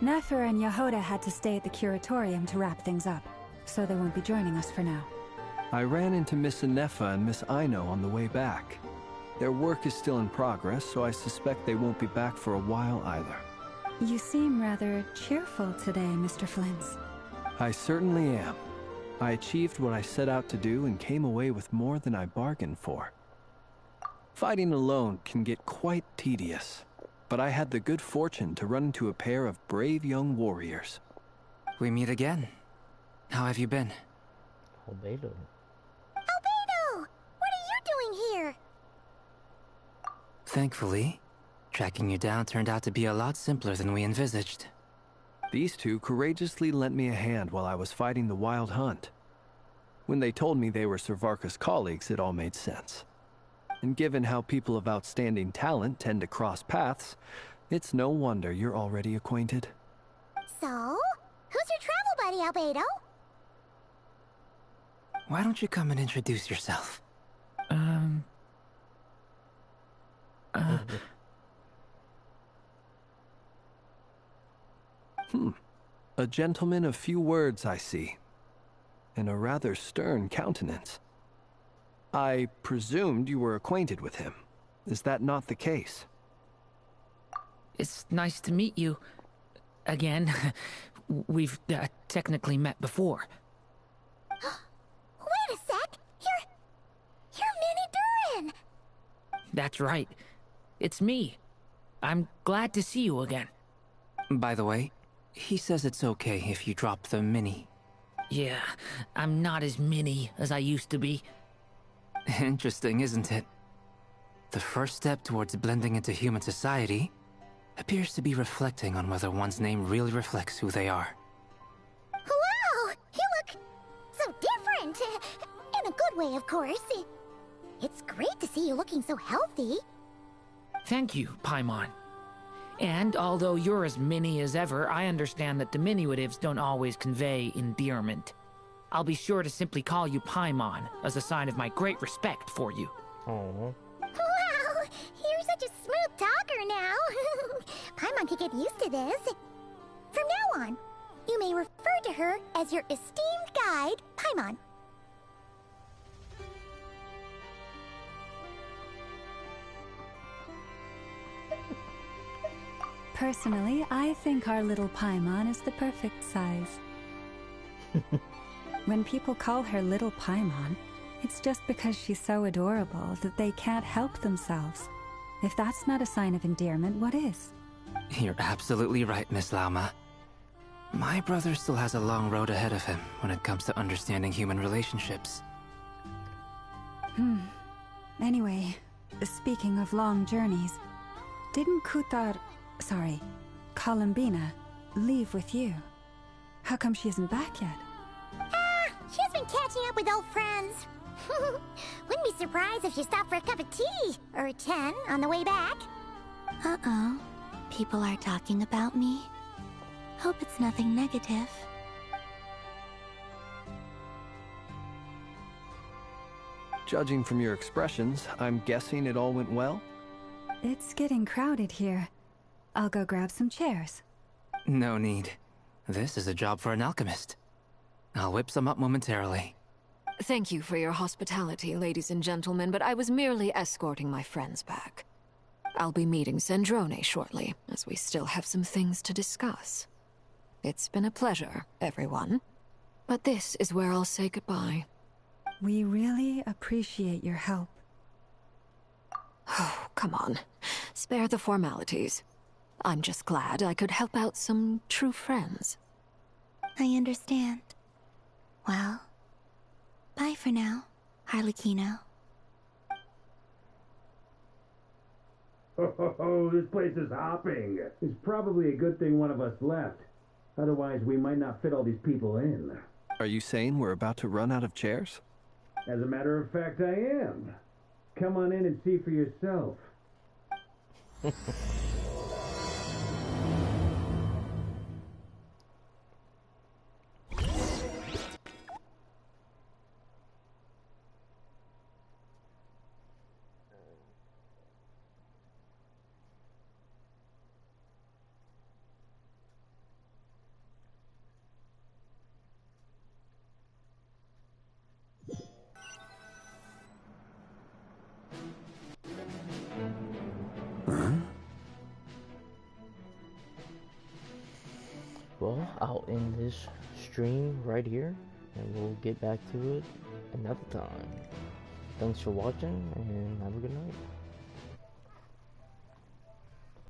Nefer and Yehoda had to stay at the curatorium to wrap things up, so they won't be joining us for now. I ran into Miss Anefa and Miss Aino on the way back. Their work is still in progress, so I suspect they won't be back for a while either. You seem rather cheerful today, Mr. Flintz. I certainly am. I achieved what I set out to do and came away with more than I bargained for. Fighting alone can get quite tedious, but I had the good fortune to run into a pair of brave young warriors. We meet again. How have you been? Albedo. Albedo! What are you doing here? Thankfully, tracking you down turned out to be a lot simpler than we envisaged. These two courageously lent me a hand while I was fighting the Wild Hunt. When they told me they were Sir Varka's colleagues, it all made sense. And given how people of outstanding talent tend to cross paths, it's no wonder you're already acquainted. So, who's your travel buddy, Albedo? Why don't you come and introduce yourself? A gentleman of few words, I see. And a rather stern countenance. I presumed you were acquainted with him. Is that not the case? It's nice to meet you. Again. We've technically met before. Wait a sec! You're Minnie Durin! That's right. It's me. I'm glad to see you again. By the way, he says it's okay if you drop the mini. Yeah, I'm not as mini as I used to be. Interesting, isn't it? The first step towards blending into human society appears to be reflecting on whether one's name really reflects who they are. Wow! You look so different! In a good way, of course. It's great to see you looking so healthy. Thank you, Paimon. And although you're as mini as ever, I understand that diminutives don't always convey endearment. I'll be sure to simply call you Paimon as a sign of my great respect for you. Oh. Wow! You're such a smooth talker now. Paimon could get used to this. From now on, you may refer to her as your esteemed guide, Paimon. Personally, I think our little Paimon is the perfect size. When people call her Little Paimon, it's just because she's so adorable that they can't help themselves. If that's not a sign of endearment, what is? You're absolutely right, Miss Llama. My brother still has a long road ahead of him when it comes to understanding human relationships. Anyway, speaking of long journeys, didn't Columbina, leave with you? How come she isn't back yet? She's been catching up with old friends. Wouldn't be surprised if she stopped for a cup of tea or 10 on the way back. Uh-oh. People are talking about me. Hope it's nothing negative. Judging from your expressions, I'm guessing it all went well? It's getting crowded here. I'll go grab some chairs. No need. This is a job for an alchemist. I'll whip some up momentarily. Thank you for your hospitality, ladies and gentlemen, but I was merely escorting my friends back. I'll be meeting Zendrone shortly, as we still have some things to discuss. It's been a pleasure, everyone. But this is where I'll say goodbye. We really appreciate your help. Oh, come on. Spare the formalities. I'm just glad I could help out some true friends. I understand. Well, bye for now, Harlequino. Oh, this place is hopping. It's probably a good thing one of us left. Otherwise, we might not fit all these people in. Are you saying we're about to run out of chairs? As a matter of fact, I am. Come on in and see for yourself. Well, I'll end this stream right here, and we'll get back to it another time. Thanks for watching, and have a good night.